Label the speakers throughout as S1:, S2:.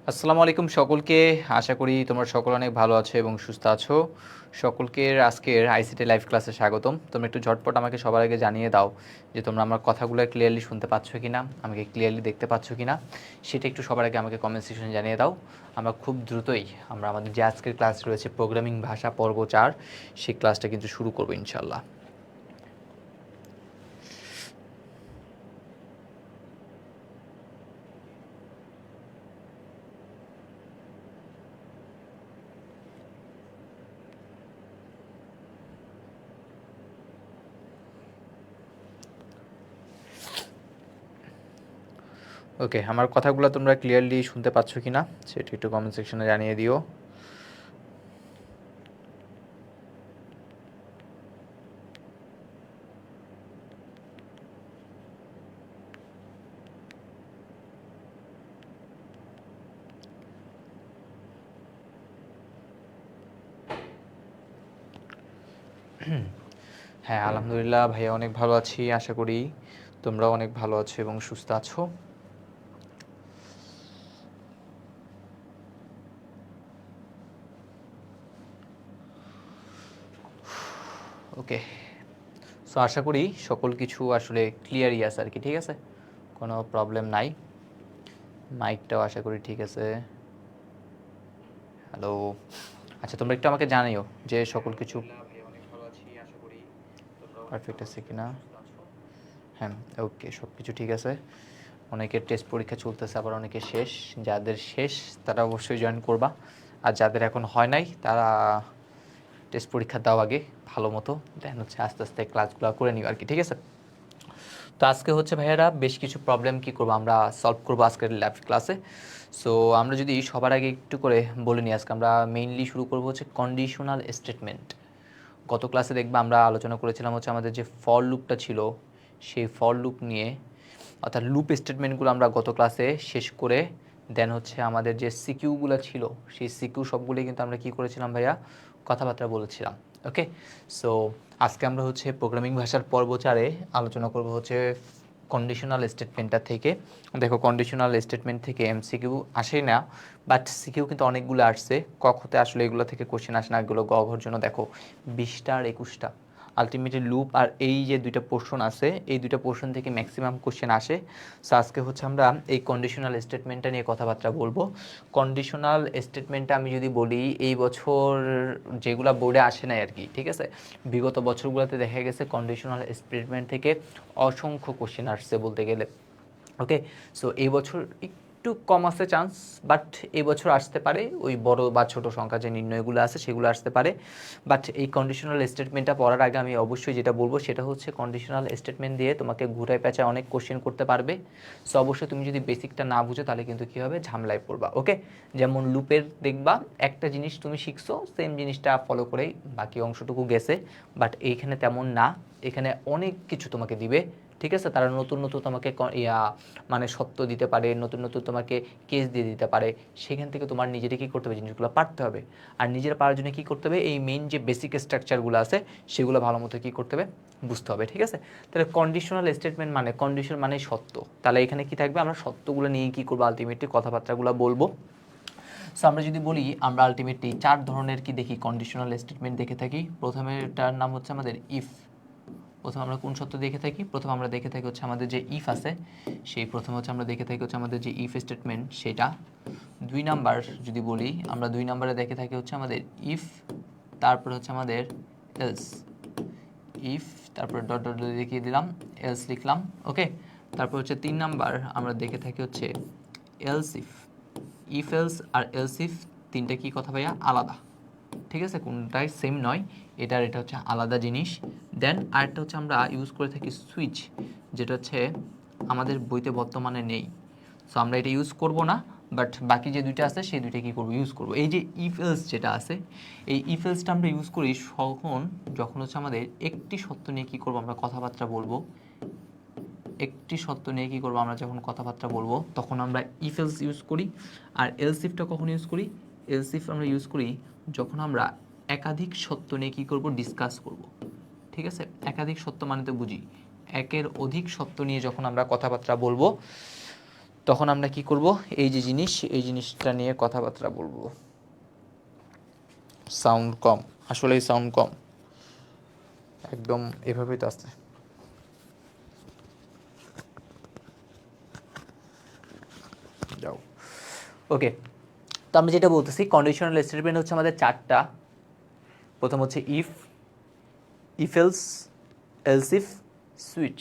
S1: আসসালামু আলাইকুম সকলকে। আশা করি তোমরা সকল অনেক ভালো আছো এবং সুস্থ আছো। সকলকে আজকের আইসিটি লাইভ ক্লাসে স্বাগতম। তোমরা একটু ঝটপট আমাকে সবার আগে জানিয়ে দাও যে তোমরা আমার কথাগুলো ক্লিয়ারলি শুনতে পাচ্ছ কিনা, আমাকে ক্লিয়ারলি দেখতে পাচ্ছ কিনা, সেটা একটু সবার আগে আমাকে কমেন্ট সেকশনে জানিয়ে দাও। আমরা খুব দ্রুতই আমাদের যে আজকের ক্লাস রয়েছে প্রোগ্রামিং ভাষা পর্ব 4, সেই ক্লাসটা কিন্তু শুরু করবো ইনশাল্লাহ। ওকে, আমার কথাগুলো তোমরা ক্লিয়ারলি শুনতে পাচ্ছ কিনা সেটা একটু কমেন্ট সেকশনে জানিয়ে দিও। হ্যাঁ, আলহামদুলিল্লাহ ভাইয়া, অনেক ভালো আছি। আশা করি তোমরাও অনেক ভালো আছো এবং সুস্থ আছো। ওকে, সো আশা করি সকল কিছু আসলে ক্লিয়ারই আছে আর কি, ঠিক আছে, কোনো প্রবলেম নাই। মাইকটাও আশা করি ঠিক আছে। হ্যালো, আচ্ছা তোমরা একটু আমাকে জানিও যে সকল কিছু পারফেক্ট আছে কিনা। হ্যাঁ, ওকে, সব কিছু ঠিক আছে। অনেকের টেস্ট পরীক্ষা চলতেছে, আবার অনেকে শেষ। যাদের শেষ তারা অবশ্যই জয়েন করবা, আর যাদের এখন হয় নাই তারা টেস্ট পরীক্ষা দাও আগে ভালো মতো, দেন হচ্ছে আস্তে আস্তে ক্লাসগুলো করে নিও আর কি, ঠিক আছে। তো আজকে হচ্ছে ভাইয়ারা বেশ কিছু প্রবলেম কি করবো আমরা সলভ করবো আজকের ল্যাব ক্লাসে। সো আমরা যদি সবার আগে একটু করে বলে নিই, আজকে আমরা মেইনলি শুরু করবো হচ্ছে কন্ডিশনাল স্টেটমেন্ট। গত ক্লাসে দেখবা আমরা আলোচনা করেছিলাম হচ্ছে আমাদের যে ফর লুপটা ছিল সেই ফর লুপ নিয়ে, অর্থাৎ লুপ স্টেটমেন্টগুলো আমরা গত ক্লাসে শেষ করে দেন হচ্ছে আমাদের যে সিকিউগুলো ছিল সেই সিকিউ সবগুলোই কিন্তু আমরা কি করেছিলাম ভাইয়া, কথাবার্তা বলেছিলাম। ওকে, সো আজকে আমরা হচ্ছে প্রোগ্রামিং ভাষার পর্ব 4-এ আলোচনা করব হচ্ছে কন্ডিশনাল স্টেটমেন্টটা থেকে। দেখো, কন্ডিশনাল স্টেটমেন্ট থেকে এমসিকিউ আসেই না, বাট সিকিউ কিন্তু অনেকগুলো আসছে। কখতে আসলে এগুলো থেকে কোশ্চেন আসে না, এগুলো গঘর জন্য দেখো 20টা আর 21টা আলটিমেটলি লুপ আর এই যে দুইটা পোর্শন আছে, এই দুইটা পোর্শন থেকে ম্যাক্সিমাম কোশ্চেন আসে। সো আজকে হচ্ছে আমরা এই কন্ডিশনাল স্টেটমেন্টটা নিয়ে কথাবার্তা বলবো। কন্ডিশনাল স্টেটমেন্টটা আমি যদি বলি, এই বছর যেগুলো বোর্ডে আসে নাই আর কি, ঠিক আছে, বিগত বছরগুলোতে দেখা গেছে কন্ডিশনাল স্টেটমেন্ট থেকে অসংখ্য কোশ্চেন আসছে বলতে গেলে। ওকে, সো এই বছর একটু কম আছে চান্স, বাট এই বছর আসতে পারে ওই বড় বা ছোট সংখ্যা যে নির্ণয়গুলো আছে সেগুলো আসতে পারে। বাট এই কন্ডিশনাল স্টেটমেন্টটা পড়ার আগে আমি অবশ্যই যেটা বলবো সেটা হচ্ছে কন্ডিশনাল স্টেটমেন্ট দিয়ে তোমাকে ঘুরায় পেঁচায় অনেক কোশ্চেন করতে পারবে। সো অবশ্যই তুমি যদি বেসিকটা না বুঝো তাহলে কিন্তু কী হবে, ঝামেলায় পড়বা। ওকে, যেমন লুপের দেখবা একটা জিনিস তুমি শিখছো, সেম জিনিসটা ফলো করেই বাকি অংশটুকু গেছে, বাট এইখানে তেমন না। এখানে অনেক কিছু তোমাকে দিবে, ঠিক আছে। তারা নতুন নতুন তোমাকে মানে সত্য দিতে পারে, নতুন নতুন তোমাকে কেস দিয়ে দিতে পারে। সেখান থেকে তোমার নিজেকে কী করতে হবে, জিনিসগুলো পারতে হবে। আর নিজের পারার জন্য কী করতে হবে, এই মেইন যে বেসিক স্ট্রাকচারগুলো আছে সেগুলো ভালো মতো কী করতে হবে, বুঝতে হবে, ঠিক আছে। তাহলে কন্ডিশনাল স্টেটমেন্ট মানে কন্ডিশন মানে সত্য। তাহলে এখানে কি থাকবে, আমরা সত্যগুলো নিয়ে কী করবো, আলটিমেটলি কথাবার্তাগুলো বলবো। সো আমরা যদি বলি, আমরা আলটিমেটলি 4 ধরনের কি দেখি কন্ডিশনাল স্টেটমেন্ট দেখে থাকি। প্রথমেরটার নাম হচ্ছে আমাদের ইফ। প্রথম আমরা কোন সত্য দেখে থাকি, প্রথম আমরা দেখে থাকি হচ্ছে আমাদের যে ইফ আছে সেই প্রথম হচ্ছে আমরা দেখে থাকি হচ্ছে আমাদের যে ইফ স্টেটমেন্ট সেটা। 2 নাম্বার যদি বলি, আমরা 2 নাম্বারে দেখে থাকি হচ্ছে আমাদের ইফ, তারপর হচ্ছে আমাদের এলস। ইফ তারপর ডট ডট দেখিয়ে দিলাম, এলস লিখলাম। ওকে, তারপর হচ্ছে 3 নাম্বার আমরা দেখে থাকি হচ্ছে এলস ইফ। ইফ এলস আর এলস ইফ তিনটা কি কথা ভাইয়া, আলাদা, ঠিক আছে, কোনটাই সেম নয়, এটা হচ্ছে আলাদা জিনিস। দেন আরেকটা হচ্ছে আমরা ইউজ করে থাকি সুইচ, যেটা হচ্ছে আমাদের বইতে বর্তমানে নেই। সো আমরা এটা ইউজ করব না, বাট বাকি যে দুইটা আছে সেই দুইটা কী করবো, ইউজ করব। এই যে ইফ এলস যেটা আছে, এই ইফ এলসটা আমরা ইউজ করি যখন হচ্ছে আমাদের একটি সত্য নিয়ে কী করবো, আমরা কথাবার্তা বলবো। একটি সত্য নিয়ে কী করবো, আমরা যখন কথাবার্তা বলবো তখন আমরা ইফ এলস ইউজ করি। আর এলস ইফটা কখন ইউজ করি, এলস ইফ আমরা ইউজ করি যখন আমরা একাধিক সত্য নিয়ে কী করবো, ডিসকাস করব, ঠিক আছে। একাধিক সত্য মানে তো বুঝি, একের অধিক সত্য নিয়ে যখন আমরা কথাবার্তা বলবো তখন আমরা কি করব, এই যে জিনিস, এই জিনিসটা নিয়ে কথাবার্তা বলবো। সাউন্ড কম, আসলে সাউন্ড কম, একদম এভাবেই তো আছে। যাও, ওকে। তো আমি যেটা বলতেছি, কন্ডিশনাল স্টেটমেন্ট হচ্ছে আমাদের চারটা। প্রথম হচ্ছে if, if else, else if, switch.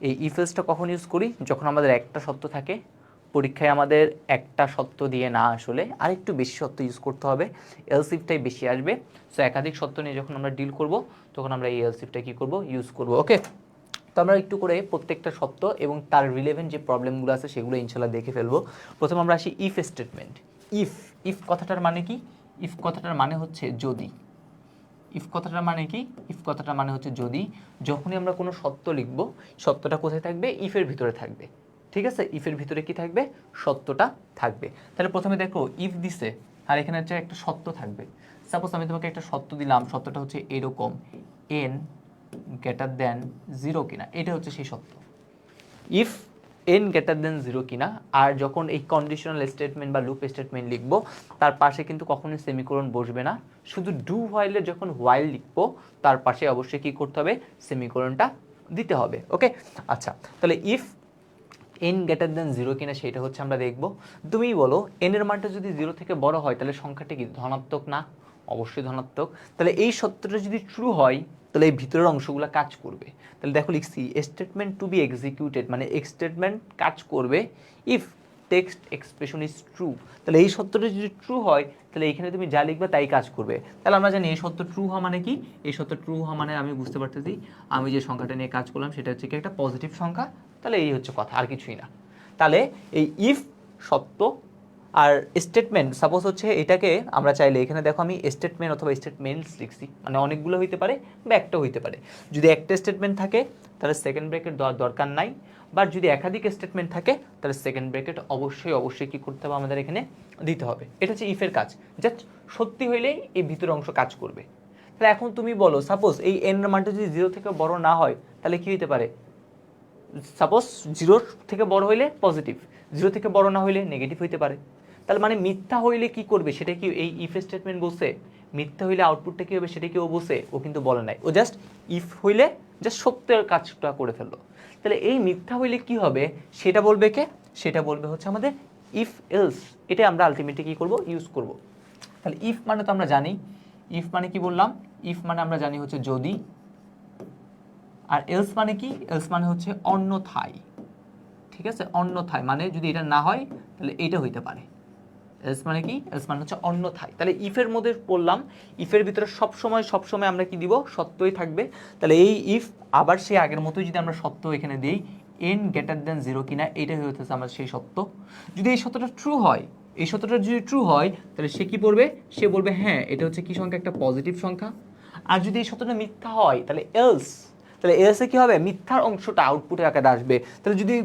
S1: এই ইফ এলসটা কখন ইউজ করি, যখন আমাদের একটা সত্য থাকে, পরীক্ষায় আমাদের একটা সত্য দিয়ে না আসলে আরেকটু বেশি সত্য ইউজ করতে হবে, এলস ইফটাই বেশি আসবে। সো একাধিক সত্য নিয়ে যখন আমরা ডিল করব তখন আমরা এই এলস ইফটা কী করবো, ইউজ করব। ওকে, তো আমরা একটু করে প্রত্যেকটা সত্য এবং তার রিলেভেন্ট যে প্রবলেমগুলো আছে সেগুলো ইনশাল্লাহ দেখে ফেলবো। প্রথম আমরা আসি ইফ স্টেটমেন্ট। ইফ, ইফ কথাটার মানে কি? ইফ কথাটার মানে হচ্ছে যদি। ইফ কথাটার মানে কি? ইফ কথাটার মানে হচ্ছে যদি। যখনই আমরা কোনো সত্য লিখব, সত্যটা কোথায় থাকবে? ইফের ভিতরে থাকবে। ঠিক আছে, ইফের ভিতরে কি থাকবে? সত্যটা থাকবে। তাহলে প্রথমে দেখো ইফ দিছে আর এখানে হচ্ছে একটা সত্য থাকবে। সাপোজ আমি তোমাকে একটা সত্য দিলাম, সত্যটা হচ্ছে এরকম, এন গ্রেটার দেন 0 কিনা, এটা হচ্ছে সেই সত্য। ইফ এন গ্রেটার দেন 0 কিনা, আর যখন এই কন্ডিশনাল স্টেটমেন্ট বা লুপ স্টেটমেন্ট লিখবো তার পাশে কিন্তু কখনোই সেমিকোলন বসবে না, শুধু ডু হোয়াইলের যখন হোয়াইল লিখবো তার পাশে অবশ্যই কী করতে হবে? সেমিকোলনটা দিতে হবে। ওকে, আচ্ছা, তাহলে ইফ এন গ্রেটার দেন 0 কিনা সেটা হচ্ছে আমরা দেখব। তুমি বলো এন এর মানটা যদি 0 থেকে বড় হয় তাহলে সংখ্যাটা কি ধনাত্মক না? অবশ্যই ধনাত্মক। তাহলে এই সত্যটা যদি ট্রু হয় তাহলে এই ভিতরের অংশগুলো কাজ করবে। তাহলে দেখো লিখছি স্টেটমেন্ট টু বি এক্সিকিউটেড, মানে স্টেটমেন্ট কাজ করবে if test expression is true. তাহলে এই সত্যটা যদি ট্রু হয় তাহলে এইখানে তুমি যা লিখবে তাই কাজ করবে। তাহলে আমরা জানি এই সত্য ট্রু হওয়া মানে কি? এই সত্য ট্রু হওয়া মানে আমি বুঝতে পারতেছি আমি যে সংখ্যাটা নিয়ে কাজ করলাম সেটা হচ্ছে কি একটা পজিটিভ সংখ্যা। তাহলে এই হচ্ছে কথা, আর কিছুই না। তাহলে এই ইফ সত্য আর স্টেটমেন্ট, সাপোজ হচ্ছে এটাকে আমরা চাইলে এখানে দেখো আমি স্টেটমেন্ট অথবা স্টেটমেন্টস লিখছি, মানে অনেকগুলো হইতে পারে বা একটা হইতে পারে। যদি একটা স্টেটমেন্ট থাকে তাহলে সেকেন্ড ব্র্যাকেট দেওয়ার দরকার নাই, বা যদি একাধিক স্টেটমেন্ট থাকে তাহলে সেকেন্ড ব্র্যাকেট অবশ্যই অবশ্যই কী করতে হবে আমাদের এখানে দিতে হবে। এটা হচ্ছে ইফের কাজ, জাস্ট সত্যি হইলেই এই ভিতরের অংশ কাজ করবে। তাহলে এখন তুমি বলো সাপোজ এই এন মানটা যদি 0 থেকে বড় না হয় তাহলে কি হইতে পারে? সাপোজ 0 থেকে বড় হইলে পজিটিভ, 0 থেকে বড় না হইলে নেগেটিভ হইতে পারে। তাহলে মানে মিথ্যা হইলে কি করবে সেটা কি এই ইফ স্টেটমেন্ট বলছে? মিথ্যা হইলে আউটপুটটা কি হবে সেটা কি ও বলছে? ও কিন্তু বলে নাই, ও জাস্ট ইফ হইলে জাস্ট সত্যের কাজটা করে ফেললো। তাহলে এই মিথ্যা হইলে কি হবে সেটা বলবে কে? সেটা বলবে হচ্ছে আমাদের ইফ এলস। এটা আমরা আলটিমেটলি কি করব? ইউজ করব। তাহলে ইফ মানে তো আমরা জানি, ইফ মানে কি বললাম? ইফ মানে আমরা জানি হচ্ছে যদি, আর এলস মানে কি? এলস মানে হচ্ছে অন্যথায়। ঠিক আছে, অন্যথায় মানে যদি এটা না হয় তাহলে এইটা হইতে পারে। এলস মানে কি? এলস মানে হচ্ছে অন্যথায়। তাহলে ইফের মধ্যে বললাম ইফের ভিতরে সবসময় আমরা কি দিব? সত্যই থাকবে। তাহলে এই ইফ আবার সেই আগের মতোই যদি আমরা সত্য এখানে দিই, এন গ্রেটার দেন 0 কিনা, এইটাই হইতেছে আমার সেই সত্য। যদি এই সত্যটা ট্রু হয়, এই সত্যটা যদি ট্রু হয় তাহলে সে কি বলবে? সে বলবে হ্যাঁ এটা হচ্ছে কি সংখ্যা? একটা পজিটিভ সংখ্যা। আর যদি এই সত্যটা মিথ্যা হয় তাহলে এলস, তাহলে এলসে কি হবে? মিথ্যার অংশটা আউটপুটের আকারে আসবে। তাহলে যদি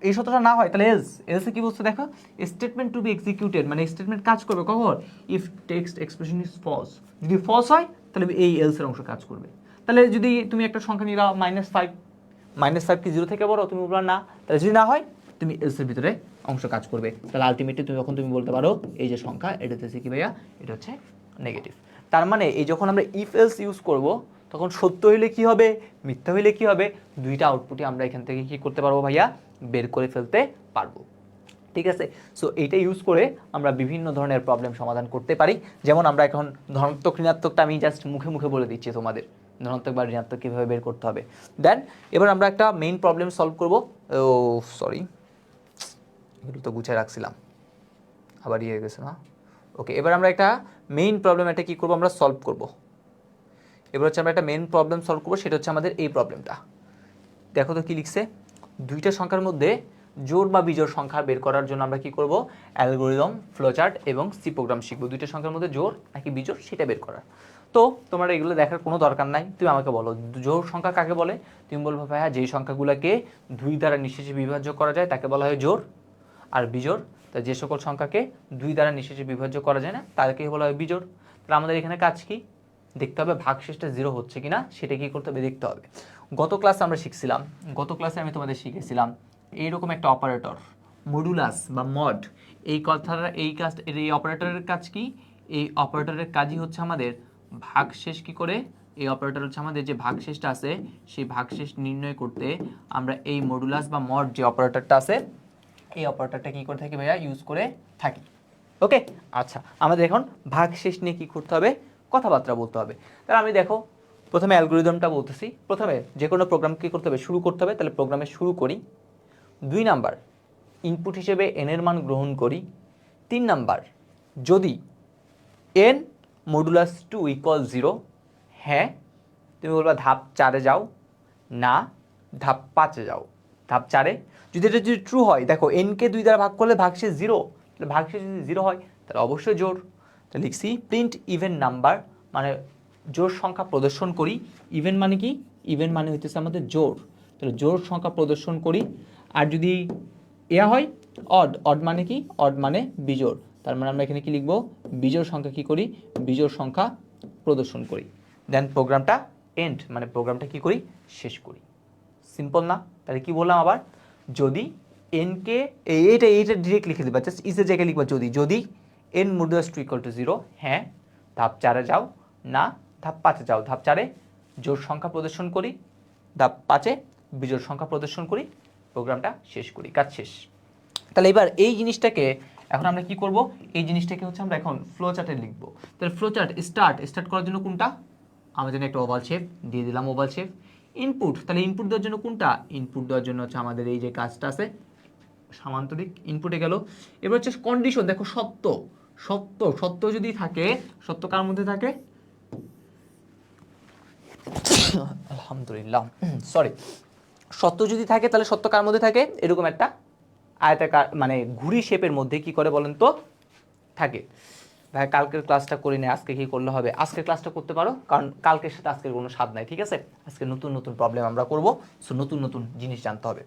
S1: এই সত্যটা না হয় তাহলে এলসে কি বলছে দেখো? স্টেটমেন্ট টু বি এক্সিকিউটেড, মানে স্টেটমেন্ট কাজ করবে কখন? If test expression is false. যদি ফলস হয় তাহলে এই এলসের অংশ কাজ করবে। তাহলে যদি তুমি একটা সংখ্যা নিয়ে -5, -5 কি 0 থেকে বড়? তুমি বলবা না। তাহলে যদি না হয় তুমি এলসের ভিতরে অংশ কাজ করবে। তাহলে আলটিমেটলি তুমি বলতে পারো এই যে সংখ্যা এটা হচ্ছে কি ভাইয়া? এটা হচ্ছে নেগেটিভ। তার মানে এই যখন আমরা ইফ এলস ইউজ করব তখন সত্য হইলে কি হবে, মিথ্যা হইলে কি হবে, দুইটা আউটপুটই আমরা এখান থেকে কি করতে পারবো ভাইয়া? বের করে ফেলতে পারবো। ঠিক আছে, সো এইটা ইউজ করে আমরা বিভিন্ন ধরনের প্রবলেম সমাধান করতে পারি। যেমন আমরা এখন ধনাত্মক ঋণাত্মকটা আমি জাস্ট মুখে মুখে বলে দিচ্ছি তোমাদের, ধনাত্মক বা ঋণাত্মক কীভাবে বের করতে হবে। দেন এবার আমরা একটা মেইন প্রবলেম সলভ করব। ও সরি, এগুলো তো গুছিয়ে রাখছিলাম, আবার ইয়ে হয়ে গেছে না। ওকে, এবার আমরা একটা মেইন প্রবলেম এটা কী করবো? আমরা সলভ করব। এবার হচ্ছে আমরা একটা মেইন প্রবলেম সলভ করবো, সেটা হচ্ছে আমাদের এই প্রবলেমটা। দেখো তো কি লিখছে? দুইটা সংখ্যার মধ্যে জোড় বা বিজোড় সংখ্যা বের করার জন্য আমরা কি করব? অ্যালগরিদম, ফ্লোচার্ট এবং সি প্রোগ্রাম শিখবো। দুইটা সংখ্যার মধ্যে জোড় নাকি বিজোড় সেটা বের করার। তো তোমার এগুলো দেখার কোনো দরকার নাই, তুমি আমাকে বলো জোড় সংখ্যা কাকে বলে? তুমি বলবো ভাইয়া যেই সংখ্যাগুলোকে 2 দ্বারা নিঃশেষে বিভাজ্য করা যায় তাকে বলা হয় জোড়। আর বিজোড়, তা যে সকল সংখ্যাকে 2 দ্বারা নিঃশেষে বিভাজ্য করা যায় না তাকে বলা হয় বিজোড়। তাহলে আমাদের এখানে কাজ কি? দেখতে হবে ভাগশেষটা 0 হচ্ছে কিনা, সেটা কি করতে হবে? দেখতে হবে। গত ক্লাসে আমরা শিখছিলাম, গত ক্লাসে আমি তোমাদের শিখেছিলাম এইরকম একটা অপারেটর, মডুলাস বা মড, এই কথাটা এই কাজ, এই অপারেটরের কাজ কি? এই অপারেটরের কাজই হচ্ছে আমাদের ভাগশেষ কি করে, এই অপারেটর হচ্ছে আমাদের যে ভাগশেষটা আছে সেই ভাগশেষ নির্ণয় করতে আমরা এই মডুলাস বা মড যে অপারেটরটা আছে এই অপারেটরটা কি করে থাকি ভাইয়া, ইউজ করে থাকি। ওকে, আচ্ছা আমাদের এখন ভাগশেষ নিয়ে কি করতে হবে, কথাবার্তা বলতে হবে। তাহলে আমি দেখো প্রথমে অ্যালগোরিদমটা বলতেছি। প্রথমে যে কোনো প্রোগ্রাম কি করতে হবে, শুরু করতে হবে। তাহলে প্রোগ্রামে শুরু করি। 2 নাম্বার, ইনপুট হিসেবে n এর মান গ্রহণ করি। 3 নাম্বার, যদি n মডুলাস 2 ইকুয়াল 0, হ্যাঁ তুমি বলবা ধাপ 4-এ যাও, না ধাপ 5-এ যাও। ধাপ 4-এ যদি এটা যদি ট্রু হয়, দেখো n-কে 2 দ্বারা ভাগ করলে ভাগশেষ 0, তাহলে ভাগশেষ যদি 0 হয় তাহলে অবশ্যই জোড়। তাহলে লিখছি প্রিন্ট ইভেন নাম্বার, মানে জোড় সংখ্যা প্রদর্শন করি। ইভেন মানে কি? ইভেন মানে হইতেছে আমাদের জোড়। তাহলে জোড় সংখ্যা প্রদর্শন করি। আর যদি হয় অড, অড মানে কি? অড মানে বিজোড়। তার মানে আমরা এখানে কি লিখব, বিজোড় সংখ্যা কি করি, বিজোড় সংখ্যা প্রদর্শন করি। দেন প্রোগ্রামটা এন্ড, মানে প্রোগ্রামটা কি করি, শেষ করি। সিম্পল না? তাহলে কি বললাম আবার, যদি n-কে এইটা ডিরেক্ট লিখে দিবা, জাস্ট ইসের জায়গায় লিখবা যদি n মডুলাস 2 ইকুয়াল টু 0, হ্যাঁ ধাপ 4-এ যাও, না ধাপ 5-এ যাও। ধাপ 4-এ জোড় সংখ্যা প্রদর্শন করি, ধাপ 5-এ বিজোড় সংখ্যা প্রদর্শন করি, প্রোগ্রামটা শেষ করি, কাজ শেষ। তাহলে এবার এই জিনিসটাকে এখন আমরা কি করব, এই জিনিসটাকে হচ্ছে আমরা এখন ফ্লো চার্টে লিখব। তাহলে ফ্লো চার্ট স্টার্ট করার জন্য কোনটা, আমরা জন্য একটা ওভাল শেপ দিয়ে দিলাম, ওভাল শেপ। ইনপুট, তাহলে ইনপুট দেওয়ার জন্য কোনটা, ইনপুট দেওয়ার জন্য হচ্ছে আমাদের এই যে কাজটা আছে সামান্তরিক, ইনপুটে গেল। এবার হচ্ছে কন্ডিশন, দেখো সত্য, সত্য সত্য যদি থাকে, সত্য কার মধ্যে থাকে, আলহামদুলিল্লাহ সরি, সত্য যদি থাকে তাহলে সত্য কার মধ্যে থাকে, এরকম একটা আয়তাকার মানে ঘুড়ি শেপের মধ্যে কি করে বলেন তো থাকে। ভাই কালকের ক্লাসটা করি না, আজকে কি করলে হবে, আজকের ক্লাসটা করতে পারো, কারণ কালকের সাথে আজকের কোনো স্বাদ নাই, ঠিক আছে? আজকে নতুন নতুন প্রবলেম আমরা করব, সো নতুন নতুন জিনিস জানতে হবে।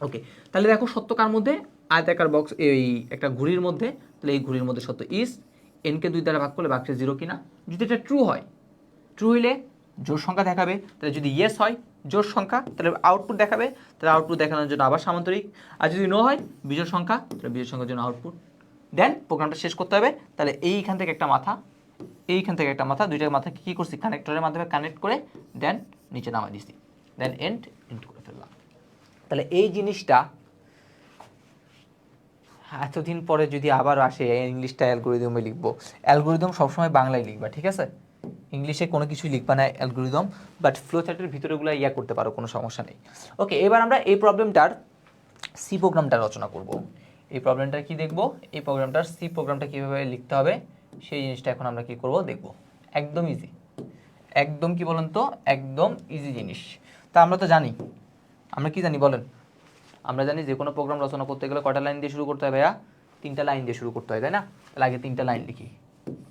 S1: ওকে, তাহলে দেখো সত্য কার মধ্যে, আয়তাকার বক্স, এই একটা ঘুড়ির মধ্যে। তাহলে এই ঘুড়ির মধ্যে সত্য ইজ n-কে 2 দ্বারা ভাগ করলে ভাগশেষ 0 কিনা। যদি এটা ট্রু হয়, ট্রু হইলে জোড় সংখ্যা দেখাবে। তাহলে যদি ইয়েস হয় জোড় সংখ্যা, তাহলে আউটপুট দেখাবে। তাহলে আউটপুট দেখানোর জন্য আবার সামান্তরিক। আর যদি নো হয় বিজোড় সংখ্যা, তাহলে বিজোড় সংখ্যার জন্য আউটপুট। দেন প্রোগ্রামটা শেষ করতে হবে। তাহলে এইখান থেকে একটা মাথা, এইখান থেকে একটা মাথা, দুইটা মাথা কী করছি, কানেক্টরের মাধ্যমে কানেক্ট করে দেন নিচে নামাই দিছি, দেন এন্ড করে ফেললাম। তাহলে এই জিনিসটা এতদিন পরে যদি আবার আসে, ইংলিশটা অ্যালগোরিদমে লিখবো। অ্যালগোরিদম সবসময় বাংলায় লিখবা, ঠিক আছে? ইংলিশে কোনো কিছুই লিখবা না অ্যালগোরিদম, বাট ফ্লো চার্টের ভিতরেগুলো ইয়া করতে পারো, কোনো সমস্যা নেই। ওকে, এবার আমরা এই প্রবলেমটার সি প্রোগ্রামটা রচনা করব। এই প্রবলেমটা কি দেখব, এই প্রোগ্রামটার সি প্রোগ্রামটা কীভাবে লিখতে হবে সেই জিনিসটা এখন আমরা কি করব দেখব। একদম ইজি, একদম কি বলেন তো, একদম ইজি জিনিস। তা আমরা তো জানি, আমরা কি জানি বলেন, আমরা জানি যে কোনো প্রোগ্রাম রচনা করতে গেলে কয়টা লাইন দিয়ে শুরু করতে হয় ভাইয়া, 3টা লাইন দিয়ে শুরু করতে হয়, তাই না? তাহলে আগে 3টা লাইন লিখি।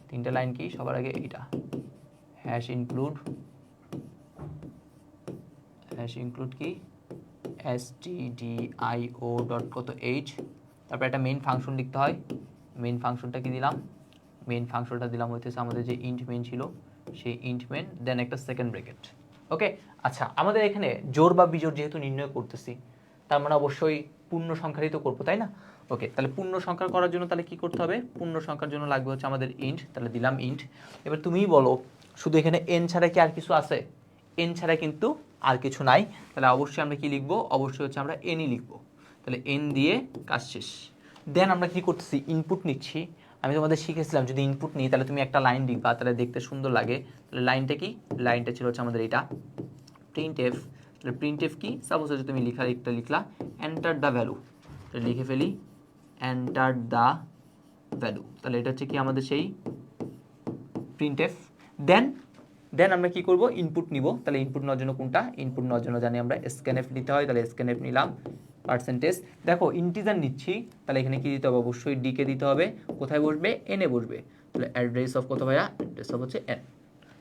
S1: 3টা লাইন কি, সবার আগে এইটা হ্যাশ ইনক্লুড কি stdio ডট কত h, তারপর একটা মেইন ফাংশন লিখতে হয়। মেইন ফাংশনটা কি দিলাম, মেইন ফাংশনটা দিলাম হইতেছে আমাদের যে ইন্ট মেইন ছিল সেই ইন্ট মেইন, দেন একটা সেকেন্ড ব্র্যাকেট। ওকে, আচ্ছা আমাদের এখানে জোড় বা বিজোড় যেহেতু নির্ণয় করতেছি, তার মানে অবশ্যই পূর্ণ সংখ্যারই তো করবো, তাই না? ওকে, তাহলে পূর্ণ সংখ্যা করার জন্য তাহলে কি করতে হবে, পূর্ণ সংখ্যার জন্য লাগবে হচ্ছে আমাদের ইন্ট, তাহলে দিলাম ইন্ট। এবার তুমিই বলো, শুধু এখানে n ছাড়া কি আর কিছু আছে? n ছাড়া কিন্তু আর কিছু নাই। তাহলে অবশ্যই আমরা কি লিখবো, অবশ্যই হচ্ছে আমরা n-ই লিখবো। তাহলে n দিয়ে কাজ শেষ। দেন আমরা কি করতেছি, ইনপুট নিচ্ছি। আমি তোমাদের শিখেছিলাম যদি ইনপুট নিই তাহলে তুমি একটা লাইন লিখবা, তাহলে দেখতে সুন্দর লাগে। তাহলে লাইনটা কি, লাইনটা ছিল হচ্ছে আমাদের এটা প্রিন্ট এফ। তাহলে প্রিন্ট এফ কি, সাপোজ হচ্ছে তুমি একটা লিখলা এন্টার দ্য ভ্যালু, তাহলে লিখে ফেলি এন্টার দ্য ভ্যালু। তাহলে এটা হচ্ছে কি আমাদের সেই প্রিন্ট এফ। দেন আমরা কি করব, ইনপুট নিব। তাহলে ইনপুট নেওয়ার জন্য কোনটা, ইনপুট নেওয়ার জন্য জানি আমরা স্ক্যানএফ নিতে হয়। তাহলে স্ক্যানএফ নিলাম, পার্সেন্টেজ। দেখো ইন্টিজার নিচ্ছি, তাহলে এখানে কি দিতে হবে, অবশ্যই ডিকে দিতে হবে। কোথায় বসবে, এনে বসবে। তাহলে অ্যাড্রেস অফ কত ভাইয়া, অ্যাড্রেস অফ হচ্ছে এন।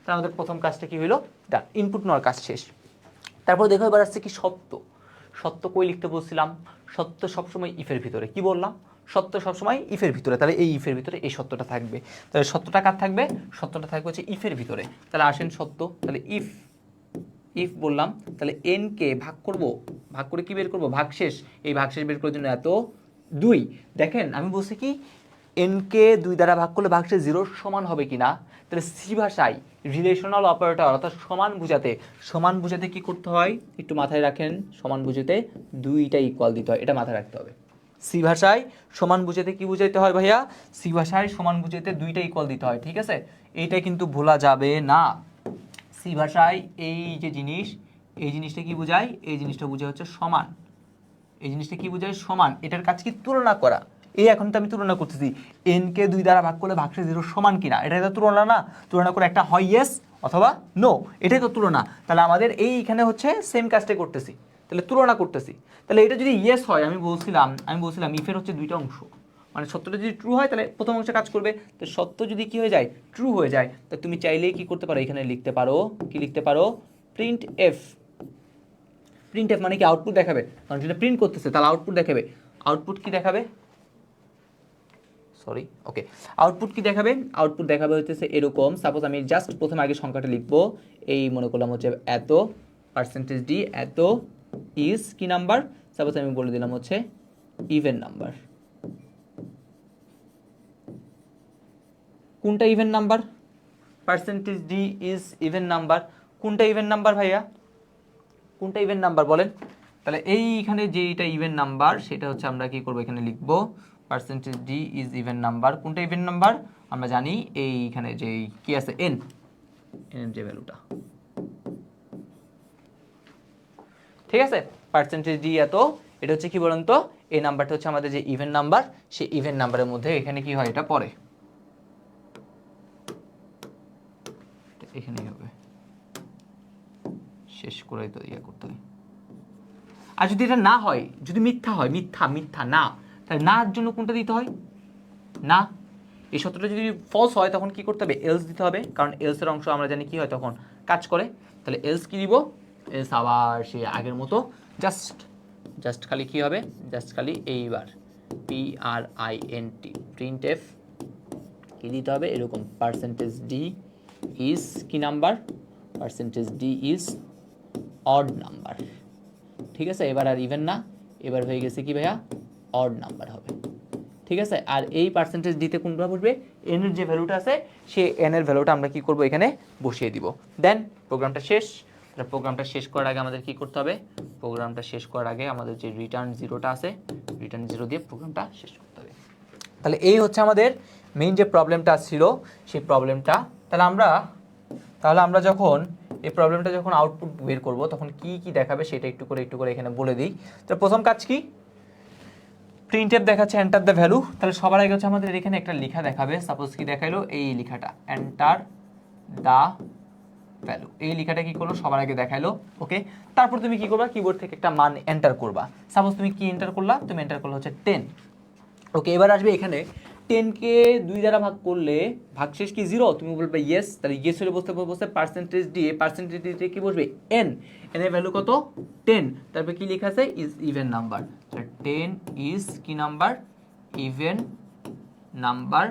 S1: তাহলে আমাদের প্রথম কাজটা কি হলো, ডান, ইনপুট নেওয়ার কাজ শেষ। তারপর দেখো এবার আসছে কি সত্য। সত্য কই লিখতে বলছিলাম, সত্য সবসময় ইফের ভিতরে, কি বললাম, সত্য সবসময় ইফের ভিতরে। তাহলে এই ইফের ভিতরে এই সত্যটা থাকবে। তাহলে সত্যটা কার থাকবে, সত্যটা থাকবে হচ্ছে ইফের ভিতরে। তাহলে আসেন সত্য, তাহলে ইফ বললাম, তাহলে এন কে ভাগ করব, ভাগ করে কি বের করব, ভাগশেষ। এই ভাগশেষ বের করার জন্য এত 2। দেখেন আমি বলছি কি এনকে 2 দ্বারা ভাগ করলে ভাগশেষ 0 সমান হবে কিনা, তাহলে সি ভাষায় রিলেশনাল অপারেটর অর্থাৎ সমান বুঝাতে কি করতে হয় একটু মাথায় রাখেন, সমান বুঝাতে 2টা ইকুয়াল দিতে হয়, এটা মাথায় রাখতে হবে। সি ভাষায় সমান বুঝাতে কি বুঝাইতে হয় ভাইয়া, সি ভাষায় সমান বুঝাতে 2টা ইকুয়াল দিতে হয়, ঠিক আছে, এইটা কিন্তু ভোলা যাবে না। সি ভাষায় এই যে জিনিস, এই জিনিসটা কি বোঝায়, এই জিনিসটা বোঝায় হচ্ছে সমান, এই জিনিসটা কি বোঝায় সমান, এটার কাজ কি তুলনা করা। এই এখন তো আমি তুলনা করতেছি এন কে 2 দ্বারা ভাগ করলে ভাগশেষ 0 সমান কিনা, এটাই তো তুলনা না, তুলনা করে একটা হয় ইয়েস অথবা নো, এটাই তো তুলনা। তাহলে আমাদের এইখানে হচ্ছে সেম কাজটাই করতেছি, তাহলে তুলনা করতেছি। তাহলে এটা যদি ইয়েস হয়, আমি বলছিলাম ইফের হচ্ছে 2টা অংশ, মানে সত্যটা যদি ট্রু হয় তাহলে প্রথম অংশে কাজ করবে, তো সত্য যদি কি হয়ে যায় ট্রু হয়ে যায়, তো তুমি চাইলেই কি করতে পারো এখানে লিখতে পারো, কি লিখতে পারো প্রিন্ট এফ। প্রিন্ট এফ মানে কি আউটপুট দেখাবে, কারণ যেটা প্রিন্ট করতেছে তাহলে আউটপুট দেখাবে। আউটপুট কি দেখাবে, সরি ওকে, আউটপুট কি দেখাবে, আউটপুট দেখাবে হচ্ছে এরকম। সাপোজ আমি জাস্ট প্রথমে আগে সংখ্যাটা লিখবো, এই মনে করলাম হচ্ছে এত পার্সেন্টেজ ডি, এত ইজ কি নাম্বার, সাপোজ আমি বলে দিলাম হচ্ছে ইভেন নাম্বার। কোনটা even number, percentage D is even number, কোনটা ইভেন নাম্বার ভাইয়া, কোনটা ইভেন নাম্বার বলেন। তাহলে এইখানে যেটা ইভেন নাম্বার সেটা হচ্ছে আমরা কি করবো এখানে লিখবো percentage D is even number. কোনটা ইভেন নাম্বার আমরা জানি, এইখানে যে কি আছে এন, এন যে ভ্যালুটা, ঠিক আছে, পার্সেন্টেজ ডি এত, এটা হচ্ছে কি বলুন তো, এই নাম্বারটা হচ্ছে আমাদের যে ইভেন নাম্বার, সেই ইভেন নাম্বারের মধ্যে এখানে কি হয় এটা পড়ে, এখানেই হবে, শেষ করে তো ইয়ে করতে হয়। আর যদি এটা না হয়, যদি মিথ্যা হয়, মিথ্যা না, তাহলে নার জন্য কোনটা দিতে হয় না, এই সত্যটা যদি ফলস হয় তখন কি করতে হবে এলস দিতে হবে, কারণ এলসের অংশ আমরা জানি কি হয় তখন কাজ করে। তাহলে এলস কি দিব, এলস আবার সেই আগের মতো জাস্ট খালি কি হবে, জাস্ট খালি এইবার PRINT প্রিন্ট এফ কি দিতে হবে এরকম, পার্সেন্টেজ ডি ইজ কি number, percentage D is odd number, ঠিক আছে। এবার আর ইভেন না, এবার হয়ে গেছে কি ভাইয়া অড নাম্বার হবে, ঠিক আছে। আর এই পার্সেন্টেজ দিতে কোনটা বসবে, এন এর যে ভ্যালুটা আছে সেই এন এর ভ্যালুটা আমরা কি করব এখানে বসিয়ে দিব, দেন প্রোগ্রামটা শেষ। তাহলে প্রোগ্রামটা শেষ করার আগে আমাদের কি করতে হবে, প্রোগ্রামটা শেষ করার আগে আমাদের যে রিটার্ন জিরোটা আছে, রিটার্ন জিরো দিয়ে প্রোগ্রামটা শেষ করতে হবে। তাহলে এই হচ্ছে আমাদের মেইন যে প্রবলেমটা ছিল সেই প্রবলেমটা। তাহলে আমরা যখন এই প্রবলেমটা যখন আউটপুট বের করব তখন কি কি দেখাবে সেটা একটু করে এখানে বলে দিই। তো প্রথম কাজ কি, প্রিন্ট এফ দেখাচ্ছে এন্টার দ্য ভ্যালু, তাহলে সবার আগে হচ্ছে আমাদের এখানে একটা লেখা দেখাবে, সাপোজ কি দেখাইলো এই লেখাটা এন্টার দ্য ভ্যালু, এই লেখাটা কি করলো সবার আগে দেখাইলো, ওকে। তারপর তুমি কি করবা, কিবোর্ড থেকে একটা মান এন্টার করবা, সাপোজ তুমি কি এন্টার করলা, তুমি এন্টার করলে হচ্ছে 10, ওকে। এবার আসবে এখানে 10 কে 2 দ্বারা ভাগ করলে ভাগশেষ কি 0, তুমি বলবে ইয়েস, তাহলে ইয়েস হলে বসতে পার্সেন্টেজ দিয়ে, পার্সেন্টেজ দিয়ে কি বসবে এন, এন এর ভ্যালু কত 10, তারপর কি লেখা আছে ইজ ইভেন নাম্বার, 10 ইজ কি নাম্বার ইভেন নাম্বার।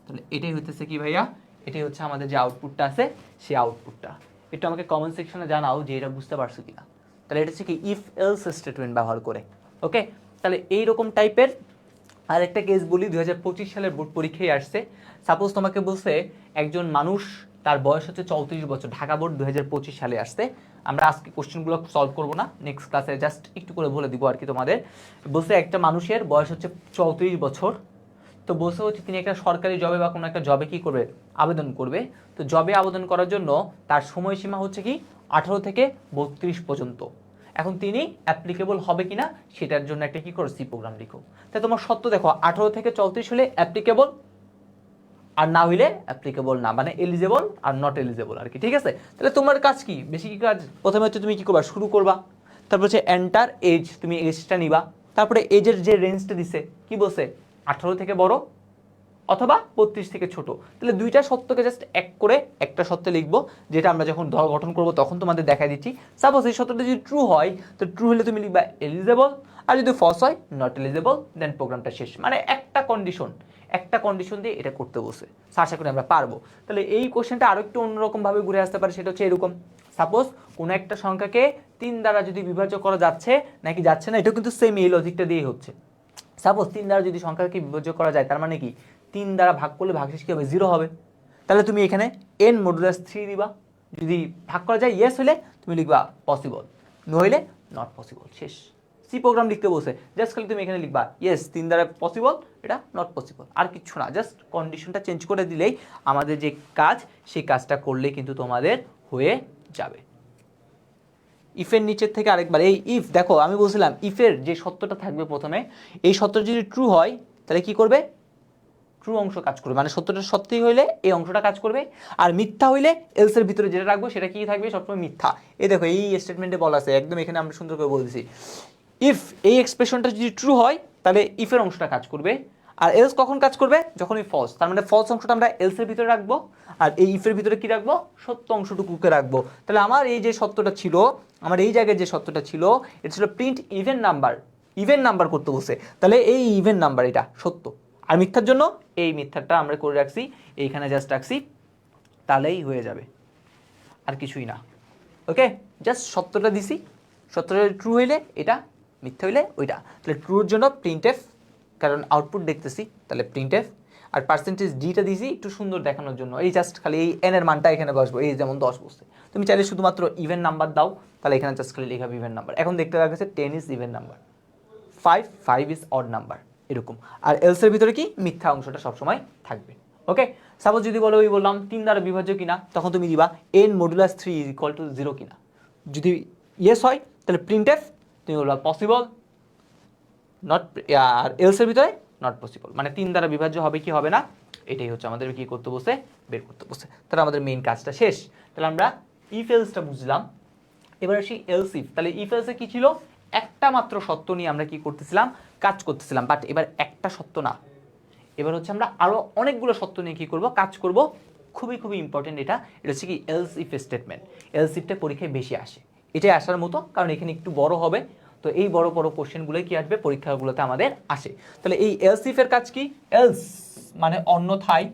S1: তাহলে এটাই হচ্ছে কি ভাইয়া, এটাই হচ্ছে আমাদের যে আউটপুটটা আছে সেই আউটপুটটা। একটু আমাকে কমেন্ট সেকশনে জানাও যে এটা বুঝতে পারছো কিনা। তাহলে এটা হচ্ছে কি ইফ এলস স্টেটমেন্ট ব্যবহার করে, ওকে। তাহলে এইরকম টাইপের আর একটা কেস বলি, 2025 সালের বোর্ড পরীক্ষায় আসছে। সাপোজ তোমাকে বলছে একজন মানুষ, তার বয়স হচ্ছে 34 বছর, ঢাকা বোর্ড 2025 সালে আসছে। আমরা আজকে কোশ্চেনগুলো সলভ করবো না, নেক্সট ক্লাসে জাস্ট একটু করে বলে দিব আর কি তোমাদের। বলছে একটা মানুষের বয়স হচ্ছে 34 বছর, তো বলছে হচ্ছে তিনি একটা সরকারি জবে বা কোনো একটা জবে কি করবে আবেদন করবে। তো জবে আবেদন করার জন্য তার সময়সীমা হচ্ছে কি 18 থেকে 32 পর্যন্ত। এখন তিনি অ্যাপ্লিকেবল হবে কিনা সেটার জন্য একটা কি করো সি প্রোগ্রাম লিখো। তাই তোমার সত্য দেখো 18 থেকে 34 হলে অ্যাপ্লিকেবল, আর না হইলে অ্যাপ্লিকেবল না, মানে এলিজেবল আর নট এলিজেবল আর কি, ঠিক আছে। তাহলে তোমার কাজ কি, বেশি কি কাজ, প্রথমে হচ্ছে তুমি কি করবা শুরু করবা, তারপর হচ্ছে এন্টার এজ, তুমি এজটা নিবা, তারপরে এজের যে রেঞ্জটা দিছে কি বলছে 18 থেকে বড় অথবা 32 থেকে ছোট। তাহলে দুইটা সত্যকে জাস্ট এক করে একটা সত্য লিখবো, যেটা আমরা যখন দল গঠন করব তখন তোমাদের দেখাই দিচ্ছি। সাপোজ এই সত্যটা যদি ট্রু হয় তো ট্রু হলে তুমি লিখবা এলিজেবল, আর যদি ফলস হয় নট এলিজেবল, দেন প্রোগ্রামটা শেষ। মানে একটা কন্ডিশন দিয়ে এটা করতে বসে, আশা করি আমরা পারবো। তাহলে এই কোশ্চেনটা আরো একটু অন্যরকম ভাবে ঘুরে আসতে পারে, সেটা হচ্ছে এরকম, সাপোজ কোনো একটা সংখ্যাকে 3 দ্বারা যদি বিভাজ্য করা যাচ্ছে নাকি যাচ্ছে না, এটাও কিন্তু সেম এই লজিকটা দিয়ে হচ্ছে। সাপোজ 3 দ্বারা যদি সংখ্যাকে বিভাজ্য করা যায়, তার মানে কি 3 দ্বারা ভাগ করলে ভাগশেষ কি হবে, 0 হবে। তাহলে তুমি এখানে n মডুলাস 3 দিবা, যদি ভাগ করা যায় ইয়েস হলে তুমি লিখবা পসিবল, নো হইলে নট পসিবল, শেষ। সি প্রোগ্রাম লিখতে বসে জাস্ট খালি তুমি এখানে লিখবা ইয়েস 3 দ্বারা পসিবল, এটা নট পসিবল, আর কিছু না, জাস্ট কন্ডিশনটা চেঞ্জ করে দিলেই আমাদের যে কাজ সেই কাজটা করলে কিন্তু তোমাদের হয়ে যাবে। ইফের নিচের থেকে আরেকবার এই ইফ দেখো, আমি বলছিলাম ইফের যে সত্যটা থাকবে প্রথমে, এই সত্যটা যদি ট্রু হয় তাহলে কি করবে, ট্রু অংশ কাজ করবে, মানে সত্যটা সত্যি হইলে এই অংশটা কাজ করবে, আর মিথ্যা হইলে এলসের ভিতরে যেটা রাখবো সেটা কি থাকবে, সবসময় মিথ্যা। এই দেখো এই স্টেটমেন্টে বলা আছে একদম, এখানে আমরা সুন্দর করে বলতেছি ইফ এই এক্সপ্রেশনটা যদি ট্রু হয় তাহলে ইফের অংশটা কাজ করবে, আর এলস কখন কাজ করবে, যখন এই ফলস, তার মানে ফলস অংশটা আমরা এলসের ভিতরে রাখবো, আর এই ইফের ভিতরে কি রাখবো, সত্য অংশটুকুকে রাখবো। তাহলে আমার এই যে সত্যটা ছিল, আমার এই জায়গায় যে সত্যটা ছিল, এটা ছিল print even number, even number করতে বসে, তাহলে এই ইভেন নাম্বার এটা সত্য, আর মিথ্যার জন্য এই মিথ্যাটা আমরা করে রাখছি, এইখানে জাস্ট রাখছি, তাহলেই হয়ে যাবে, আর কিছুই না। ওকে, জাস্ট সত্যটা দিছি, সত্যটা ট্রু হইলে এটা, মিথ্যা হইলে ওইটা। তাহলে ট্রুর জন্য প্রিন্ট এফ, কারণ আউটপুট দেখতেছি, তাহলে প্রিন্ট এফ, আর পার্সেন্টেজ ডিটা দিছি একটু সুন্দর দেখানোর জন্য, এই জাস্ট খালি এই এন এর মানটা এখানে বসবো, এই যেমন 10 বসছে, তুমি চাইলে শুধুমাত্র ইভেন নাম্বার দাও, তাহলে এখানে জাস্ট খালি লেখাবে ইভেন নাম্বার। এখন দেখতে লাগছে 10 is even number, 5 is odd number, এরকম। আর এলসের ভিতরে কি মিথ্যা অংশটা সবসময় থাকবে। ওকে, সাপোজ যদি বলো, ওই বললাম 3 দ্বারা বিভাজ্য কিনা, তখন তুমি দিবা n modulus 3 is equal to 0 কিনা, যদি ইয়েস হয় তাহলে প্রিন্ট এফ, তুমি বলবা পসিবল, নট, আর এলসের ভিতরে নট পসিবল, মানে 3 দ্বারা বিভাজ্য হবে কি হবে না, এটাই হচ্ছে আমাদের কি করতে বসে, বের করতে বসে। তাহলে আমাদের মেইন কাজটা শেষ। তাহলে আমরা ইফ এলসটা বুঝলাম, এবার আসি এলস ইফ। তাহলে ইফ এলসে কি ছিল, একটা মাত্র সত্য নিয়ে আমরা কি করতেছিলাম, কাজ করতেছিলাম, বাট এবার একটা সত্য না, এবার হচ্ছে আমরা আরো অনেকগুলো সত্য নিয়ে কি করব, কাজ করব। খুবই খুবই ইম্পর্টেন্ট এটা, এটা হচ্ছে কি এলস ইফ স্টেটমেন্ট। এলস ইফটা পরীক্ষায় বেশি আসে, এটাই আসার মতো, কারণ এখানে একটু বড় হবে, তো এই বড় বড় কোশ্চেনগুলোই কি আসবে, পরীক্ষাগুলোতে আমাদের আসে। তাহলে এই এলস ইফের কাজ কি, এলস মানে অন্যথায়,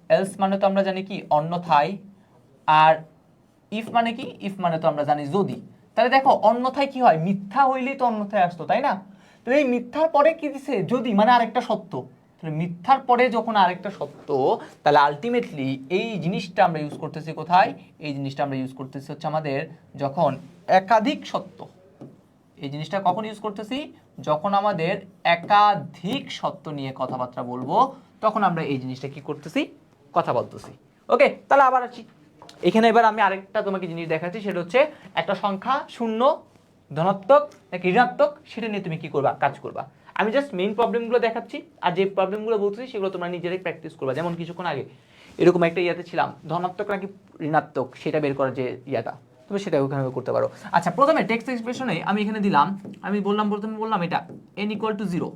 S1: এলস মানে তো আমরা জানি কি অন্যথায়, আর ইফ মানে কি, ইফ মানে তো আমরা জানি যদি। তাহলে দেখো অন্যথায় কি হয়, মিথ্যা হইলেই তো অন্যথায় আসতো, তাই না? তো এই মিথ্যার পরে কি দিছে, যদি মানে আরেকটা সত্য, তাহলে মিথ্যার পরে যখন আরেকটা সত্য, তাহলে আলটিমেটলি এই জিনিসটা আমরা ইউজ করতেছি কোথায়, এই জিনিসটা আমরা ইউজ করতেছি হচ্ছে আমাদের যখন একাধিক সত্য, এই জিনিসটা কখন ইউজ করতেছি, যখন আমাদের একাধিক সত্য নিয়ে কথাবার্তা বলবো, তখন আমরা এই জিনিসটা কি করতেছি, কথা বলতেছি। ওকে, তাহলে আবার আসি এখানে। এবার আমি আরেকটা তোমাকে জিনিস দেখাচ্ছি, সেটা হচ্ছে একটা সংখ্যা শূন্য, ধনাত্মক নাকি ঋণাত্মক, সেটা নিয়ে তুমি কি করবা, কাজ করবা। আমি জাস্ট মেইন প্রবলেমগুলো দেখাচ্ছি, আর যে প্রবলেমগুলো বলতেছি সেগুলো তোমরা নিজেরাই প্র্যাকটিস করবা। যেমন কিছুক্ষণ আগে এরকম একটা ইয়াতে ছিলাম, ধনাত্মক নাকি ঋণাত্মক সেটা বের করার যে ইয়াটা, তুমি সেটা ওখানে করতে পারো। আচ্ছা, প্রথমে টেক্সট এক্সপ্রেশনে আমি এখানে দিলাম, আমি বললাম প্রথমে বললাম এটা n equal to 0,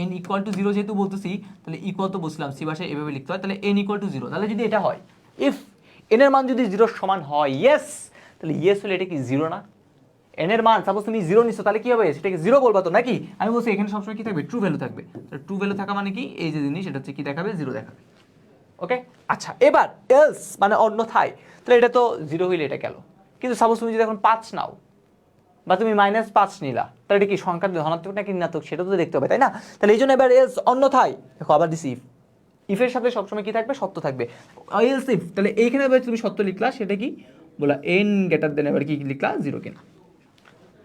S1: n equal to 0 যেহেতু বলতেছি, তাহলে ইকুয়াল তো বলছিলাম সি ভাষায় এভাবে লিখতে হয়, তাহলে n ইকুয়াল টু 0। তাহলে যদি এটা হয়, ইফ n এর মান যদি 0 সমান হয়, ইয়েস, তাহলে ইয়েস হলে এটা কি 0 না? n এর মান সাপোজ তুমি 0 নিছো, তাহলে কি হবে, সেটাকে 0 বলবা তো নাকি? আমি বলছি এখানে সবসময় কি থাকবে, ট্রু ভ্যালু থাকবে। তাহলে ট্রু ভ্যালু থাকা মানে কি, এই যে জিনিস এটা হচ্ছে কি দেখাবে, 0 দেখাবে। ওকে, আচ্ছা, এবার এলস মানে অন্যথায়, তাহলে এটা তো 0 হইলে এটা গেল, কিন্তু সাপোজ তুমি যদি এখন 5 নাও, বা তুমি -5 নিলা, তাহলে এটা কি সংখ্যার ধনাত্মক নাকি ঋণাত্মক সেটা তো দেখতে হবে, তাই না? তাহলে এই জন্য এবার এলস অন্যথায়, দেখো আবার দিছি ইফ, ইফের সাথে সবসময় কি থাকবে, সত্য থাকবে। এলস ইফ, তাহলে এইখানে এবার তুমি সত্য লিখলা, সেটা কি বলা, n গ্রেটার দেন এবার কি লিখলা, 0 কিনা।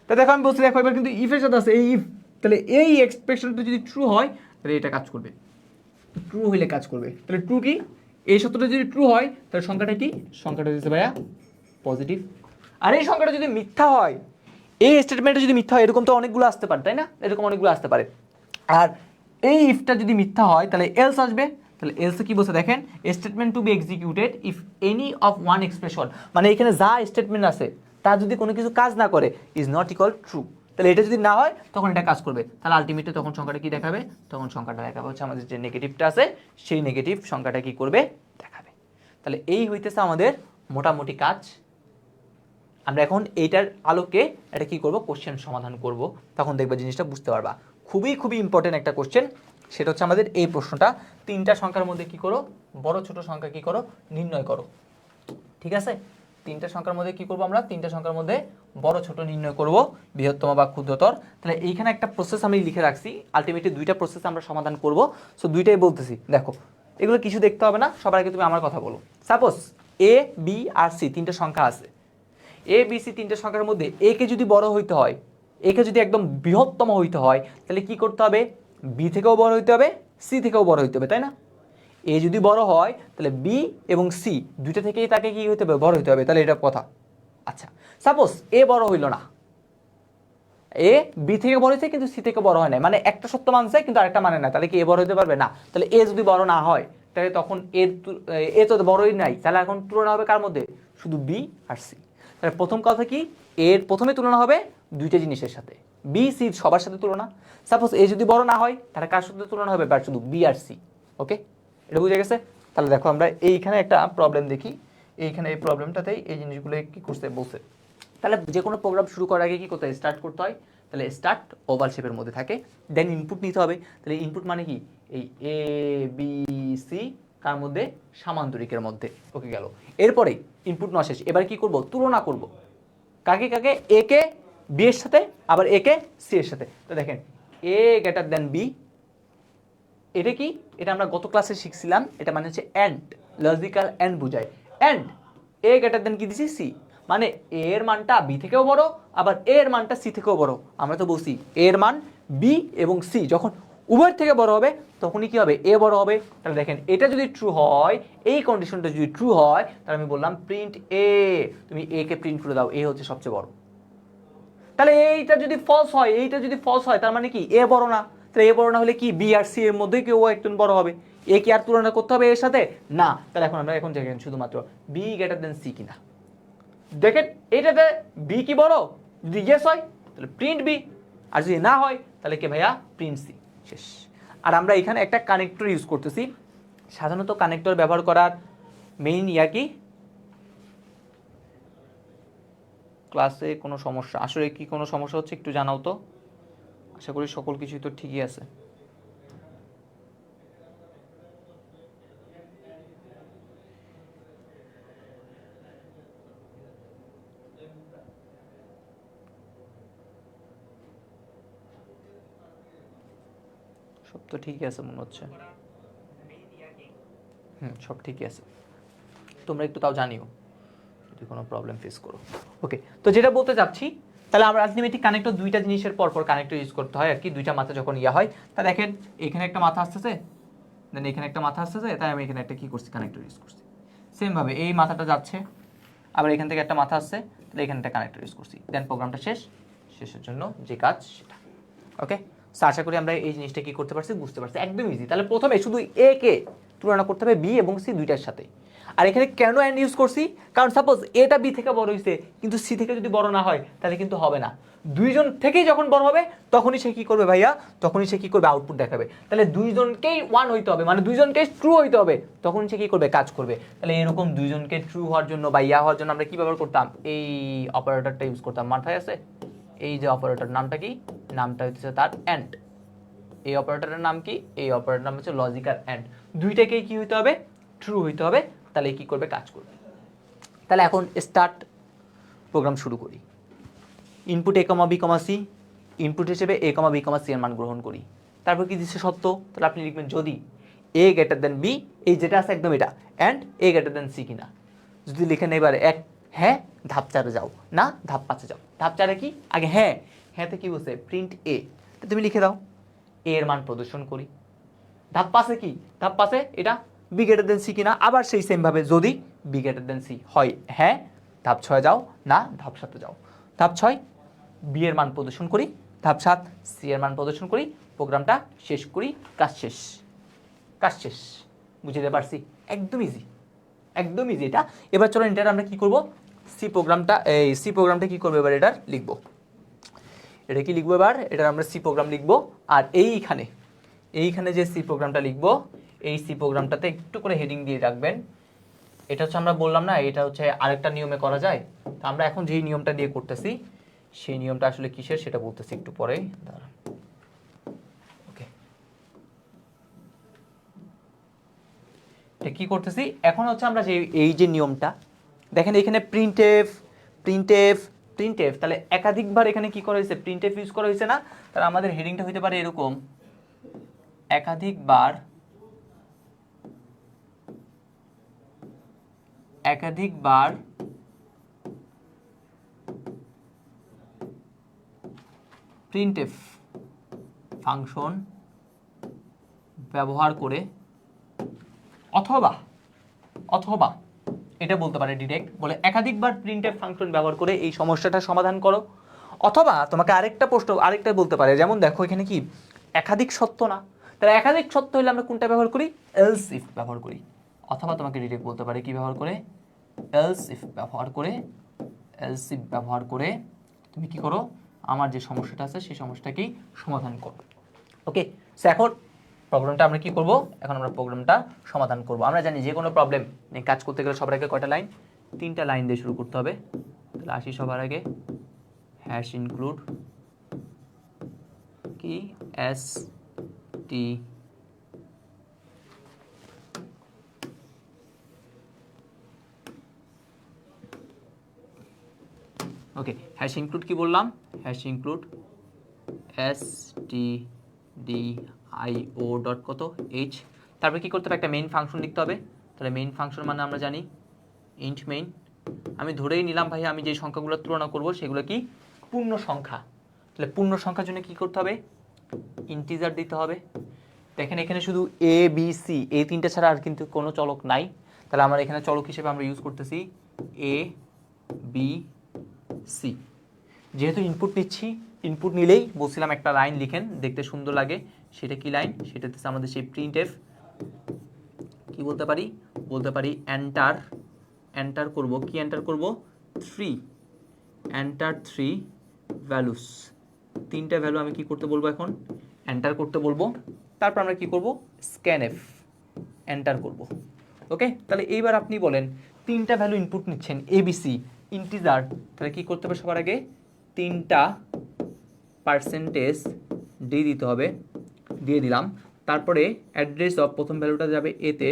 S1: তা দেখো আমি বলছি, দেখো এবার কিন্তু ইফের সাথে আছে এই ইফ, তাহলে এই এক্সপ্রেশনটা যদি ট্রু হয় তাহলে এটা কাজ করবে, ট্রু হইলে কাজ করবে। তাহলে ট্রু কি, এই সত্যটা যদি ট্রু হয় তাহলে সংখ্যাটা কি, সংখ্যাটা দিচ্ছে ভাইয়া পজিটিভ। আর এই সংখ্যাটা যদি মিথ্যা হয়, এই স্টেটমেন্টটা যদি মিথ্যা হয়, এরকম তো অনেকগুলো আসতে পারে, তাই না? এরকম অনেকগুলো আসতে পারে। আর এই ইফটা যদি মিথ্যা হয় তাহলে এলস আসবে। তাহলে এলসে কি বলছে দেখেন, statement to be executed if any of one expression, মানে এখানে যা স্টেটমেন্ট আছে তা যদি কোনো কিছু কাজ না করে, ইজ নট ইকুয়াল ট্রু। তাহলে এটা যদি না হয় তখন এটা কাজ করবে, তাহলে আলটিমেটলি তখন সংখ্যাটা কি দেখাবে, তখন সংখ্যাটা দেখাবে হচ্ছে আমাদের যে নেগেটিভটা আছে, সেই নেগেটিভ সংখ্যাটা কি করবে, দেখাবে। তাহলে এই হইতেছে আমাদের মোটামুটি কাজ। আমরা এখন এইটার আলোকে এটা কি করব, কোশ্চেন সমাধান করব, তখন দেখবে জিনিসটা বুঝতে পারবা। খুবই খুবই ইম্পর্টেন্ট একটা কোশ্চেন, সেটা হচ্ছে আমাদের এই প্রশ্নটা, 3টা সংখ্যার মধ্যে কি করো, বড় ছোট সংখ্যা কি করো, নির্ণয় করো। ঠিক আছে, তিনটা সংখ্যার মধ্যে কি করব আমরা তিনটা সংখ্যার মধ্যে বড় ছোট নির্ণয় করব বৃহত্তম বা ক্ষুদ্রতর। তাহলে এইখানে একটা প্রসেস আমি লিখে রাখছি, আলটিমেটলি দুইটা প্রসেস আমরা সমাধান করব। সো দুইটাই বলতেছি, দেখো এগুলো কিছু দেখতে হবে না, সবার আগে তুমি আমার কথা বলো। Suppose A B R C তিনটা সংখ্যা আছে, এ বি সি তিনটা সংখ্যার মধ্যে এ কে যদি বড় হইতে হয়, এ কে যদি একদম বৃহত্তম হইতে হয়, তাহলে কি করতে হবে? বি থেকেও বড় হইতে হবে, সি থেকেও বড় হইতে হবে, তাই না? এ যদি বড় হয় তাহলে বি এবং সি দুইটা থেকেই তাকে কি হইতে হবে? বড় হইতে হবে, তাহলে এটা কথা। আচ্ছা, সাপোজ এ বড় হইল না, এ বি থেকে বড় হয়েছে কিন্তু সি থেকে বড় হয় না, মানে একটা সত্য মানছে কিন্তু আরেকটা মানে না, তাহলে কি এ বড় হতে পারবে না? তাহলে এ যদি বড় না হয় তাহলে তখন এ তো বড়ই নাই, তাহলে এখন তুলনা হবে কার মধ্যে? শুধু বি আর সি। তাহলে প্রথম কথা কি, এর প্রথমে তুলনা হবে দুইটা জিনিসের সাথে, বি সি সবার সাথে তুলনা। সাপোজ এ যদি বড় না হয় তাহলে কার সাথে তুলনা হবে? বাট শুধু বি আর সি। ওকে, এটা বুঝে গেছে? তাহলে দেখো আমরা এইখানে একটা প্রবলেম দেখি, এইখানে এই প্রবলেমটাতেই এই জিনিসগুলো কি করতে বলছে। তাহলে যে কোনো প্রোগ্রাম শুরু করার আগে কি করতে হয়? স্টার্ট করতে হয়। তাহলে স্টার্ট ওভাল শেপের মধ্যে থাকে, দেন ইনপুট নিতে হবে। তাহলে ইনপুট মানে কি? এই এ বি সি কার মধ্যে? সামান্তরিকের মধ্যে। ওকে গেল। এরপরে ইনপুট নেওয়া শেষ, এবার কি করব? তুলনা করব। কাকে কাকে? এ কে বি এর সাথে, আবার এ কে সি এর সাথে। তো দেখেন এ গ্রেটার দেন বি, এটা কি? এটা আমরা গত ক্লাসে শিখছিলাম, এটা মানে হচ্ছে এন্ড, লজিক্যাল এন্ড বোঝায়। এন্ড এ গ্রেটার দেন কি দিছি? সি, মানে এ এর মানটা বি থেকেও বড়, আবার এ এর মানটা সি থেকেও বড়। আমরা তো বলছি এ এর মান বি এবং সি যখন উভয়ের থেকে বড় হবে তখনই কি হবে? এ বড় হবে। তাহলে দেখেন এটা যদি ট্রু হয়, এই কন্ডিশনটা যদি ট্রু হয়, তাহলে আমি বললাম প্রিন্ট এ, তুমি এ কে প্রিন্ট করে দাও, এ হচ্ছে সবচেয়ে বড়। তাহলে এইটা যদি ফলস হয়, এইটা যদি ফলস হয়, তার মানে কি? এ বড় না। তাহলে এ বড় না হলে কি বি আর সি এর মধ্যে কেউ একজন বড় হবে? এ কি আর তুলনা করতে হবে এর সাথে? না। তাহলে এখন আমরা এখন দেখেন শুধুমাত্র বি গ্রেটার দেন সি কিনা। দেখেন এইটাতে বি কি বড়? যদি ইয়েস হয় তাহলে প্রিন্ট বি, আর যদি না হয় তাহলে কি ভাইয়া? Print C. শেষ। আর আমরা এখানে একটা কানেক্টর ইউজ করতেছি। সাধারণত কানেক্টর ব্যবহার করার মেইন ইয়া কি? ক্লাসে কোনো সমস্যা? আসলে কি কোনো সমস্যা হচ্ছে একটু জানাও তো। আশা করি সকল কিছুই তো ঠিকই আছে। সব তো ঠিকই আছে মনে হচ্ছে। সব ঠিকই আছে। তোমরা একটু তাও জানিও যদি কোনো প্রবলেম ফেস করো। ওকে, তো যেটা বলতে চাচ্ছি, তাহলে আমরা আলটিমেটলি কানেক্টর দুইটা জিনিসের পর পর কানেক্টর ইউজ করতে হয় আর কি, দুইটা মাথা যখন ইয়া হয়। তা দেখেন এখানে একটা মাথা আসতেছে, দেন এখানে একটা মাথা আসতেছে, তাই আমি এখানে একটা কি করছি? কানেক্টর ইউজ করছি। সেম ভাবে এই মাথাটা যাচ্ছে, আবার এখান থেকে একটা মাথা আসছে, তাহলে এখানে একটা কানেক্টর ইউজ করছি, দেন প্রোগ্রামটা শেষ। শেষের জন্য যে কাজ সেটা। ওকে, সো আশা করি আমরা এই জিনিসটা কি করতে পারছি? বুঝতে পারছি, একদম ইজি। তাহলে প্রথমে শুধু এ কে তুলনা করতে হবে বি এবং সি দুইটার সাথে। আর এখানে কেন এন্ড ইউজ করছি? কারণ সাপোজ এটা বি থেকে বড় হয়েছে কিন্তু সি থেকে যদি বড় না হয় তাহলে কিন্তু হবে না। দুইজন থেকেই যখন বড় হবে তখনই সে কি করবে ভাইয়া? তখনই সে কি করবে? আউটপুট দেখাবে। তাহলে দুইজনকেই ওয়ান হইতে হবে, মানে দুইজনকেই ট্রু হইতে হবে, তখন সে কি করবে? কাজ করবে। তাহলে এরকম দুইজনকে ট্রু হওয়ার জন্য বা ইয়া হওয়ার জন্য আমরা কি ব্যবহার করতাম? এই অপারেটরটা ইউজ করতাম। মাথায় আছে? এই যে অপারেটর নামটা কি? নামটা হচ্ছে তার এন্ড। এই অপারেটরের নাম কি? এই অপারেটর নাম হচ্ছে লজিক্যাল এন্ড। দুইটাকেই কি হইতে হবে? ট্রু হইতে হবে, তাহলে কি করবে? কাজ করবে। তাহলে এখন স্টার্ট প্রোগ্রাম শুরু করি। ইনপুট এ কমা বি কমা সি, ইনপুট হিসেবে এ কমা বি কমা সি এর মান গ্রহণ করি। তারপর কি দিচ্ছে? সত্য। তাহলে আপনি লিখবেন যদি এ গ্রেটার দেন বি, এই যেটা আছে একদম এটা, and A greater than C কিনা। যদি লিখেন এবারে এক, হ্যাঁ, ধাপ 4-এ যাও, না ধাপ 5-এ যাও। ধাপ 4-এ কি? আগে হ্যাঁ, হ্যাঁতে কি বলছে? প্রিন্ট এ। তুমি লিখে দাও এ এর মান প্রদর্শন করি। ধাপ 5-এ কি? ধাপ 5-এ এটা বি গ্রেটার দেন সি কিনা, আবার সেই সেম ভাবে যদি বি গ্রেটার দেন সি হয় হ্যাঁ, ধাপ 6-এ যাও, না ধাপ 7-এ যাও। ধাপ 6 বি এর মান প্রদর্শন করি, ধাপ 7 সি এর মান প্রদর্শন করি, প্রোগ্রামটা শেষ করি, কাজ শেষ। কাজ শেষ। বুঝতে পারছি? একদম ইজি, একদম ইজি এটা। এবার চলো এটার আমরা কি করব? সি প্রোগ্রামটা, এই সি প্রোগ্রামটা কি করবো এবার? এটার লিখবো। এটা কি লিখবো এবার? এটার আমরা সি প্রোগ্রাম লিখবো। আর এইখানে যে সি প্রোগ্রামটা লিখবো, এই সি প্রোগ্রামটাতে একটু করে হেডিং দিয়ে রাখবেন। এটা হচ্ছে আমরা বললাম না, এটা হচ্ছে আরেকটা নিয়মে করা যায়। তো আমরা এখন যেই নিয়মটা দিয়ে করতেছি সেই নিয়মটা আসলে কিসের সেটা বলতেছি একটু পরেই। ওকে, কি করতেছি এখন হচ্ছে আমরা যে এই যে নিয়মটা দেখেন এখানে প্রিন্টএফ প্রিন্টএফ প্রিন্টএফ, তাহলে একাধিকবার এখানে কি করা হয়েছে, প্রিন্টএফ ইউজ করা হয়েছে না। তাহলে আমাদের হেডিংটা হতে পারে এরকম, একাধিকবার একাধিকবার প্রিন্টএফ ফাংশন ব্যবহার করে, অথবা অথবা এটা বলতে পারে ডিরেক্ট, বলে একাধিকবার প্রিন্টএফ ফাংশন ব্যবহার করে এই সমস্যাটা সমাধান করো। অথবা তোমাকে আরেকটা প্রশ্ন আরেকটা বলতে পারে, যেমন দেখো এখানে কি একাধিক সত্য না, তাহলে একাধিক সত্য হলে আমরা কোনটা ব্যবহার করি, এলস ইফ ব্যবহার করি। অথবা তোমাকে ডিরেক্ট বলতে পারে কি ব্যবহার করে, এলস ইফ ব্যবহার করে, এলস ইফ ব্যবহার করে তুমি কি করো, আমার যে সমস্যাটা আছে সেই সমস্যাটাকেই সমাধান করো। ওকে, সো এখন প্রবলেমটা আমরা কি করব, এখন আমরা প্রবলেমটা সমাধান করব। আমরা জানি যে কোনো প্রবলেম নিয়ে কাজ করতে গেলে সবার আগে কয়টা লাইন, 3টা লাইন দিয়ে শুরু করতে হবে। তাহলে আসি সবার আগে হ্যাশ ইনক্লুড কি S T okay, hash include কি বললাম, hash include S T D I O dot কত এইচ, তারপরে কি করতে হবে, একটা মেইন ফাংশন লিখতে হবে। তাহলে মেইন ফাংশন মানে আমরা জানি ইন্ট মেইন। আমি ধরেই নিলাম ভাই আমি যে সংখ্যাগুলো তুলনা করব সেগুলো কি পূর্ণ সংখ্যা, তাহলে পূর্ণ সংখ্যার জন্য কি করতে হবে, ইন্টিজার দিতে হবে। দেখেন এখানে শুধু এ বি সি এই 3টে ছাড়া আর কিন্তু কোনো চলক নাই, তাহলে আমরা এখানে চলক হিসেবে আমরা ইউজ করতেছি এ বি সি। যেহেতু ইনপুট নিচ্ছি, ইনপুট নিলেই বলছিলাম একটা লাইন লিখেন দেখতে সুন্দর লাগে, সেটা কি লাইন, সেটা হচ্ছে আমাদের সেই প্রিন্টএফ কি বলতে পারি, বলতে পারি এন্টার, এন্টার করব কি, এন্টার করব 3, এন্টার 3 ভ্যালুস, 3টা ভ্যালু আমি কি করতে বলবো, এখন এন্টার করতে বলবো। তারপর আমরা কি করব, স্ক্যানএফ এন্টার করব। ওকে, তাহলে এইবার আপনি বলেন 3টা ভ্যালু ইনপুট নিচ্ছেন এবিসি ইন্টিজার, তাহলে কি করতে হবে, সবার আগে 3টা পার্সেন্টেজ দিতে হবে, দিয়ে দিলাম। তারপরে অ্যাড্রেস অফ, প্রথম ভ্যালুটা যাবে এতে,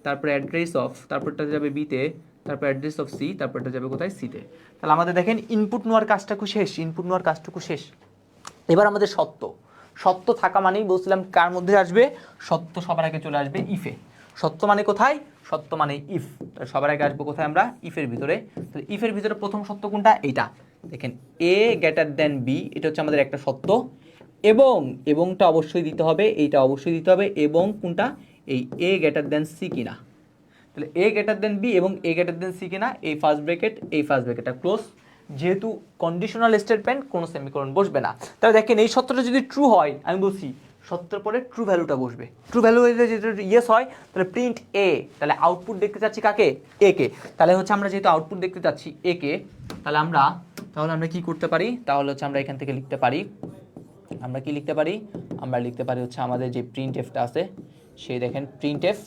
S1: তারপরে অ্যাড্রেস অফ, তারপরটা যাবে বিতে, তারপর অ্যাড্রেস অফ সি, তারপরটা যাবে কোথায়, সিতে। তাহলে আমাদের দেখেন ইনপুট নেওয়ার কাজটুকু শেষ, ইনপুট নেওয়ার কাজটুকু শেষ। এবার আমাদের সত্য, সত্য থাকা মানেই বলছিলাম কার মধ্যে আসবে, সত্য সবার আগে চলে আসবে ইফে। সত্য মানে কোথায়, সত্য মানে ইফ, সবার আগে আসবো কোথায়, আমরা ইফের ভিতরে। তো ইফের ভিতরে প্রথম সত্য কোনটা, এইটা দেখেন এ গ্রেটার দেন বি, এটা হচ্ছে আমাদের একটা সত্য, এবং এবংটা অবশ্যই দিতে হবে, এইটা অবশ্যই দিতে হবে, এবং কোনটা, এই এ গ্রেটার দেন সি কিনা। তাহলে এ গ্রেটার দেন বি এবং এ গ্রেটার দেন সি কিনা, এই ফার্স্ট ব্র্যাকেট এই ফার্স্ট ব্র্যাকেটটা ক্লোজ। যেহেতু কন্ডিশনাল স্টেটমেন্ট কোনো সেমিকোলন বসবে না, তাহলে দেখেন এই সত্যটা যদি ট্রু হয়, আমি বলছি সত্যের পরে ট্রু ভ্যালুটা বসবে, ট্রু ভ্যালু হলে যদি ইয়েস হয় তাহলে প্রিন্ট এ, তাহলে আউটপুট দেখতে চাচ্ছি কাকে, এ কে। তাহলে হচ্ছে আমরা যেহেতু আউটপুট দেখতে চাচ্ছি এ কে, তাহলে আমরা কি করতে পারি, তাহলে হচ্ছে আমরা এখান থেকে লিখতে পারি, আমরা কি লিখতে পারি, আমরা লিখতে পারি হচ্ছে আমাদের যে প্রিন্ট এফটা আছে সেই দেখেন প্রিন্ট এফ,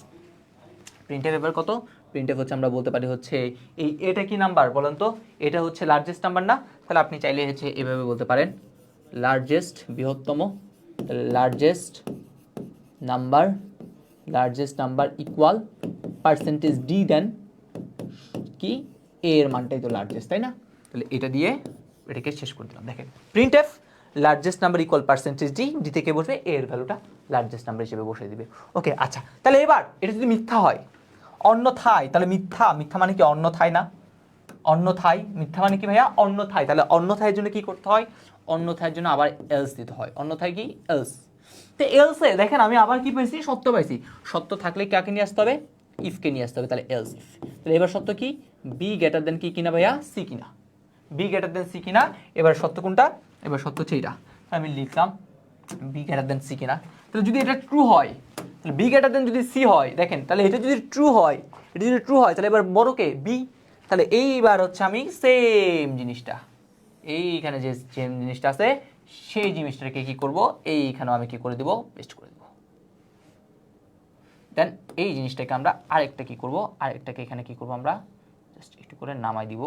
S1: প্রিন্ট এফ এবার কত, প্রিন্ট এফ হচ্ছে আমরা বলতে পারি হচ্ছে এই এটা কি নাম্বার বলেন তো, এটা হচ্ছে লার্জেস্ট নাম্বার না, তাহলে আপনি চাইলে হচ্ছে এভাবে বলতে পারেন লার্জেস্ট বৃহত্তম, largest number equal percentage D then কি এ এর মানটাই তো লার্জেস্ট, তাই না। তাহলে এটা দিয়ে এটাকে শেষ করে দিলাম। দেখেন print F largest number equal percentage D, D থেকে বসবে এ এর ভ্যালুটা লার্জেস্ট নাম্বার হিসেবে বসিয়ে দিবে। ওকে আচ্ছা, তাহলে এবার এটা যদি মিথ্যা হয়, অন্যথায়, তাহলে মিথ্যা, মিথ্যা মানে কি অন্যথায় না, অন্যথায়, মিথ্যা মানে কি ভাইয়া অন্যথায়, তাহলে অন্যথায়ের জন্য কি করতে হয়, অন্যথায়ের জন্য আবার এলস দিতে হয়, অন্যথায় কি এলস। তো এলসে দেখেন আমি আবার কি পাইছি, সত্য পাইছি, সত্য থাকলে কাকে নিয়ে আসতে হবে, ইফকে নিয়ে আসতে হবে, তাহলে এলস ইফ। তাহলে এবার সত্য কি, বি গ্রেটার দেন কি কিনা ভাইয়া, সি কিনা, বি গ্রেটার দেন সি কিনা। এবার সত্য কোনটা, এবার সত্য হচ্ছে এইটা, আমি লিখলাম বি গ্রেটার দেন সি কিনা। তাহলে যদি এটা ট্রু হয়, তাহলে বি গ্রেটার দেন যদি সি হয়, দেখেন তাহলে এটা যদি ট্রু হয়, এটা যদি ট্রু হয় তাহলে এবার বড়কে বি, তাহলে এইবার হচ্ছে আমি সেম জিনিসটা এইখানে যে সেম জিনিসটা আছে সেই জিনিসটাকে কি করব, এইখানেও আমি কি করে দেব, পেস্ট করে দেব। দেন এই জিনিসটাকে আমরা আরেকটা কি করব, আরেকটাকে এখানে কি করব, আমরা জাস্ট একটু করে নামাই দিব।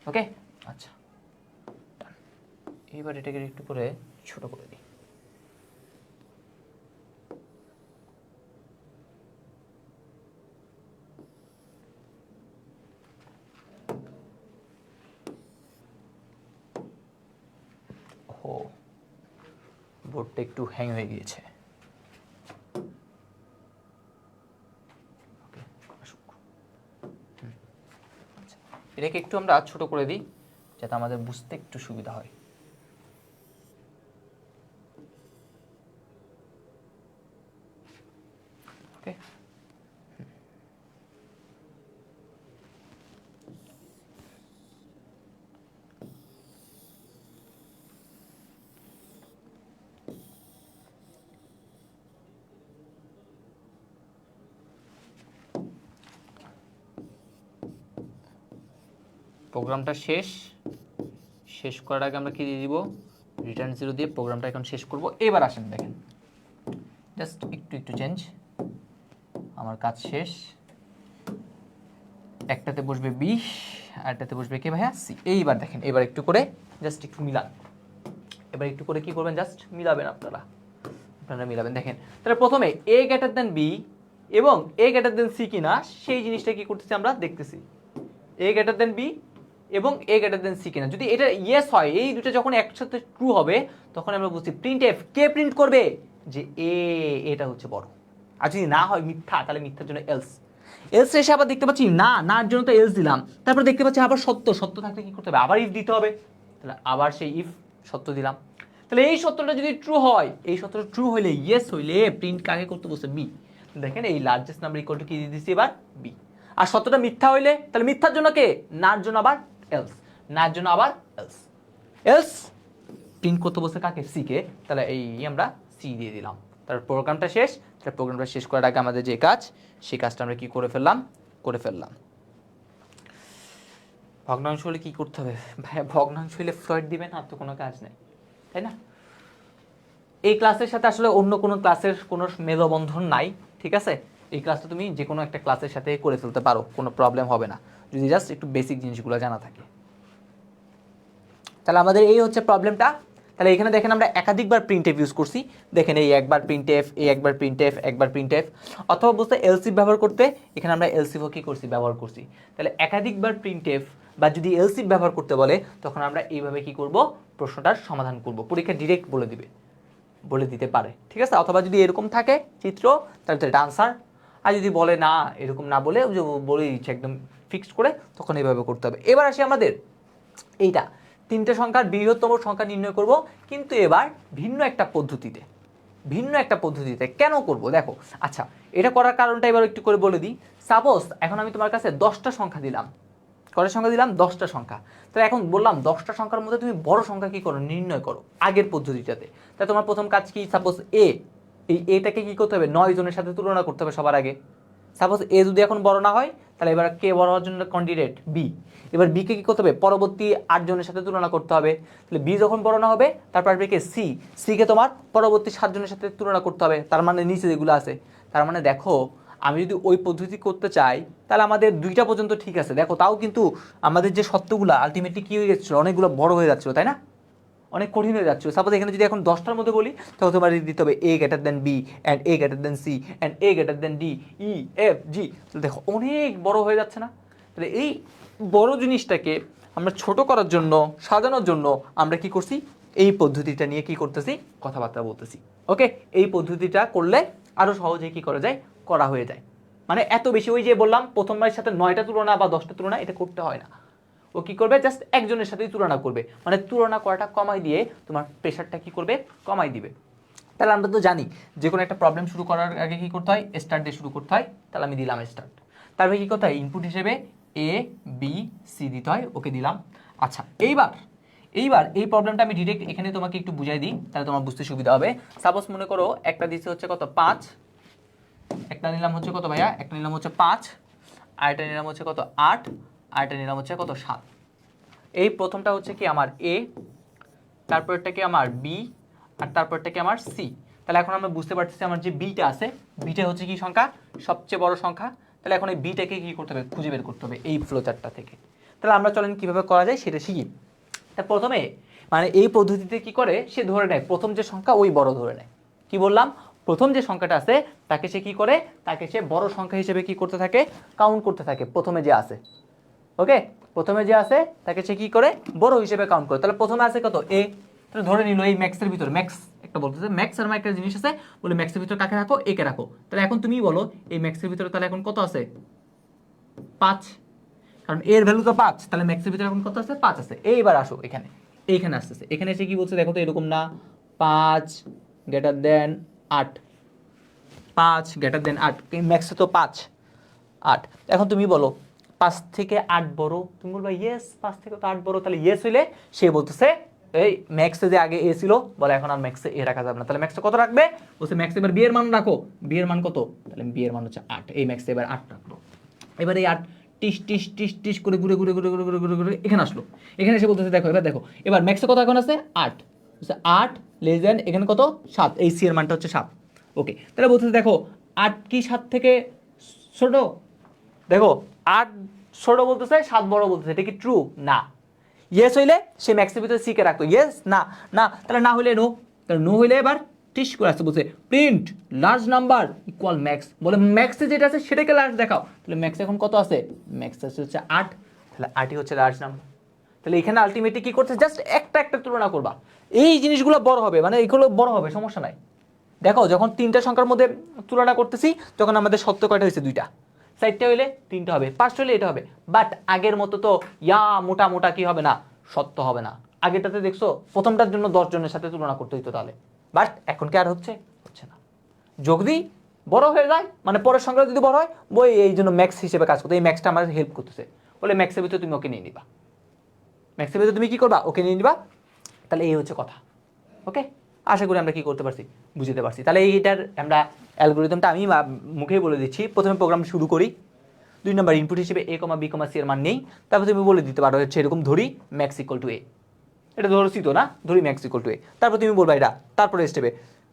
S1: ওকে আচ্ছা, এইবার এটাকে একটু করে ছোট করে দিই। বোর্ডটা একটু হ্যাং হয়ে গিয়েছে। আচ্ছা, এটাকে একটু আমরা ছোট করে দিই যাতে আমাদের বুঝতে একটু সুবিধা হয়। ওকে, প্রোগ্রামটা শেষ করার আগে আমরা কি দিয়ে দিব, রিটার্ন 0 দিয়ে প্রোগ্রামটা এখন শেষ করব। এবার আসেন দেখেন, জাস্ট একটু চেঞ্জ, আমার কাজ শেষ। একটাতে বসবে 20, আরটাতে বসবে কে ভাইয়া, সি। এইবার দেখেন, এবার একটু করে জাস্ট একটু মিলান, এবার একটু করে কি করবেন, জাস্ট মিলাবেন, আপনারা মিলাবেন। দেখেন তাহলে প্রথমে এ গ্রেটার দেন বি এবং এ গ্রেটার দেন সি কিনা সেই জিনিসটা কি করতেছি আমরা দেখতেছি। এ গ্রেটার দেন বি এবং এ গ্রেটার দেন সি কিনা, যদি এটা ইয়েস হয়, এই দুটো যখন একসাথে ট্রু হবে তখন আমরা বুঝছি প্রিন্ট এফ কে প্রিন্ট করবে, যে এটা হচ্ছে বড়। আর যদি না হয় মিথ্যা, তাহলে মিথ্যার জন্য এলস। এলস এসে আবার দেখতে পাচ্ছি নার জন্য তো এলস দিলাম, তারপর দেখতে পাচ্ছি আবার সত্য থাকলে কি করতে হবে, আবার ইফ দিতে হবে, তাহলে আবার সেই ইফ সত্য দিলাম। তাহলে এই সত্যটা যদি ট্রু হয়, এই সত্যটা ট্রু হইলে ইয়েস হইলে প্রিন্ট কাকে করতে বলছে, বি। দেখেন এই লার্জেস্ট নাম্বার ইকুয়াল টু কি দিয়ে দিচ্ছি এবার, বি। আর সত্যটা মিথ্যা হইলে তাহলে মিথ্যার জন্য কে, নার জন্য আবার এলস, নার জন্য আবার এলস প্রিন্ট করতে বলছে কাকে, সি কে। তাহলে এই আমরা সি দিয়ে দিলাম। তারপর প্রোগ্রামটা শেষ। তাহলে প্রোগ্রামটা শেষ করার আগে আমাদের যে কাজ, সেই কাজটা আমরা কি করে ফেললাম। ভগ্নাংশ হলে কি করতে হবে ভাইয়া, ভগ্নাংশ হলে ফ্লয়েড দিবেন, আর তো কোনো কাজ নেই, তাই না? এই ক্লাসের সাথে আসলে অন্য কোনো ক্লাসের কোনো মেলবন্ধন নাই, ঠিক আছে? এই ক্লাসটা তুমি যে কোনো একটা ক্লাসের সাথে করে ফেলতে পারো, কোনো প্রবলেম হবে না, যদি জাস্ট একটু বেসিক জিনিসগুলো জানা থাকে। তাহলে আমাদের এই হচ্ছে প্রবলেমটা। তাহলে এখানে দেখেন আমরা একাধিকবার প্রিন্ট এফ ইউজ করছি। দেখেন এই একবার প্রিন্ট এফ, এই একবার প্রিন্ট এফ, একবার প্রিন্ট এফ, অথবা বুঝতে এলসিফ ব্যবহার করতে এখানে আমরা এলসিফও কি করছি, ব্যবহার করছি। তাহলে একাধিকবার প্রিন্ট এফ বা যদি এলসিফ ব্যবহার করতে বলে তখন আমরা এইভাবে কি করব, প্রশ্নটার সমাধান করব। পরীক্ষা ডিরেক্ট বলে দিতে পারে, ঠিক আছে? অথবা যদি এরকম থাকে চিত্র, তাহলে এটা আনসার। আর যদি বলে না, এরকম না বলে বলে দিচ্ছে একদম ফিক্সড করে, তখন এইভাবে করতে হবে। এবার আসি আমাদের এইটা, তিনটে সংখ্যার বৃহত্তম সংখ্যা নির্ণয় করব, কিন্তু এবার ভিন্ন একটা পদ্ধতিতে। কেন করব দেখো। আচ্ছা, এটা করার কারণটা এবার একটু করে বলে দিই। সাপোজ এখন আমি তোমার কাছে 10টা সংখ্যা দিলাম, কয়টা সংখ্যা দিলাম, 10টা সংখ্যা। তাহলে এখন বললাম 10টা সংখ্যার মধ্যে তুমি বড় সংখ্যা কি করো, নির্ণয় করো আগের পদ্ধতিটাতে। তাহলে তোমার প্রথম কাজ কি, সাপোজ এই এটাকে কি করতে হবে, 9 জনের সাথে তুলনা করতে হবে সবার আগে। সাপোজ এ যদি এখন বড় না হয়, তাহলে এবার কে বড় হওয়ার জন্য ক্যান্ডিডেট, বি। এবার বিকে কি করতে হবে, পরবর্তী 8 জনের সাথে তুলনা করতে হবে। তাহলে বি যখন বড় না হবে, তারপর আসবে কে, সিকে তোমার পরবর্তী 7 জনের সাথে তুলনা করতে হবে, তার মানে নিচে যেগুলো আছে। তার মানে দেখো, আমি যদি ওই পদ্ধতি করতে চাই তাহলে আমাদের 2টা পর্যন্ত ঠিক আছে। দেখো তাও কিন্তু আমাদের যে সত্যগুলো আলটিমেটলি কি হয়ে যাচ্ছিল, অনেকগুলো বড় হয়ে যাচ্ছিল, তাই না? অনেক কঠিন হয়ে যাচ্ছিল। সাপোজ এখানে যদি এখন 10টার মধ্যে বলি, তাহলে তোমার দিতে হবে A greater than B and A greater than C and A greater than D, E, F, G. তাহলে দেখো অনেক বড় হয়ে যাচ্ছে না? তাহলে এই বড় জিনিসটাকে আমরা ছোট করার জন্য, সাজানোর জন্য আমরা কি করছি, এই পদ্ধতিটা নিয়ে কি করতেছি, কথাবার্তা বলতেছি। ওকে, এই পদ্ধতিটা করলে আরও সহজে কি করা যায়, করা হয়ে যায়। মানে এত বেশি, ওই যে বললাম প্রথমবারের সাথে 9টা তুলনা বা 10টা তুলনা এটা করতে হয় না। ও কি করবে, জাস্ট একজনের সাথেই তুলনা করবে, মানে তুলনা করাটা কমাই দিয়ে তোমার প্রেশারটা কি করবে, কমাই দিবে। তাহলে আমরা তো জানি যে কোনো একটা প্রবলেম শুরু করার আগে কি করতে হয়, স্টার্ট দিয়ে শুরু করতে হয়। তাহলে আমি দিলাম স্টার্ট, তারপরে কি করতে হয়, ইনপুট হিসেবে এ বি সি দিতে হয়, ওকে দিলাম। আচ্ছা, এইবার এই প্রবলেমটা আমি ডিরেক্ট এখানে তোমাকে একটু বুঝাই দিই, তাহলে তোমার বুঝতে সুবিধা হবে। সাপোজ মনে করো একটা দিচ্ছে হচ্ছে কত, 5, একটা নিলাম হচ্ছে কত ভাইয়া, একটা নিলাম হচ্ছে 5, আর একটা নিলাম হচ্ছে কত 8, আর একটা নিলাম হচ্ছে কত 7। এই প্রথমটা হচ্ছে কি আমার এ, তারপরটা কি আমার বি, আর তারপরটা কি আমার সি। তাহলে এখন আমরা বুঝতে পারতেছি আমার যে বিটা আছে, বিটা হচ্ছে কি সংখ্যা, সবচেয়ে বড় সংখ্যা। তাহলে এখন এই বিটাকে কি করতে হবে, খুঁজে বের করতে হবে এই ফ্লোচার্টটা থেকে। তাহলে আমরা চলেন কিভাবে করা যায় সেটা শিখি। তা প্রথমে মানে এই পদ্ধতিতে কি করে, সে ধরে নেয় প্রথম যে সংখ্যা ওই বড় ধরে নেয়। কি বললাম, প্রথম যে সংখ্যাটা আছে তাকে সে কি করে, তাকে সে বড় সংখ্যা হিসেবে কি করতে থাকে, কাউন্ট করতে থাকে প্রথমে যে আছে। ওকে, প্রথমে যে আছে তাকে সে কি করে, বড় হিসেবে কাউন্ট করে। তাহলে প্রথমে আছে কত, এ, তাহলে ধরে নিল এই ম্যাক্সের ভিতরে, ম্যাক্স একটা একটা বলতেছে ম্যাক্স আর একটা জিনিস আছে, বলে ম্যাক্সের ভিতরে কাকে রাখো, একে রাখো। তাহলে এখন তুমি বলো এই ম্যাক্সের ভিতরে তাহলে এখন কত আছে, 5, কারণ এর ভ্যালু তো 5, তাহলে ম্যাক্সের ভিতরে এখন কত আছে, 5 আছে। এইবার আসো এখানে, এইখানে আসতেছে, এখানে এসে কি বলছে দেখো তো, এরকম না, 5 গ্রেটার দেন 8, 5 গ্রেটার দেন 8, ম্যাক্সে তো 5, 8। এখন তুমি বলো 5 থেকে 8 বড়, তুমি বলবা ইয়েস 5 থেকে তো 8 বড়, তাহলে ইয়েস হইলে সে বলতেছে এই ম্যাক্সে যে আগে এ ছিল, বলে এখন আর ম্যাক্সে এ রাখা যাবে না, তাহলে ম্যাক্সে কত রাখবে, বলছে ম্যাক্সে এবার বি এর মান রাখো, বি এর মান কত, তাহলে বি এর মান হচ্ছে 8, এই ম্যাক্সে এবার 8 রাখলো। এবার এই 8 টিস টিস টিস টিস করে ঘুরে ঘুরে ঘুরে ঘুরে ঘুরে ঘুরে ঘুরে এখানে আসলো, এখানে এসে বলতেছে দেখো এবার দেখো এবার ম্যাক্সে কত এখন আছে 8, 8 লেস দেন এখানে কত 7, এই সি এর মানটা হচ্ছে 7। ওকে, তাহলে বলতেছে দেখো 8 কি 7 থেকে ছোট, দেখো 8 ছোট বলতেছে 7 বড় বলতেছে, এটা কি ট্রু, না। ইয়েস হইলে সে ম্যাক্সের ভিতরে সি কে রাখতো, ইয়েস না, না, তাহলে না হইলে নো, তাহলে নো হইলে এবার টিস করে আসতে বলছে print large number equal max, বলে ম্যাক্সে যেটা আছে সেটাকে লার্জ দেখাও, তাহলে ম্যাক্স এখন কত আছে, ম্যাক্স আছে হচ্ছে 8, তাহলে 8ই হচ্ছে লার্জ নাম্বার। তাহলে এখানে আলটিমেটলি কি করছে, জাস্ট একটা একটা তুলনা করবা, এই জিনিসগুলো বড় হবে, মানে এইগুলো বড় হবে, সমস্যা নাই। দেখো যখন তিনটা সংখ্যার মধ্যে তুলনা করতেছি তখন আমাদের সত্য কয়টা হয়েছে, 2টা, 4টা হইলে 3টা হবে, 5টা হইলে এটা হবে, বাট আগের মতো তো মোটা মোটা কি হবে না, সত্য হবে না। আগেরটাতে দেখছো প্রথমটার জন্য 10 জনের সাথে তুলনা করতে হইতো তাহলে, বাট এখন কি আর হচ্ছে না। যদি বড় হয়ে যায়, মানে পরের সংখ্যা যদি বড় হয়, বই এই জন্য ম্যাক্স হিসেবে কাজ করতে, এই ম্যাক্সটা আমার হেল্প করতেছে, বলে ম্যাক্সের ভিতরে তুমি ওকে নিয়ে নিবা, ম্যাক্সের ভিতরে তুমি কি করবা, ওকে নিয়ে নিবা। তাহলে এই হচ্ছে কথা। ওকে, আশা করি আমরা কি করতে পারছি, বুঝতে পারছি। তাহলে এইটার আমরা অ্যালগোরিদমটা আমি মুখেই বলে দিচ্ছি। প্রথমে প্রোগ্রাম শুরু করি, 2 নম্বর ইনপুট হিসেবে a, b, c এর মান নেই, তারপর তুমি বলে দিতে পারো হচ্ছে এরকম ধরি ম্যাক্স ইকুয়াল টু a, এটা ধরছি তো না, ধরি ম্যাক্স ইকুয়াল টু a, তারপর তুমি বলবা এটা, তারপরে স্টেপে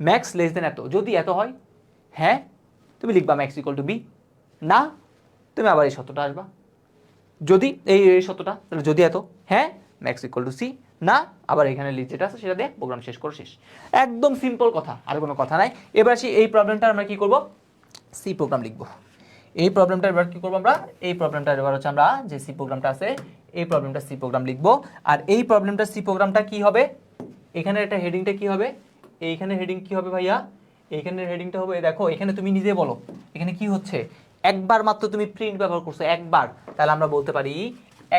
S1: ম্যাক্স লেস দেন এত, যদি এত হয় হ্যাঁ তুমি লিখবা ম্যাক্স ইকুয়াল টু b, না তুমি আবার এই সত্যটা আসবা, যদি এই সত্যটা, তাহলে যদি এত হ্যাঁ ম্যাক্স ইকুয়াল টু c, না আবার এখানে লিস্ট যেটা আছে সেটা দিয়ে প্রোগ্রাম শেষ করো, শেষ। একদম সিম্পল কথা, আর কোনো কথা নাই। এবার আসি এই প্রবলেমটা আমরা কি করব, সি প্রোগ্রাম লিখব। এই প্রবলেমটা এবার কি করব আমরা, এই প্রবলেমটা এবার হচ্ছে আমরা যে সি প্রোগ্রামটা আছে এই প্রবলেমটা সি প্রোগ্রাম লিখব। আর এই প্রবলেমটা সি প্রোগ্রামটা কি হবে, এখানে একটা হেডিংটা কি হবে, এইখানে হেডিং কি হবে ভাইয়া, এইখানের হেডিংটা হবে দেখো, এখানে তুমি নিজে বলো এখানে কি হচ্ছে, একবার মাত্র তুমি প্রিন্ট ব্যবহার করছো, একবার, তাহলে আমরা বলতে পারি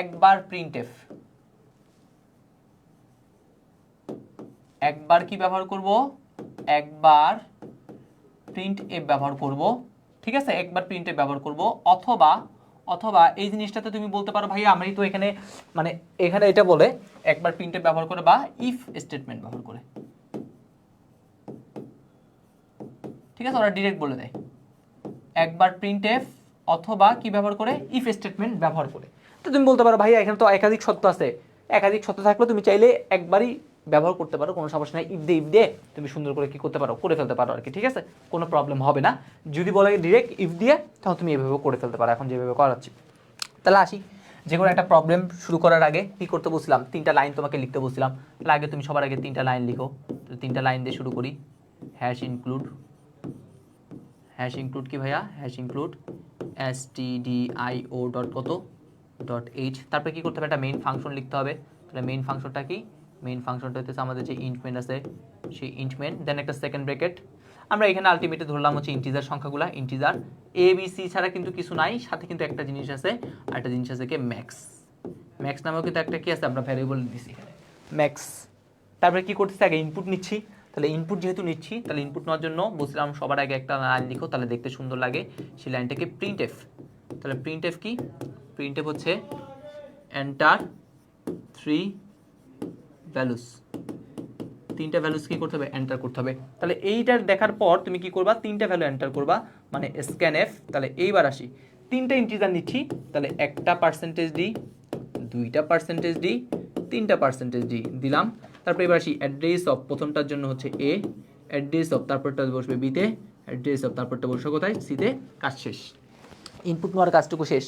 S1: একবার প্রিন্টএফ, একবার কি ব্যবহার করব, একবার প্রিন্ট এফ ব্যবহার করব, ঠিক আছে, একবার প্রিন্ট এফ ব্যবহার করব। অথবা অথবা এই জিনিসটাতে তুমি বলতে পারো ভাইয়া আমি তো এখানে মানে এখানে এটা বলে একবার প্রিন্ট এফ ব্যবহার করে বা ইফ স্টেটমেন্ট ব্যবহার করে, ঠিক আছে, ওরা ডিরেক্ট বলে দেয় একবার প্রিন্ট এফ অথবা কি ব্যবহার করে, ইফ স্টেটমেন্ট ব্যবহার করে। তো তুমি বলতে পারো ভাইয়া এখানে তো একাধিক সত্য আছে, একাধিক সত্য থাকলে তুমি চাইলে একবারই ব্যবহার করতে পারো, কোনো সমস্যা নাই, ইফ দিয়ে তুমি সুন্দর করে কি করতে পারো, করে ফেলতে পারো আর কি, ঠিক আছে, কোনো প্রবলেম হবে না। যদি বলে ডিরেক্ট ইফ দিয়ে, তাহলে তুমি এভাবে করে ফেলতে পারো, এখন যেভাবে করাচ্ছি। তাহলে আসি, যে কোনো একটা প্রবলেম শুরু করার আগে কি করতে বলছিলাম, 3টা লাইন তোমাকে লিখতে বলছিলাম। তাহলে আগে তুমি সবার আগে 3টা লাইন লিখো। তো 3টা লাইন দিয়ে শুরু করি, হ্যাশ ইনক্লুড কি ভাইয়া, হ্যাশ ইনক্লুড stdio ডট কত ডট এইচ, তারপরে কি করতে হবে, একটা মেইন ফাংশন লিখতে হবে। তাহলে মেইন ফাংশনটা কি, মেইন ফাংশনটা হচ্ছে আমাদের যে ইন্ট মেন আছে সেই ইন্ট মেন, দেন একটা সেকেন্ড ব্র্যাকেট। আমরা এখানে আলটিমেটলি ধরলাম হচ্ছে integer সংখ্যাগুলা, integer A B C ছাড়া কিন্তু কিছু নাই, সাথে কিন্তু একটা জিনিস আছে, আর একটা জিনিস আছে কি ম্যাক্স, ম্যাক্স নামেও কিন্তু একটা কি আছে, আমরা ভ্যারিয়েবল দিছি এখানে ম্যাক্স। তারপরে কি করতেছি, আগে ইনপুট নিচ্ছি। তাহলে ইনপুট যেহেতু নিচ্ছি, তাহলে ইনপুট নেওয়ার জন্য বলছিলাম সবার আগে একটা লাইন লিখো, তাহলে দেখতে সুন্দর লাগে, সেই লাইনটাকে প্রিন্ট এফ। তাহলে প্রিন্ট এফ কি, প্রিন্ট এফ হচ্ছে এন্টার 3 ভ্যালুস, 3টা ভ্যালুস কি করতে হবে, এন্টার করতে হবে। তাহলে এইটার দেখার পর তুমি কি করবা, 3টা ভ্যালু এন্টার করবা, মানে স্ক্যান এফ। তাহলে এইবার আসি, 3টা ইন্টিজার নিচ্ছি, তাহলে একটা পার্সেন্টেজ ডি, 2টা পার্সেন্টেজ ডি, 3টা পার্সেন্টেজ ডি দিলাম। তারপর এবার আসি অ্যাড্রেস অফ, প্রথমটার জন্য হচ্ছে এ, অ্যাড্রেস অফ তারপরটা বসবে বিতে, অ্যাড্রেস অফ তারপরটা বসবে কোথায়, সিতে, কাজ শেষ, ইনপুট নেওয়ার কাজটুকু শেষ।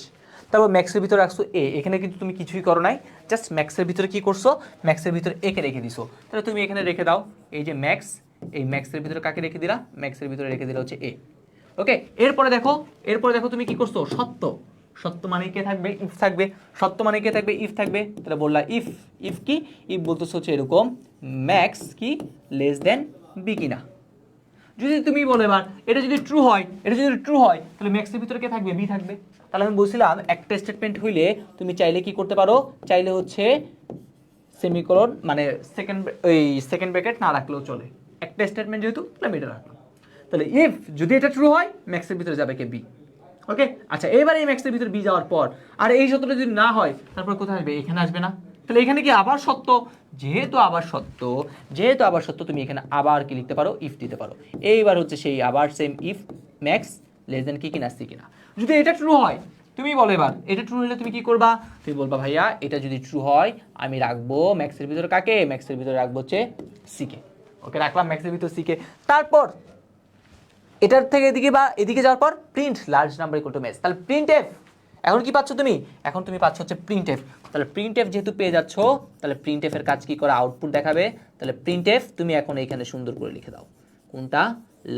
S1: তারপর ম্যাক্সের ভিতরে রাখছো এ, এখানে কিন্তু তুমি কিছুই করো নাই, জাস্ট ম্যাক্সের ভিতরে কি করছো, ম্যাক্সের ভিতরে একে রেখে দিছো। তাহলে তুমি এখানে রেখে দাও এই যে ম্যাক্স, এই ম্যাক্সের ভিতরে কাকে রেখে দিলা, ম্যাক্সের ভিতরে রেখে দিলা হচ্ছে এ। ওকে, এরপরে দেখো তুমি কি করছো, সত্য, সত্য মানে কে থাকবে, ইফ থাকবে, সত্য মানে কে থাকবে, ইফ থাকবে। তাহলে বললা ইফ কি, ইফ বলতেছে হচ্ছে এরকম ম্যাক্স কি লেস দেন বি কিনা। যদি তুমি বলো এবার এটা যদি ট্রু হয়, তাহলে ম্যাক্সের ভিতরে কে থাকবে? বি থাকবে। তাহলে আমি বলছিলাম একটা স্টেটমেন্ট হইলে তুমি চাইলে কি করতে পারো, চাইলে হচ্ছে সেমিকোলন মানে সেকেন্ড ব্র্যাকেট না রাখলেও চলে। একটা স্টেটমেন্ট যেহেতু তাহলে আমি এটা রাখলাম। তাহলে ইফ যদি এটা ট্রু হয় ম্যাক্সের ভিতরে যাবে কে? বি। ওকে, আচ্ছা এবার এই ম্যাক্সের ভিতরে বি যাওয়ার পর আর এই সত্যটা যদি না হয় তারপর কোথায় আসবে? এখানে আসবে না? তাহলে এখানে কি আবার সত্য? যেহেতু আবার সত্য তুমি এখানে আবার কি লিখতে পারো? ইফ দিতে পারো। এইবার হচ্ছে সেই আবার same if max less than কি কিনা? সি কিনা। যদি এটা ট্রু হয় তুমি বলো এবার এটা ট্রু হলে তুমি কি করবা? তুমি বলবা ভাইয়া এটা যদি ট্রু হয় আমি রাখবো ম্যাক্সের ভিতরে কাকে? ম্যাক্সের ভিতরে রাখবো হচ্ছে সি কে। ওকে, রাখলাম ম্যাক্সের ভিতরে সি কে। তারপর এটার থেকে এদিকে বা এদিকে যাওয়ার পর print large number equal to max. তাহলে প্রিন্ট এফ এখন কি পাচ্ছ তুমি? এখন তুমি পাচ্ছ হচ্ছে প্রিন্ট এফ। তাহলে প্রিন্ট এফ যেহেতু পেয়ে যাচ্ছ তাহলে প্রিন্ট এফ এর কাজ কি করে? আউটপুট দেখাবে। তাহলে প্রিন্ট এফ তুমি এখন এখানে সুন্দর করে লিখে দাও কোনটা?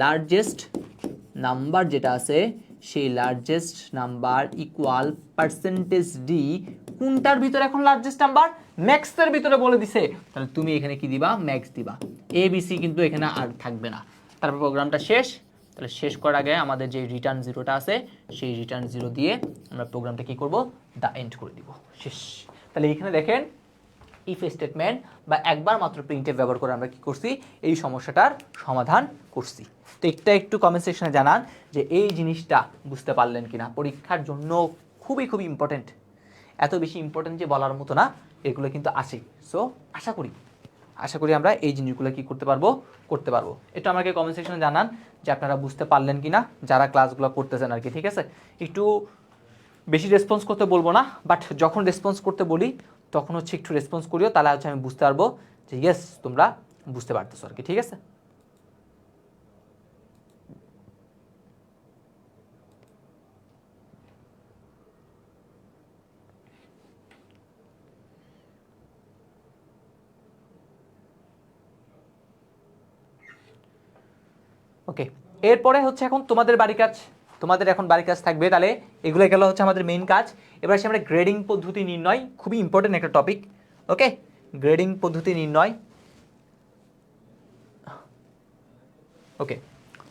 S1: লার্জেস্ট নাম্বার যেটা আছে সেই largest number equal percentage D. কোনটার ভিতরে এখন লার্জেস্ট নাম্বার? ম্যাক্সের ভিতরে বলে দিছে। তাহলে তুমি এখানে কি দিবা? ম্যাক্স দিবা। এ বি সি কিন্তু এখানে আর থাকবে না। তারপর প্রোগ্রামটা শেষ। তাহলে শেষ করার আগে আমাদের যে রিটার্ন জিরোটা আছে সেই রিটার্ন জিরো দিয়ে আমরা প্রোগ্রামটা কি করব? দা এন্ড করে দিব। শেষ। তাহলে এখানে দেখেন ইফ স্টেটমেন্ট বা একবার মাত্র প্রিন্টএফ ব্যবহার করে আমরা কি করছি? এই সমস্যাটার সমাধান করছি। তো এটা একটু কমেন্ট সেকশনে জানান যে এই জিনিসটা বুঝতে পারলেন কিনা। পরীক্ষার জন্য খুবই ইম্পর্টেন্ট, এত বেশি ইম্পর্টেন্ট যে বলার মতো না, এগুলো কিন্তু আছেই। সো আশা করি আমরা এই জিনিসগুলো কি করতে পারবো? একটু আমাকে কমেন্ট সেকশনে জানান যে আপনারা বুঝতে পারলেন কিনা, যারা ক্লাসগুলো করতেছেন আর কি। ঠিক আছে, একটু বেশি রেসপন্স করতে বলবো না, বাট যখন রেসপন্স করতে বলি তখন হচ্ছে একটু রেসপন্স করিও, তাহলে হচ্ছে আমি বুঝতে পারবো যে ইয়েস তোমরা বুঝতে পারতেছো আর কি। ঠিক আছে, ওকে। এরপরে হচ্ছে এখন তোমাদের এখন বাড়ির কাজ থাকবে। তাহলে এগুলো গেল হচ্ছে আমাদের মেইন কাজ। এবার আসি আমরা গ্রেডিং পদ্ধতি নির্ণয়, খুবই ইম্পর্টেন্ট একটা টপিক। ওকে, গ্রেডিং পদ্ধতি নির্ণয়। ওকে,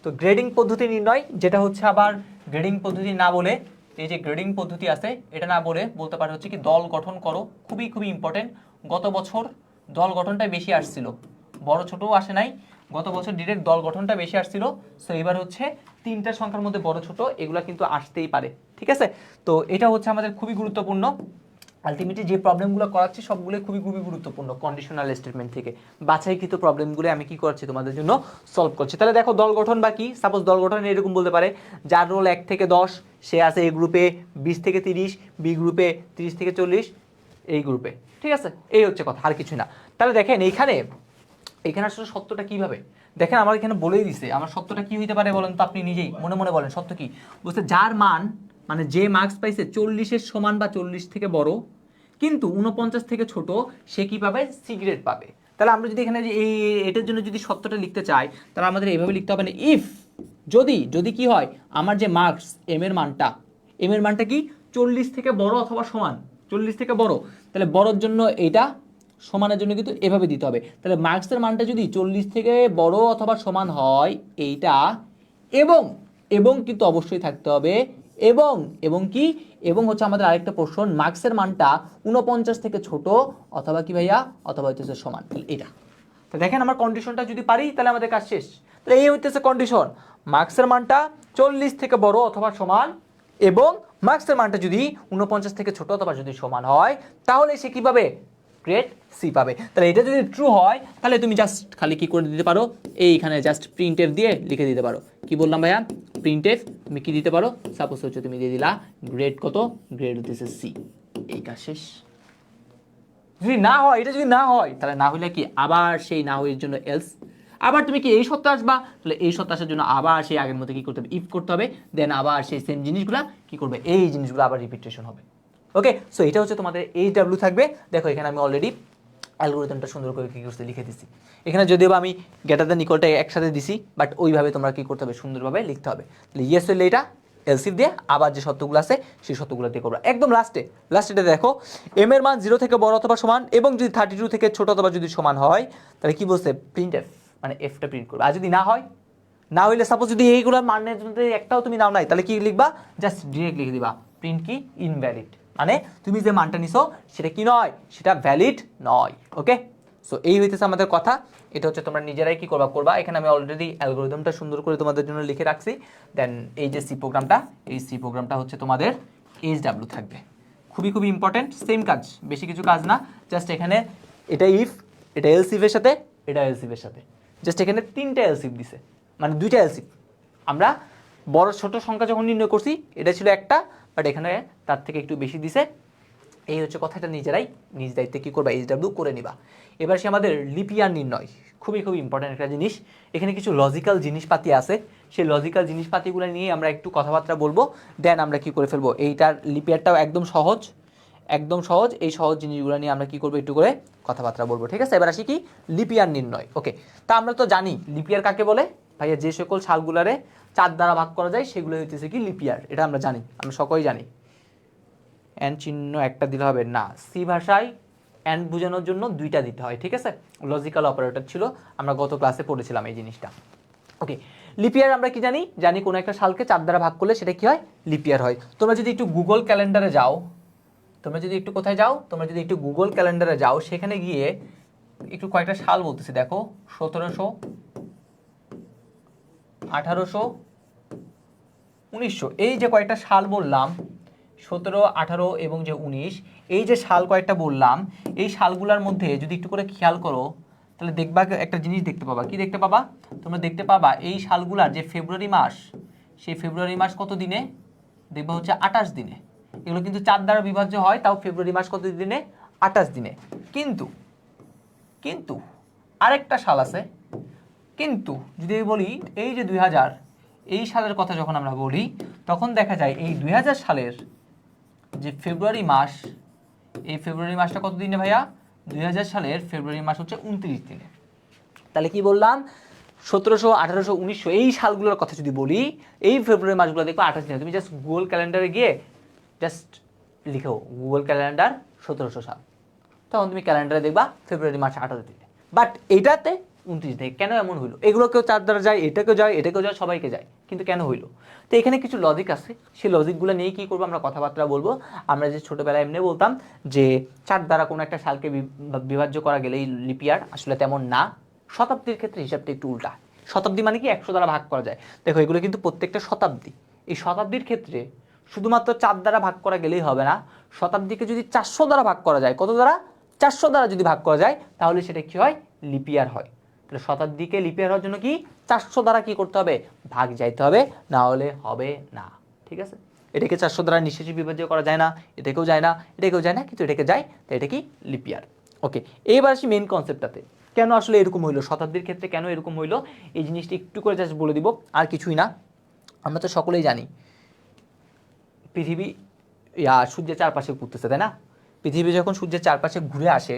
S1: তো গ্রেডিং পদ্ধতি নির্ণয় যেটা হচ্ছে আবার গ্রেডিং পদ্ধতি না বলে এই যে গ্রেডিং পদ্ধতি আছে এটা না বলে বলতে পারে হচ্ছে কি দল গঠন করো। খুবই ইম্পর্টেন্ট। গত বছর দল গঠনটাই বেশি আসছিল, বড় ছোটও আসে নাই। গত বছর ডিরেক্ট দল গঠনটা বেশি আসছিল। সো এবার হচ্ছে তিনটা সংখ্যার মধ্যে বড় ছোট এগুলা কিন্তু আসতেই পারে। ঠিক আছে, তো এটা হচ্ছে আমাদের খুবই গুরুত্বপূর্ণ। আলটিমেটলি যে প্রবলেমগুলো করাচ্ছি সবগুলো খুবই গুরুত্বপূর্ণ। কন্ডিশনাল স্টেটমেন্ট থেকে বাছাইকৃত প্রবলেমগুলো আমি কি করছি তোমাদের জন্য সলভ করছি। তাহলে দেখো দল গঠন বা কি, সাপোজ দল গঠন এরকম বলতে পারে যার রোল 1 থেকে 10, সে আছে এ গ্রুপে 20 থেকে 30, বি গ্রুপে 30 থেকে 40, এই গ্রুপে। ঠিক আছে, এই হচ্ছে কথা, আর কিছু না। তাহলে দেখেন এখানে আসলে সত্যটা কিভাবে দেখেন, আমার এখানে বলেই দিছে আমার সত্যটা কি হইতে পারে বলেন তো, আপনি নিজেই মনে বলেন সত্য কি। বলছে যার মান মানে যে মার্কস পাইছে 40-এর সমান বা 40 থেকে বড় কিন্তু 49 থেকে ছোট, সে কি পাবে? সি গ্রেড পাবে। তাহলে আমরা যদি এখানে এটার জন্য যদি সত্যটা লিখতে চাই তাহলে আমাদের এইভাবে লিখতে হবে না, ইফ যদি কি হয় আমার যে মার্কস এম এর মানটা কি 40 থেকে বড় অথবা সমান, 40 থেকে বড়, তাহলে বড়র জন্য এটা, সমানের জন্য কিন্তু এভাবে দিতে হবে। তাহলে মার্কসের মানটা যদি 40 থেকে বড় অথবা সমান হয় এইটা, এবং কিন্তু অবশ্যই থাকতে হবে এবং হচ্ছে আমাদের আরেকটা প্রশ্ন, মার্কসের মানটা 49 থেকে ছোট অথবা কি ভাইয়া অথবা হচ্ছে সমান, এটা। তো দেখেন আমার কন্ডিশনটা যদি পারি তাহলে আমাদের কাজ শেষ। তাহলে এই হইতেছে কন্ডিশন, মার্কসের মানটা 40 থেকে বড় অথবা সমান এবং মার্কসের মানটা যদি 49 থেকে ছোট অথবা যদি সমান হয়, তাহলে সে কি পাবে? গ্রেড সি পাবে। তাহলে এটা যদি ট্রু হয় তাহলে তুমি জাস্ট খালি কি করে দিতে পারো, এইখানে জাস্ট প্রিন্টএফ দিয়ে লিখে দিতে পারো। কি বললাম ভাইয়া? প্রিন্টএফ তুমি কি দিতে পারো, সাপোজ হচ্ছে তুমি দিয়ে দিলা গ্রেড কত, গ্রেড হচ্ছে সি, এই কাজ শেষ। যদি না হয়, এটা যদি না হয় তাহলে না হলে কি আবার সেই না হওয়ার জন্য এলস, আবার তুমি কি এই সত্য আসবা, তাহলে এই সত্য আসার জন্য আবার সেই আগের মতো কি করতে হবে? ইফ করতে হবে। দেন আবার সেই সেম জিনিসগুলা কি করবে? এই জিনিসগুলো আবার রিপিটেশন হবে। ওকে, সো এটা হচ্ছে তোমাদের HW থাকবে। দেখো এখানে আমি অলরেডি অ্যালগরিদমটা সুন্দর করে কি করতে লিখে দিছি। এখানে যদিও আমি গ্রেটার দ্যান ইকুয়ালটা একসাথে দিছি, বাট ওইভাবে তোমরা কি করতে হবে? সুন্দরভাবে লিখতে হবে। তাহলে ইয়েস হলে এটা এলসিফ দিয়ে আবার যে সত্যগুলো আছে সেই সত্যগুলো দিয়ে করবো। একদম লাস্টে দেখো এম এর মান 0 থেকে বড় অথবা সমান এবং যদি 32 থেকে ছোট অথবা যদি সমান হয়, তাহলে কি বলছে? প্রিন্টএফ মানে এফটা প্রিন্ট করবে। আর যদি না হয়, না হইলে সাপোজ যদি এইগুলোর মানের মধ্যে একটাও তুমি নাও নাই, তাহলে কি লিখবা, জাস্ট ডিরেক্ট লিখে দিবা প্রিন্ট কি ইনভ্যালিড, মানে তুমি যে মানটা নিছো সেটা কি নয়, সেটা ভ্যালিড নয়। ওকে, সো এই হইতেছে আমাদের কথা। এটা হচ্ছে তোমরা নিজেরাই কি করবা। এখানে আমি অলরেডি অ্যালগোরিদমটা সুন্দর করে তোমাদের জন্য লিখে রাখছি। দেন এই যে সি প্রোগ্রামটা, এই সি প্রোগ্রামটা হচ্ছে তোমাদের HW থাকবে। খুবই খুবই ইম্পর্টেন্ট, সেম কাজ, বেশি কিছু কাজ না। জাস্ট এখানে এটা ইফ, এটা এলস ইফের সাথে, এটা এলস ইফের সাথে, জাস্ট এখানে 3টা এলস ইফ দিছে, মানে 2টা এলস ইফ। আমরা বড় ছোট সংখ্যা যখন নির্ণয় করছি এটা ছিল একটা, বাট এখানে তার থেকে একটু বেশি দিছে। এই হচ্ছে কথাটা, নিজেরাই নিজ দায়িত্বে কী করবা, HW করে নিবা। এবার সে আমাদের লিপিয়ার নির্ণয়, খুবই খুবই ইম্পর্টেন্ট একটা জিনিস। এখানে কিছু লজিক্যাল জিনিসপাতি আছে, সেই লজিক্যাল জিনিসপাতিগুলো নিয়ে আমরা একটু কথাবার্তা বলবো। দেন আমরা কি করে ফেলবো, এইটার লিপিয়ারটাও একদম সহজ, একদম সহজ। এই সহজ জিনিসগুলো নিয়ে আমরা কি করবো, একটু করে কথাবার্তা বলবো। ঠিক আছে, এবার আসি কি লিপিয়ার নির্ণয়। ওকে, তা আমরা তো জানি লিপিয়ার কাকে বলে ভাইয়া, যে সকল সালগুলারে 4 দ্বারা ভাগ করা যায় সেগুলো হইতেছে কি লিপিয়ার। এটা আমরা জানি, আমরা সকলেই জানি। এন চিহ্ন একটা দিলে হবে না, সি ভাষায় এন বোঝানোর জন্য 2টা দিতে হয়। ঠিক আছে, লজিক্যাল অপারেটর ছিল, আমরা গত ক্লাসে পড়েছিলাম এই জিনিসটা। ওকে, লিপিয়ার আমরা কি জানি, কোনো একটা সালকে 4 দ্বারা ভাগ করলে সেটা কি হয়, লিপিয়ার হয়। তোমরা যদি একটু গুগল ক্যালেন্ডারে যাও, তোমরা যদি একটু কোথায় যাও, তোমরা যদি একটু গুগল ক্যালেন্ডারে যাও, সেখানে গিয়ে একটু কয়েকটা সাল বলতেছি, দেখো 1700, 1800, 1900, এই যে কয়েকটা সাল বললাম, 17, 18 এবং যে 19, এই যে সাল কয়েকটা বললাম, এই সালগুলোর মধ্যে যদি একটু করে খেয়াল করো, তাহলে দেখবা একটা জিনিস দেখতে পাবা। কি দেখতে পাবা, তোমরা দেখতে পাবা এই সালগুলার যে ফেব্রুয়ারি মাস, সেই ফেব্রুয়ারি মাস কত দিনে, দেখবা হচ্ছে 28 দিনে। এগুলো কিন্তু 4 দ্বারা বিভাজ্য হয়, তাও ফেব্রুয়ারি মাস কত দিনে, 28 দিনে। কিন্তু কিন্তু আরেকটা সাল আছে, কিন্তু যদি বলি এই যে 2000, এই সালের কথা যখন আমরা বলি, তখন দেখা যায় এই 2000 সালের যে ফেব্রুয়ারি মাস, এই ফেব্রুয়ারি মাসটা কত দিনে ভাইয়া, 2000 সালের ফেব্রুয়ারি মাস হচ্ছে 29 দিনে। তাহলে কি বললাম, 1700, 1800, 1900 এই সালগুলোর কথা যদি বলি, এই ফেব্রুয়ারি মাসগুলো দেখবো 28 দিনে। তুমি জাস্ট গুগল ক্যালেন্ডারে গিয়ে জাস্ট লিখো গুগল ক্যালেন্ডার 1700 সাল, তখন তুমি ক্যালেন্ডারে দেখবা ফেব্রুয়ারি মাস 28 দিনে। বাট এইটাতে 29 দিনে কেন এমন হইলো, এগুলো কেউ 4 দ্বারা যায়, এটাকেও যায়, এটাকেও যায়, সবাইকে যায়, কিন্তু কেন হইলো। তো এখানে কিছু লজিক আছে, সেই লজিকগুলো নিয়ে কি করবো, আমরা কথাবার্তা বলবো। আমরা যে ছোটোবেলায় এমনি বলতাম যে 4 দ্বারা কোনো একটা সালকে বিভাজ্য করা গেলেই লিপিয়ার, আসলে তেমন না। শতাব্দীর ক্ষেত্রে হিসাবটা একটু উল্টা। শতাব্দী মানে কি 100 দ্বারা ভাগ করা যায়, দেখো এগুলো কিন্তু প্রত্যেকটা শতাব্দী। এই শতাব্দীর ক্ষেত্রে শুধুমাত্র 4 দ্বারা ভাগ করা গেলেই হবে না, শতাব্দীকে যদি 400 দ্বারা ভাগ করা যায়, কত দ্বারা, 400 দ্বারা যদি ভাগ করা যায়, তাহলে সেটা কি হয়, লিপিয়ার হয়। তাহলে শতাব্দীকে লিপিয়ার হওয়ার জন্য কি 400 দ্বারা কি করতে হবে, ভাগ যাইতে হবে, না হলে হবে না। ঠিক আছে, এটাকে 400 দ্বারা নিঃশেষে বিভাজ্য করা যায় না, এটাকেও যায় না, এটাকেও যায় না, কিন্তু এটাকে যায়, তাই এটা কি লিপিয়ার। ওকে, এইবার আসি মেইন কনসেপ্টটাতে, কেন আসলে এরকম হইলো, শতাব্দীর ক্ষেত্রে কেন এরকম হইলো, এই জিনিসটা একটু করে জাস্ট বলে দিব, আর কিছুই না। আমরা তো সকলেই জানি পৃথিবী সূর্যের চারপাশে ঘুরতেছে, তাই না। পৃথিবী যখন সূর্যের চারপাশে ঘুরে আসে,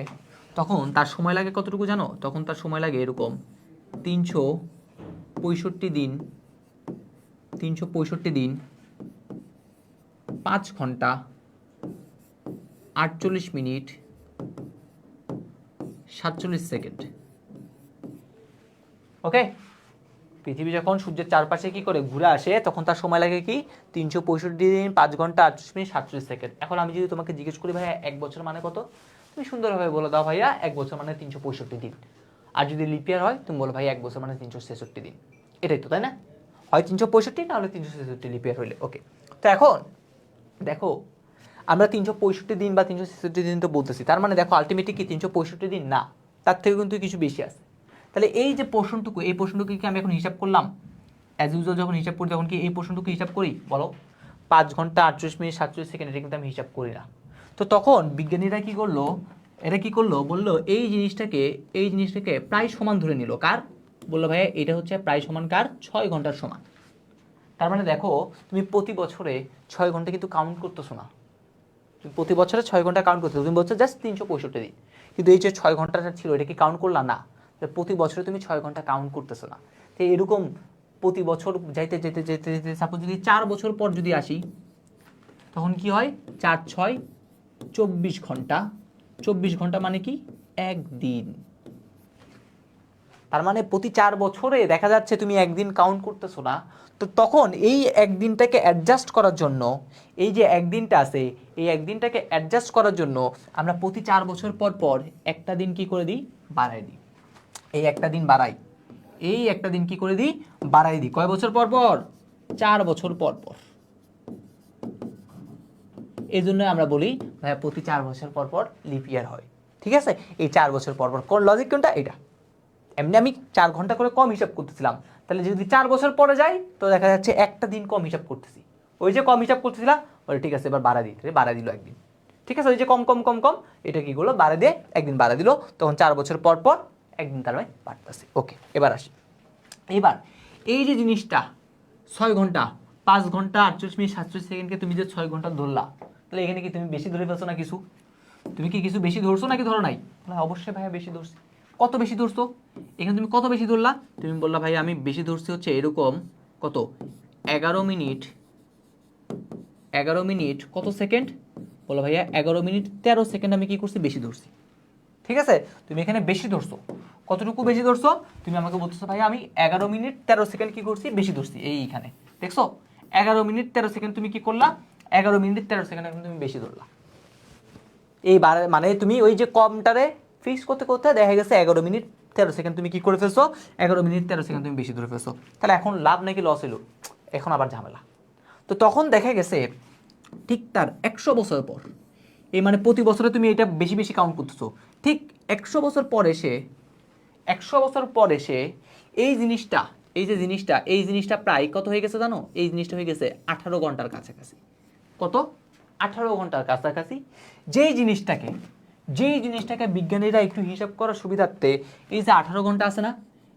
S1: তখন তার সময় লাগে কতটুকু জানো, তখন তার সময় লাগে এরকম 365 দিন, 365 দিন, 5 ঘন্টা, 48 মিনিট, 47 সেকেন্ড। ওকে, পৃথিবী যখন সূর্যের চারপাশে কি করে ঘুরে আসে, তখন তার সময় লাগে কি 365 দিন, 5 ঘন্টা, 48 মিনিট, 47 সেকেন্ড। এখন আমি যদি তোমাকে জিজ্ঞেস করি ভাইয়া 1 বছর মানে কত, তুমি সুন্দরভাবে বলে দাও ভাইয়া 1 বছর মানে 365 দিন। আর যদি লিপিয়ার হয়, তুমি বলো ভাই 1 বছর মানে 366 দিন। এটাই তো, তাই না, হয় 365 না হলে 366 লিপিয়ার হইলে। ওকে, তো এখন দেখো আমরা 365 দিন বা 366 দিন তো বলতেছি, তার মানে দেখো আলটিমেটলি কি 365 দিন না, তার থেকে কিন্তু কিছু বেশি আছে। তাহলে এই যে পোর্শনটুকু, এই পোর্শনটুকু কি আমি এখন হিসাব করলাম, অ্যাজ ইউজুয়াল যখন হিসাব করি তখন কি এই পোর্শনটুকু হিসাব করি, বলো 5 ঘন্টা 48 মিনিট 47 সেকেন্ড, এটা কিন্তু আমি হিসাব করি না। তো তখন বিজ্ঞানীরা কি করলো, এটা কি করলো, বললো এই জিনিসটাকে প্রায় সমান ধরে নিল। কার, বললো ভাইয়া এটা হচ্ছে প্রায় সমান কার, 6 ঘন্টার সমান। তার মানে দেখো তুমি প্রতি বছরে 6 ঘন্টা কিন্তু কাউন্ট করতেছো না, তুমি প্রতি বছরে 6 ঘন্টা কাউন্ট করতেছো, তুমি বলছো জাস্ট 365 দিন, কিন্তু এই যে 6 ঘন্টাটা ছিল এটা কি কাউন্ট করলা না, প্রতি বছরে তুমি 6 ঘন্টা কাউন্ট করতেছো না। তো এরকম প্রতি বছর যাইতে যেতে যেতে যেতে সাপোজ যদি 4 বছর পর যদি আসি, তখন কি হয়, 4 6 24 ঘন্টা, 24 ঘন্টা মানে কি 1 দিন। তার মানে প্রতি 4 বছরে দেখা যাচ্ছে তুমি একদিন কাউন্ট করতেছো না, তো তখন এই একদিনটাকে অ্যাডজাস্ট করার জন্য, এই যে একদিনটা আছে এই একদিনটাকে অ্যাডজাস্ট করার জন্য আমরা প্রতি 4 বছর পর পর একটা দিন কি করে দিই, বাড়াই দিই। এই একটা দিন বাড়াই, এই একটা দিন কি করে দিই, বাড়াই দিই। কয় বছর পর পর? 4 বছর পর পর। এই জন্য আমরা বলি ভাই প্রতি 4 বছর পর পর লিপ ইয়ার হয়। ঠিক আছে, এই 4 বছর পর পর। কোন লজিক কোনটা? এটা এমনি আমি 4 ঘন্টা করে কম হিসাব করতেছিলাম, তাহলে যদি 4 বছর পরে যাই তো দেখা যাচ্ছে একটা দিন কম হিসাব করতেছি। ওই যে কম হিসাব করতেছিলাম বলে ঠিক আছে এবার বাড়া দিতে, বাড়া দিল একদিন। ঠিক আছে, ওই যে কম কম কম কম এটা কি করলো, বাড়া দিয়ে একদিন বাড়া দিল, তখন 4 বছর পর পর একদিন তার মানে বাড়তেছে। ওকে, এবার আসি। এবার এই যে জিনিসটা 6 ঘন্টা 5 ঘন্টা 48 মিনিট 47 সেকেন্ডকে তুমি যে 6 ঘন্টা ধরলা, তাহলে এখানে কি তুমি বেশি ধরে ফেলছো না কিছু? তুমি কি কিছু বেশি ধরছো নাকি ধরো নাই? অবশ্যই ভাইয়া বেশি ধরছি। কত বেশি ধরছো? এখানে তুমি কত বেশি ধরলা? তুমি বললা ভাই আমি বেশি ধরছি হচ্ছে এরকম কত 11 মিনিট 11 মিনিট কত সেকেন্ড? বলো ভাইয়া 11 মিনিট 13 সেকেন্ড আমি কি করছি, বেশি ধরছি। ঠিক আছে, তুমি এখানে বেশি ধরছো। কতটুকু বেশি ধরছো? তুমি আমাকে বলতেছো ভাই আমি 11 মিনিট 13 সেকেন্ড কি করছি, বেশি ধরছি। এইখানে দেখছো 11 মিনিট 13 সেকেন্ড তুমি কি করলা, 11 মিনিট 13 সেকেন্ড এখন তুমি বেশি ধরলা। এইবার মানে তুমি ওই যে কমটারে ফিক্স করতে করতে দেখা গেছে 11 মিনিট 13 সেকেন্ড তুমি কি করে ফেলছো, 11 মিনিট 13 সেকেন্ড তুমি বেশি ধরে ফেলছো। তাহলে এখন লাভ নাকি লস হলো? এখন আবার ঝামেলা। তো তখন দেখা গেছে ঠিক তার 100 বছর পর, এই মানে প্রতি বছরে তুমি এটা বেশি বেশি কাউন্ট করতেছো, ঠিক 100 বছর পর এসে 100 বছর পর এসে এই জিনিসটা, এই জিনিসটা প্রায় কত হয়ে গেছে জানো? এই জিনিসটা হয়ে গেছে 18 ঘন্টার কাছাকাছি। কত? 18 ঘন্টার কাছাকাছি। যেই জিনিসটাকে বিজ্ঞানীরা একটু হিসাব করার সুবিধার্থে এই যে 18 ঘন্টা আছে না,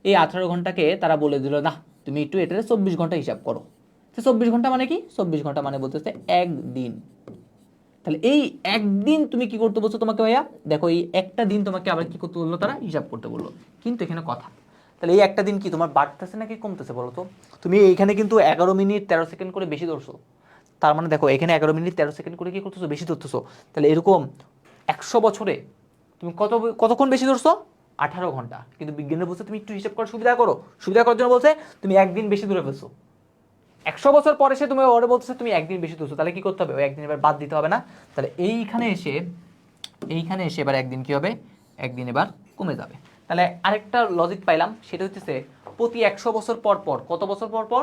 S1: এই 18 ঘন্টাকে তারা বলে দিল না তুমি একটু এটাতে 24 ঘন্টা হিসাব করো। তো 24 ঘন্টা মানে কি? 24 ঘন্টা মানে বলতেছে একদিন। তাহলে এই একদিন তুমি কি করতে বলছো তোমাকে ভাইয়া? দেখো এই একটা দিন তোমাকে আবার কি করতে বললো, তারা হিসাব করতে বললো। কিন্তু এখানে কথা, তাহলে এই একটা দিন কি তোমার বাড়তেছে নাকি কমতেছে বলো তো? তুমি এইখানে কিন্তু 11 মিনিট 13 সেকেন্ড করে বেশি ধরছো, তার মানে দেখো এখানে 11 মিনিট 13 সেকেন্ড করে কি করতেছো, বেশি ধরতেছো। তাহলে এরকম 100 বছরে তুমি কতক্ষণ বেশি ধরছো? 18 ঘন্টা। কিন্তু বিজ্ঞানের বলছে তুমি একটু হিসাব করার সুবিধা করার জন্য বলছে তুমি একদিন বেশি ধরে ফেলছো। 100 বছর পরে সে তুমি ওরে বলতেছে তুমি একদিন বেশি ধরছো, তাহলে কি করতে হবে? ওই একদিন এবার বাদ দিতে হবে না? তাহলে এইখানে এসে এবার একদিন কি হবে, একদিন এবার কমে যাবে। তাহলে আরেকটা লজিক পাইলাম, সেটা হচ্ছে প্রতি 100 বছর পর পর, কত বছর পর পর?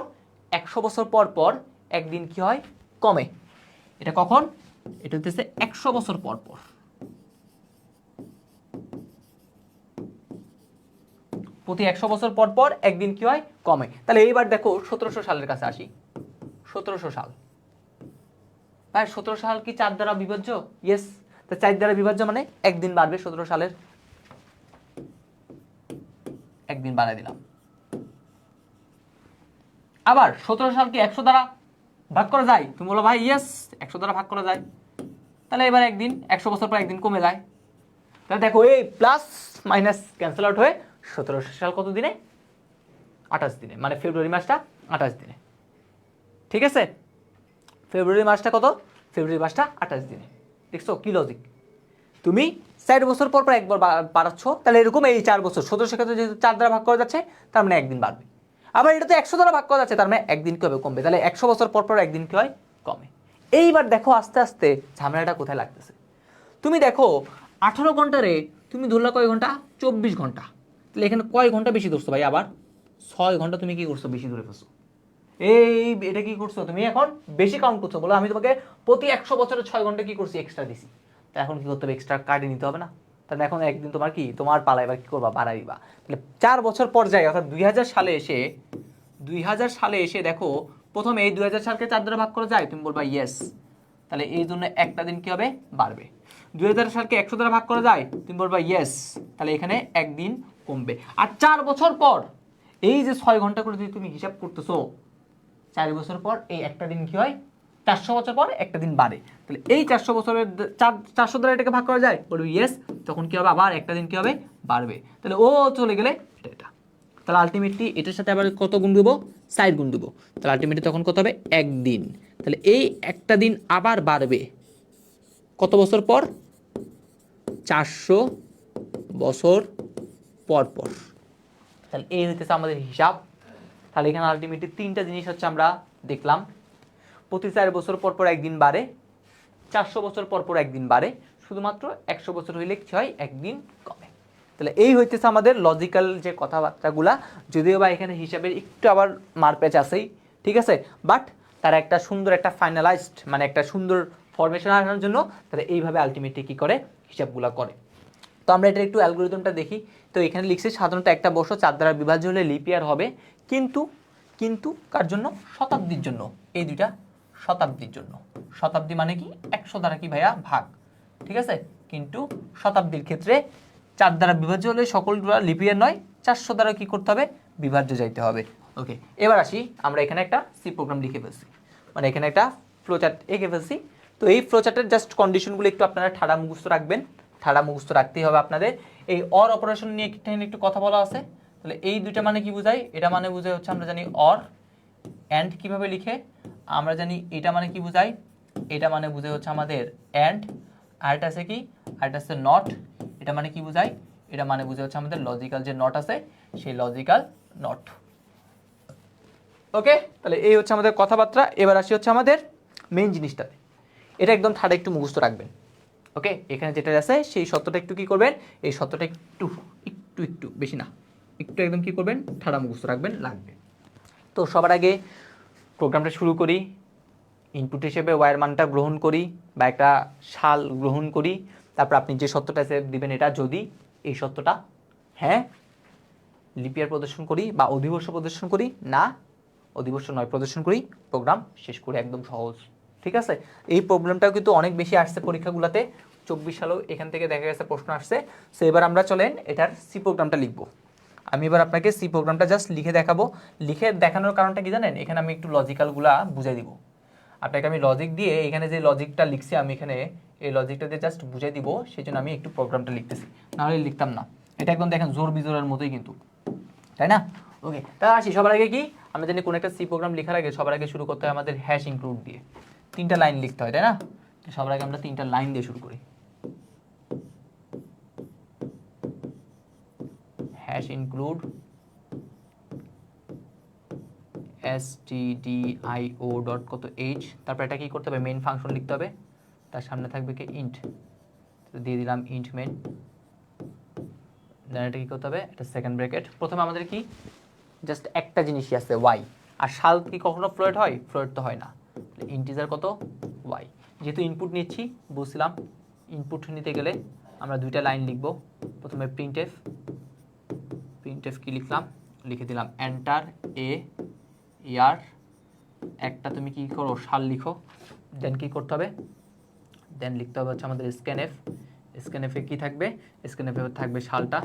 S1: 100 বছর পর পর একদিন কি হয়, কমে। এটা কখন? এটা হচ্ছে 100 বছর পর পর। প্রতি 100 বছর পর পর একদিন কি হয়, কমে। তাহলে এইবার দেখো 1700 সালের কাছে আসি। 1700 সাল, ভাই 17 সাল কি 4 দ্বারা বিভাজ্য? ইয়েস। তো 4 দ্বারা বিভাজ্য মানে একদিন বাড়বে 17 সালের, একদিন বাড়াই দিলাম। আবার 17 সাল কি 100 দ্বারা ভাগ করা যায়? তুমি বলো ভাই ইয়েস 100 দ্বারা ভাগ করা যায়। তাহলে এবার একদিন 100 বছর পর একদিন কমে যায়। তাহলে দেখো এই প্লাস মাইনাস ক্যান্সেল আউট হয়ে 1700 সাল কত দিনে? 28 দিনে, মানে ফেব্রুয়ারি মাসটা 28 দিনে। ঠিক আছে, ফেব্রুয়ারি মাসটা কত? ফেব্রুয়ারি মাসটা 28 দিনে। দেখছো কি লজিক? তুমি 4 বছর পর পর একবার বাড়াচ্ছ, তাহলে এরকম এই 4 বছর 1700 ক্ষেত্রে যেহেতু 4 দ্বারা ভাগ করা যাচ্ছে, তার মানে একদিন বাড়বে। আবার এটা তো 100 দ্বারা ভাগ করা যাচ্ছে, তার মানে একদিন কি হবে, কমবে। তাহলে 100 বছর পর পর একদিন কি হয়, কমে। এইবার দেখো আস্তে আস্তে ঝামেলাটা কোথায় লাগতেছে। তুমি দেখো 18 ঘন্টারে তুমি ধরলা কয় ঘন্টা, 24 ঘন্টা। তাহলে এখানে কয় ঘন্টা বেশি ধরছো ভাই? আবার 6 ঘন্টা তুমি কি করছো, বেশি ধরে ফেলছো। এটা কি করছো তুমি, এখন বেশি কাউন্ট করছো। বলো আমি তোমাকে প্রতি 100 বছরে 6 ঘন্টা কি করছি, এক্সট্রা দিছি। তা এখন কি করতে হবে, এক্সট্রা কাটিয়ে নিতে হবে না? তাহলে এখন একদিন তোমার কি, তোমার পালা, এবার কি করবা, বাড়াই দিবা। তাহলে 4 বছর পর যায়, অর্থাৎ 2000 সালে এসে দেখো প্রথমে এই 2000 সালকে 4 দ্বারা ভাগ করা যায়, তুমি বলবা ইয়েস। তাহলে এই জন্য একটা দিন কি হবে, বাড়বে। 2000 সালকে 100 দ্বারা ভাগ করা যায়, তুমি বলবা ইয়েস। তাহলে এখানে একদিন কমবে। আর 4 বছর পর এই যে 6 ঘন্টা করে যদি তুমি হিসাব করতেছো, 4 বছর পর এই একটা দিন কি হয়, 400 বছর পর একটা দিন বাড়ে। তাহলে এই 400 বছরের 400 দ্বারা এটাকে ভাগ করা যায়, বলবি ইয়েস। তখন কি হবে, আবার একটা দিন কি হবে, বাড়বে। তাহলে ও চলে গেলে এটা। তাহলে আলটিমেটলি এটার সাথে আবার কত গুণ দেবো, 4 গুণ দেবো। তাহলে আলটিমেটলি তখন কত হবে, একদিন। তাহলে এই একটা দিন আবার বাড়বে কত বছর পর, 400 বছর পর পর। তাহলে এই হইতেছে আমাদের হিসাব। তাহলে এখানে আলটিমেটলি 3টা জিনিস হচ্ছে আমরা দেখলাম, প্রতি 4 বছর পর পর একদিন বাড়ে, 400 বছর পর পর একদিন বাড়ে, শুধুমাত্র 100 বছর হইলে কি হয়, একদিন কমে। তাহলে এই হইতেছে আমাদের লজিক্যাল যে কথাবার্তাগুলা, যদিও বা এখানে হিসাবের একটু আবার মারপ্যাচ আছেই, ঠিক আছে, বাট তারা একটা সুন্দর একটা ফাইনালাইজড মানে একটা সুন্দর ফরমেশন আনার জন্য তারা এইভাবে আলটিমেটলি কী করে, হিসাবগুলো করে। তো আমরা এটা একটু অ্যালগোরিদমটা দেখি। তো এখানে লিখছে সাধারণত একটা বর্ষ 4 দ্বারা বিভাজ্য হলে লিপ ইয়ার হবে, কিন্তু কিন্তু কার জন্য, শতাব্দীর জন্য। এই দুইটা শতাব্দীর জন্য। শতাব্দী মানে কি 100 দ্বারা কি ভাইয়া ভাগ, ঠিক আছে, কিন্তু শতাব্দীর ক্ষেত্রে 4 দ্বারা বিভাজ্য হলে সকলগুলো লিপ ইয়ার নয়, 400 দ্বারা কি করতে হবে, বিভাজ্য যাইতে হবে। ওকে, এবার আসি, আমরা এখানে একটা সি প্রোগ্রাম লিখে ফেলছি, মানে এখানে একটা ফ্লোচার্ট এঁকে ফেলছি। তো এই ফ্লোচার্টের জাস্ট কন্ডিশনগুলো একটু আপনারা ঠাড়া মুখস্থ রাখবেন, ঠাড়া মুখস্থ রাখতেই হবে আপনাদের। এই অর অপারেশন নিয়ে একটু কথা বলা আছে। তাহলে এই দুইটা মানে কি বোঝায়, এটা মানে বোঝায় হচ্ছে আমরা জানি অর, অ্যান্ড কিভাবে লিখে আমরা জানি, এটা মানে কি বোঝায়, এটা মানে বোঝায় হচ্ছে আমাদের অ্যান্ড, আরেকটা আছে কি, আরেকটা আছে নট। এটা মানে কি বোঝায়, এটা মানে বোঝায় হচ্ছে আমাদের লজিক্যাল যে নট আছে সেই লজিক্যাল নট। ওকে, তাহলে এই হচ্ছে আমাদের কথাবার্তা। এবার আসি হচ্ছে আমাদের মেইন জিনিসটাতে, এটা একদম ঠাড়া একটু মুখস্থ রাখবেন। ওকে, এখানে যেটা আছে সেই সত্যটা একটু কি করবেন, এই সত্যটা একটু একটু একটু বেশি না, একটু একদম কি করবেন, ঠাড়া মুখস্থ রাখবেন, লাগবে। তো সবার আগে প্রোগ্রামটা শুরু করি, ইনপুট হিসেবে ওয়ার মানটা গ্রহণ করি বা একটা সাল গ্রহণ করি, তারপর আপনি যে সত্যটা দিবেন এটা যদি এই সত্যটা হ্যাঁ লিপিয়ার প্রদর্শন করি বা অধিবর্ষ প্রদর্শন করি, না অধিবর্ষ নয় প্রদর্শন করি, প্রোগ্রাম শেষ করি। একদম সহজ, ঠিক আছে। এই প্রবলেমটাও কিন্তু অনেক বেশি আসছে পরীক্ষাগুলোতে, 24 সালেও এখান থেকে দেখা গেছে প্রশ্ন আসছে। সো এবার আমরা চলেন এটার সি প্রোগ্রামটা লিখবো। আমি এবার আপনাকে সি প্রোগ্রামটা জাস্ট লিখে দেখাবো। লিখে দেখানোর কারণটা কি জানেন, এখানে আমি একটু লজিক্যালগুলা বুঝাই দিব আপনাকে। আমি লজিক দিয়ে এখানে যে লজিকটা লিখছি আমি এখানে এই লজিকটা দিয়ে জাস্ট বুঝাই দিব, সেই জন্য আমি একটু প্রোগ্রামটা লিখতেছি, নাহলে লিখতাম না। এটা একদম দেখেন জোর বিজোরের মতোই কিন্তু, তাই না? ওকে, তা আসি। সবার আগে কি আমরা জানি কোন একটা সি প্রোগ্রাম লেখার আগে সবার আগে শুরু করতে হয় আমাদের হ্যাশ ইনক্লুড দিয়ে, 3টা লাইন লিখতে হয়, তাই না? সবার আগে আমরা 3টা লাইন দিয়ে শুরু করি। হ্যাশ ইনক্লুড stdio ডট কত h, তারপর এটা কি করতে হবে, মেইন ফাংশন লিখতে হবে, তার সামনে থাকবে কি ইন্ট, তো দিয়ে দিলাম ইন্ট মেইন। দেন এটা কি করতে হবে, এটা সেকেন্ড ব্র্যাকেট। প্রথমে আমাদের কি জাস্ট একটা জিনিসই আছে ওয়াই, আর সাল কি কখনো ফ্লোট হয়, ফ্লোট তো হয় না। ইন্টিজার কত, ওয়াই। যেহেতু ইনপুট নিচ্ছি বুঝলাম, ইনপুট নিতে গেলে আমরা 2টা লাইন লিখব। প্রথমে প্রিন্টএফ, প্রিন্টএফ কি লিখলাম, লিখে দিলাম এন্টার এ ইয়ার, একটা তুমি কি করো, সাল লিখো। দেন কি করতে হবে, দেন লিখতে হবে হচ্ছে আমাদের স্ক্যানএফ। স্ক্যানএফে কি থাকবে, স্ক্যানএফে থাকবে সালটা,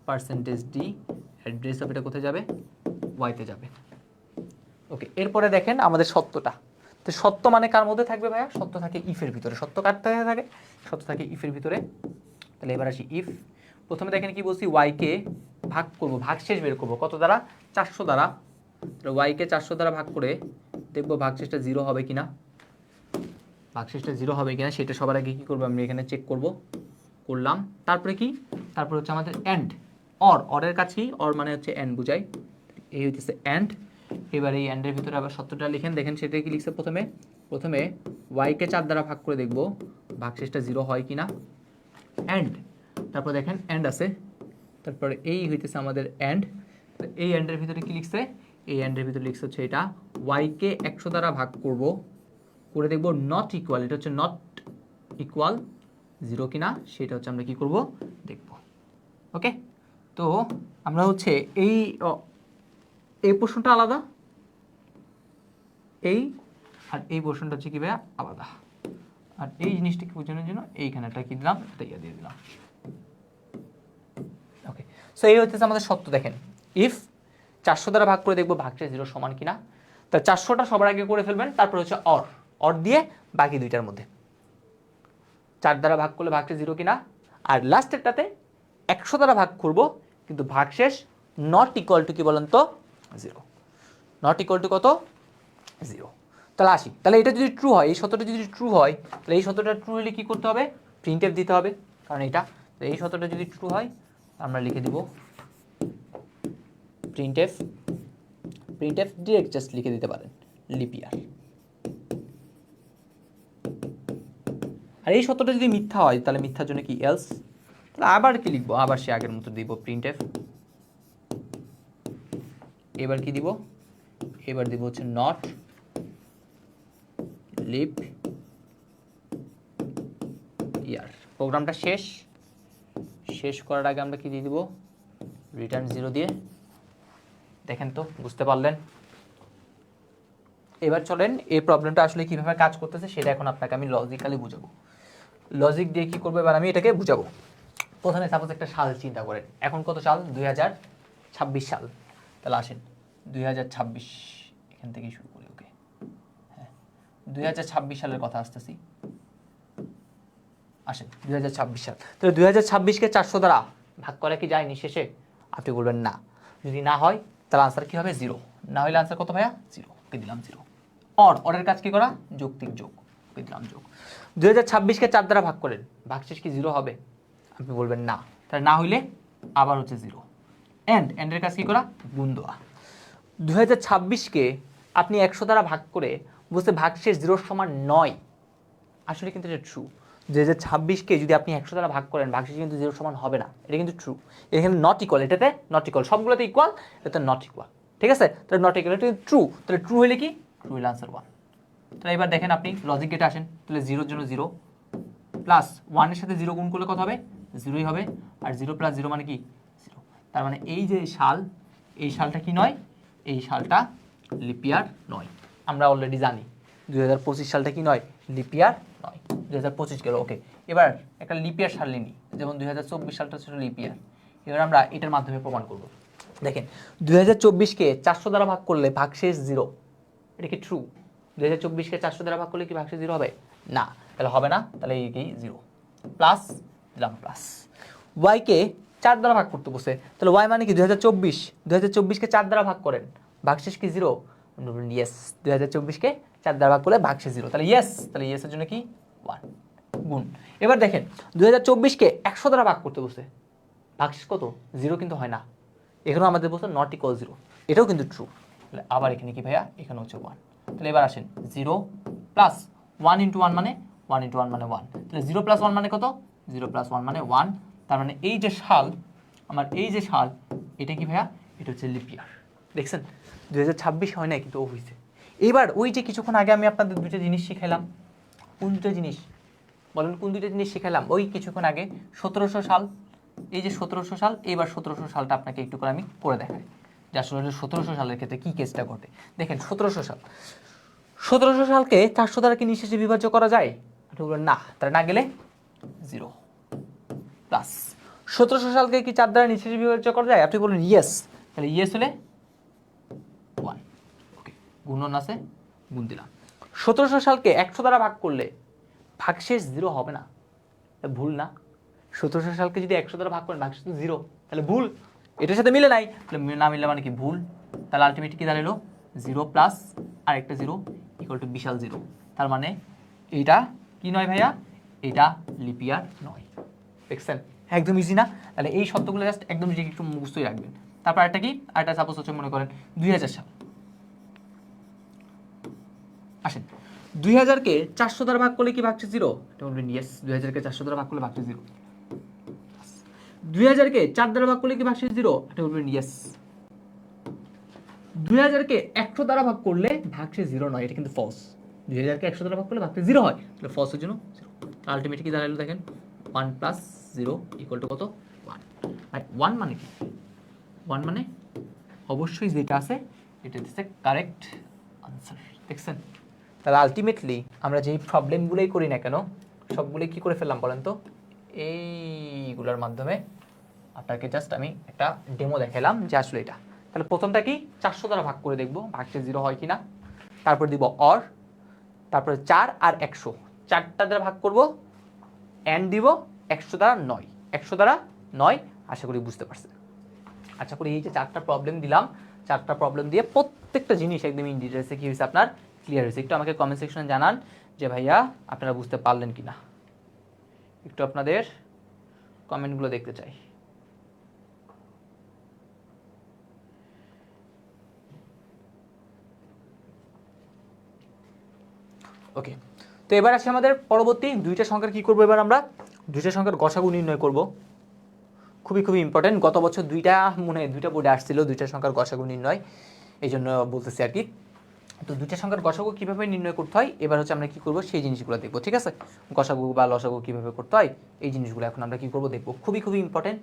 S1: %d, অ্যাড্রেস অফ এটা কোথায় যাবে, ওয়াইতে যাবে। ওকে, এরপরে দেখেন আমাদের সত্যটা। তো সত্য মানে কার মধ্যে থাকবে ভাইয়া, সত্য থাকে ইফের ভিতরে। সত্য কার থাকে, সত্য থাকে ইফের ভিতরে। তাহলে এবার আসি ইফ। প্রথমে দেখেন কি বলছি, ওয়াইকে ভাগ করব, ভাগশেষ বের করব কত দ্বারা, 400 দ্বারা। তাহলে ওয়াইকে 400 দ্বারা ভাগ করে দেখবো ভাগশেষটা 0 হবে কিনা, ভাগশেষটা 0 হবে কিনা সেটা সবার আগে কি করবো, আমি এখানে চেক করব, করলাম। তারপরে কি, তারপরে হচ্ছে আমাদের এন্ড, অরের কাছেই, অর মানে হচ্ছে এন্ড বুঝাই, এই হচ্ছে এন্ড। এবার এই এন্ডের ভিতরে আবার সত্যটা লিখেন, দেখেন সেটা কি লিখছে, প্রথমে ওয়াইকে 4 দ্বারা ভাগ করে দেখব ভাগশেষটা 0 হয় কিনা, এন্ড। তারপর দেখেন এন্ড আছে, তারপরে এই হইতেছে আমাদের এন্ড। এই এন্ডের ভিতরে কি লিখছে, এই এন্ডের ভিতরে লিখছে হচ্ছে এটা ওয়াইকে 100 দ্বারা ভাগ করব, করে দেখব নট ইকুয়াল, এটা হচ্ছে নট ইকুয়াল 0 কিনা, সেটা হচ্ছে আমরা কি করব দেখব। ওকে, তো আমরা হচ্ছে এই পোর্শনটা আলাদা, এই আর এই পোর্শনটা হচ্ছে কি ভাইয়া আলাদা। আর এই জিনিসটাকে বোঝানোর জন্য এইখানে একটা কি দিলাম, এটা ইয়া দিয়ে দিলাম। ওকে, সো এই হচ্ছে আমাদের সত্য। দেখেন ইফ 400 দ্বারা ভাগ করে দেখবো ভাগশেষ 0 সমান কিনা। তা 400টা সবার আগে করে ফেলবেন, তারপর হচ্ছে অর দিয়ে বাকি দুইটার মধ্যে 4 দ্বারা ভাগ করলে ভাগশেষ 0 কিনা, আর লাস্টেরটাতে 100 দ্বারা ভাগ করব কিন্তু ভাগশেষ নট ইকুয়াল টু কি বলেন তো 0, নট ইকুয়াল টু কত 0। তাহলে আসি, তাহলে এটা যদি ট্রু হয়, এই সত্যটা যদি ট্রু হয়, তাহলে এই সত্যটা ট্রু হলে কি করতে হবে, প্রিন্টএফ দিতে হবে, কারণ এটা। তো এই সত্যটা যদি ট্রু হয় আমরা লিখে দিব প্রিন্টএফ ডিরেক্ট জাস্ট লিখে দিতে পারেন লিপ ইয়ার। আর এই সত্যটা যদি মিথ্যা হয় তাহলে মিথ্যার জন্য কি এলস, তাহলে আবার কি লিখবো, আবার সে আগের মতো দিব প্রিন্টএফ, এবার কি দিব, এবার দিব হচ্ছে নট লিপ ইয়ার। প্রোগ্রামটা শেষ করার আগে আমরা কি দিয়ে দিব, রিটার্ন 0 দিয়ে। দেখেন তো বুঝতে পারলেন? এবার চলেন এই প্রবলেমটা আসলে কিভাবে কাজ করতেছে সেটা এখন আপনাকে আমি লজিক্যালি বুঝাবো। লজিক দিয়ে কি করবো এবার আমি এটাকে বুঝাবো। প্রথমে সাপোজ একটা সাল চিন্তা করেন, এখন কত সাল, 2026 সাল। তাহলে আসেন 2026 এখান থেকেই শুরু করি। ওকে, হ্যাঁ 2026 সালের কথা আসতেছি। আসেন 2026 সাল, তাহলে 2026কে 400 দ্বারা ভাগ করা কি যায় নিঃশেষে? আপনি বলবেন না। যদি না হয় তাহলে আনসার কি হবে, 0। না হলে আনসার কত ভাইয়া, 0। ওকে দিলাম 0। অরের কাজ কি করা, যৌক্তিক যোগ। ওকে দিলাম যোগ। 2026কে 4 দ্বারা ভাগ করেন, ভাগশেষ কি 0 হবে? আপনি বলবেন না। তাহলে না হইলে আবার হচ্ছে 0। এন্ডের কাজ কি করা, গুণ দেওয়া। 2026কে আপনি 100 দ্বারা ভাগ করে বুঝতে ভাগশেষ 0 সমান 9। আসলে কিন্তু এটা ট্রু। 2026কে যদি আপনি 100 দ্বারা ভাগ করেন ভাগশেষ কিন্তু 0 সমান হবে না, এটা কিন্তু ট্রু। এখানে নট ইকুয়াল, এটাতে নট ইকুয়াল, সবগুলোতে ইকুয়াল, এটাতে নট ইকুয়াল। ঠিক আছে, তাহলে নট ইকুয়াল, এটা ট্রু। তাহলে ট্রু হলে কি, ট্রু হলে আনসার 1। তাহলে এবার দেখেন আপনি লজিক গেটে আসেন, তাহলে 0 এর জন্য 0 প্লাস 1 এর সাথে 0 গুণ করলে কত হবে, 0ই হবে। আর 0 প্লাস 0 মানে কি, 0। তার মানে এই যে সাল, এই সালটা কি নয়, এই সালটা লিপ ইয়ার নয়। আমরা অলরেডি জানি 2025 সালটা কি নয়, লিপ ইয়ার নয়। 2025 গেল, ওকে। এবার একটা লিপ ইয়ার সাল নিই, যেমন 2024 সালটা ছিল লিপ ইয়ার। এবার আমরা এটার মাধ্যমে প্রমাণ করব। দেখেন 2024কে 400 দ্বারা ভাগ করলে ভাগশেষ 0, এটা কি ট্রু? 2024কে 400 দ্বারা ভাগ করলে কি ভাগশেষ 0 হবে? না, তাহলে হবে না। তাহলে এই কি 0 প্লাস দিলাম প্লাস। ওয়াইকে 4 দ্বারা ভাগ করতে বসে, তাহলে ওয়াই মানে কি 2024কে 4 দ্বারা ভাগ করেন, ভাগশেষ কি 0? ইয়েস, 2024কে 4 দ্বারা ভাগ করলে ভাগশেষ 0, তাহলে ইয়েস। তাহলে ইয়েসের জন্য কি 1 গুণ। এবার দেখেন 2024কে 100 দ্বারা ভাগ করতে বসে, ভাগশেষ কত, 0 কিন্তু হয় না। এখানেও আমাদের বলছে নট ইকুয়াল 0, এটাও কিন্তু ট্রু। তাহলে আবার এখানে কি ভাইয়া, এখানে হচ্ছে 1। তাহলে এবার আসেন 0 প্লাস 1 ইন্টু 1 মানে 1 ইন্টু 1 মানে 1। তাহলে 0 প্লাস 1 মানে কত, 0 প্লাস 1 মানে 1। তার মানে এই যে সাল, আমার এই যে সাল, এটা কি ভাইয়া, এটা হচ্ছে লিপ ইয়ার। দেখছেন 2026 হয় না কিন্তু ও হয়েছে। এবার ওই যে কিছুক্ষণ আগে আমি আপনাদের দুইটা জিনিস শিখাইলাম, কোন দুটো জিনিস বলেন, কোন দুইটা জিনিস শিখাইলাম ওই কিছুক্ষণ আগে, 1700 সাল, এই যে 1700 সাল। এবার 1700 সালটা আপনাকে একটু করে আমি করে দেখাই যে আসলে 1700 সালের ক্ষেত্রে কি কেসটা ঘটে। দেখেন 1700 সাল, 1700 সালকে 400 দ্বারা কি নিঃশেষে বিভাজ্য করা যায়? আপনি বলবেন না, তাহলে না গেলে 0 প্লাস 1700 সালকে কি 4 দ্বারা নিঃশেষে বিভাজ্য করা যায়? আপনি বলবেন ইয়েস, তাহলে ইয়েস হলে 1। ওকে, গুণন আছে, গুণ দিলাম। 1700 সালকে 100 দ্বারা ভাগ করলে ভাগশেষ 0 হবে না, ভুল না? 1700 সালকে যদি 100 দ্বারা ভাগ করেন ভাগশেষ তো 0, তাহলে ভুল। এটার সাথে মিলে নাই, তাহলে না মিললে মানে কি ভুল। তাহলে আলটিমেটলি কি দাঁড়ালো, 0 প্লাস আর একটা 0 ইকুয়াল টু বিশাল 0। তার মানে এইটা কি নয় ভাইয়া, এটা লিপ ইয়ার নয়। দেখছেন একদম ইজি না? তাহলে এই শব্দগুলো জাস্ট একদম নিজেকে একটু মুখস্থই রাখবেন। তারপর একটা কি, আরেকটা সাপোজ হচ্ছে মনে করেন 2000 সাল। আসেন 2000কে 400 দ্বারা ভাগ করলে কি ভাগশেষ 0? এটা বলবেন ইয়েস, 2000কে 400 দ্বারা ভাগ করলে ভাগশেষ 0। 2000কে 4 দ্বারা ভাগ করলে কি ভাগশেষ 0? এটা বলবেন ইয়েস। 2000কে 100 দ্বারা ভাগ করলে ভাগশেষ 0 নয়, এটা কিন্তু ফলস। 2000কে 100 দ্বারা ভাগ করলে ভাগশেষ 0 হয়, তাহলে ফলসের জন্য 0। আলটিমেটলি কি দাঁড়ালো দেখেন, 1 প্লাস 0 ইকুয়াল টু কত, 1। আর 1 মানে কি, 1 মানে অবশ্যই যেটা আছে এটা হচ্ছে কারেক্ট আনসার। দেখছেন? তাহলে আলটিমেটলি আমরা যেই প্রবলেমগুলোই করি না কেন সবগুলোই কি করে ফেললাম বলেন তো, এইগুলোর মাধ্যমে আপনাকে জাস্ট আমি একটা ডেমো দেখালাম যে আসলে এটা। তাহলে প্রথমটা কি, 400 দ্বারা ভাগ করে দেখবো ভাগশেষ 0 হয় কিনা। তারপর দিব অর, তারপরে 4 আর 100, 4টা দ্বারা ভাগ করব, এন্ড দিব 100 দ্বারা 9, 100 দ্বারা 9। আশা করি বুঝতে পারছেন। আশা করি এই যে 4টা প্রবলেম দিলাম, 4টা প্রবলেম দিয়ে প্রত্যেকটা জিনিস একদম ইন ডিটেলসে কি হয়েছে আপনার ক্লিয়ার হয়েছে। একটু আমাকে কমেন্ট সেকশনে জানান যে ভাইয়া আপনারা বুঝতে পারলেন কিনা, একটু আপনাদের কমেন্টগুলো দেখতে চাই। ওকে, তো এবার আসি আমাদের পরবর্তী দুইটা সংখ্যার কি করব, এবার আমরা দুইটা সংখ্যার গসাগু নির্ণয় করব। খুবই খুবই ইম্পর্টেন্ট, গত বছর দুইটা বোর্ডে আসছিল দুইটা সংখ্যার গসাগু নির্ণয়, এই জন্য বলতেছি আর কি। তো দুইটা সংখ্যার গসাগু কীভাবে নির্ণয় করতে হয় এবার হচ্ছে আমরা কী করবো সেই জিনিসগুলো দেখবো, ঠিক আছে। গসাগু বা লসাগু কীভাবে করতে হয় এই জিনিসগুলো এখন আমরা কী করবো দেখবো। খুবই খুবই ইম্পর্টেন্ট,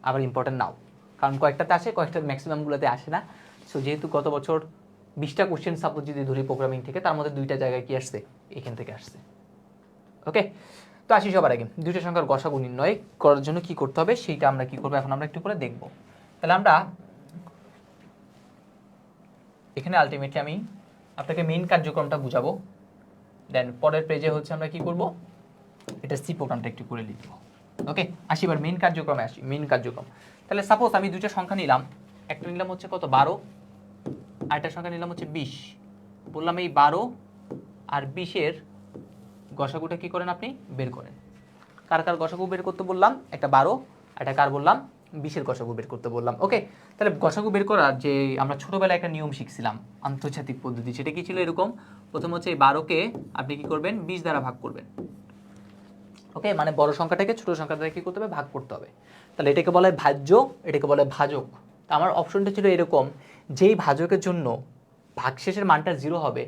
S1: আবার ইম্পর্টেন্ট নাও, কারণ কয়েকটাতে আসে, কয়েকটার ম্যাক্সিমামগুলোতে আসে না। সো যেহেতু গত বছর 20টা কোশ্চেন সাপোজ যদি ধরি প্রোগ্রামিং থেকে, তার মধ্যে দুইটা জায়গায় কি আসছে, এখান থেকে আসছে। ওকে, তো আসি সবার আগে দুইটা সংখ্যার গসাগু নির্ণয় করার জন্য কি করতে হবে সেইটা আমরা কি করবো এখন আমরা একটু করে দেখবো। তাহলে আমরা এখানে আলটিমেটলি আমি আপনাকে মেইন কার্যক্রমটা বুঝাবো, দেন পরের পেজে হচ্ছে আমরা কি করব এটা সি প্রোগ্রামটা একটু করে লিখবো। ওকে, আসি এবার মেইন কার্যক্রমে আসি। মেইন কার্যক্রম, তাহলে সাপোজ আমি দুইটা সংখ্যা নিলাম, একটা নিলাম হচ্ছে কত 12, আর একটা সংখ্যা নিলাম হচ্ছে 20। বললাম এই 12 আর 20-এর গসাগুটা কি করেন আপনি বের করেন। কার কার গসাগু বের করতে বললাম, একটা 12, একটা কার বললাম 20-এর গসাগু বের করতে বললাম। ওকে, তাহলে গসাগু বের করার যে আমরা ছোটবেলায় একটা নিয়ম শিখছিলাম আন্তর্জাতিক পদ্ধতি, সেটা কি ছিল এরকম, প্রথম হচ্ছে এই 12কে আপনি কি করবেন 20 দ্বারা ভাগ করবেন। ওকে, মানে বড় সংখ্যাটাকে ছোট সংখ্যাটাকে কি করতে হবে ভাগ করতে হবে। তাহলে এটাকে বলা হয় ভাজ্য, এটাকে বলা হয় ভাজক। তা আমার অপশনটা ছিল এরকম, যেই ভাজকের জন্য ভাগশেষের মানটা 0 হবে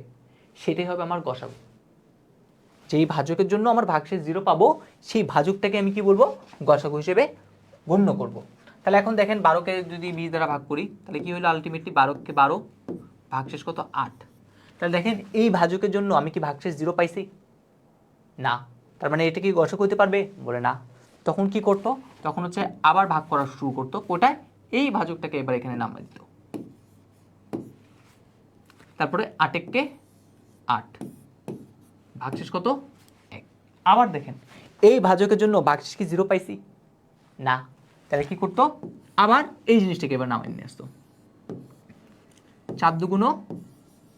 S1: সেটাই হবে আমার গসাগু। যেই ভাজকের জন্য আমার ভাগশেষ 0 পাবো সেই ভাজকটাকে আমি কি বলবো গসাগু হিসেবে গণ্য করব। তাহলে এখন দেখেন 12কে যদি 20 দ্বারা ভাগ করি তাহলে কি হলো আলটিমেটলি 12কে 12 ভাগশেষ কত 8। তাহলে দেখেন এই ভাজকের জন্য আমি কি ভাগশেষ 0 পাইছি না, তার মানে এটা কি গসাগু হতে পারবে বলে না। তখন কি করতো, তখন হচ্ছে আবার ভাগ করা শুরু করতো, কোটায় এই ভাজকটাকে এবার এখানে নামিয়ে দিত, তারপরে 8 8 ভাগশেষ কত 1। আবার দেখেন এই ভাজকের জন্য ভাগশেষ কি 0 পাইছি না, তাহলে কি করতো আবার এই জিনিসটাকে এবার নামিয়ে নিয়ে আসতো, 4 দুগুণ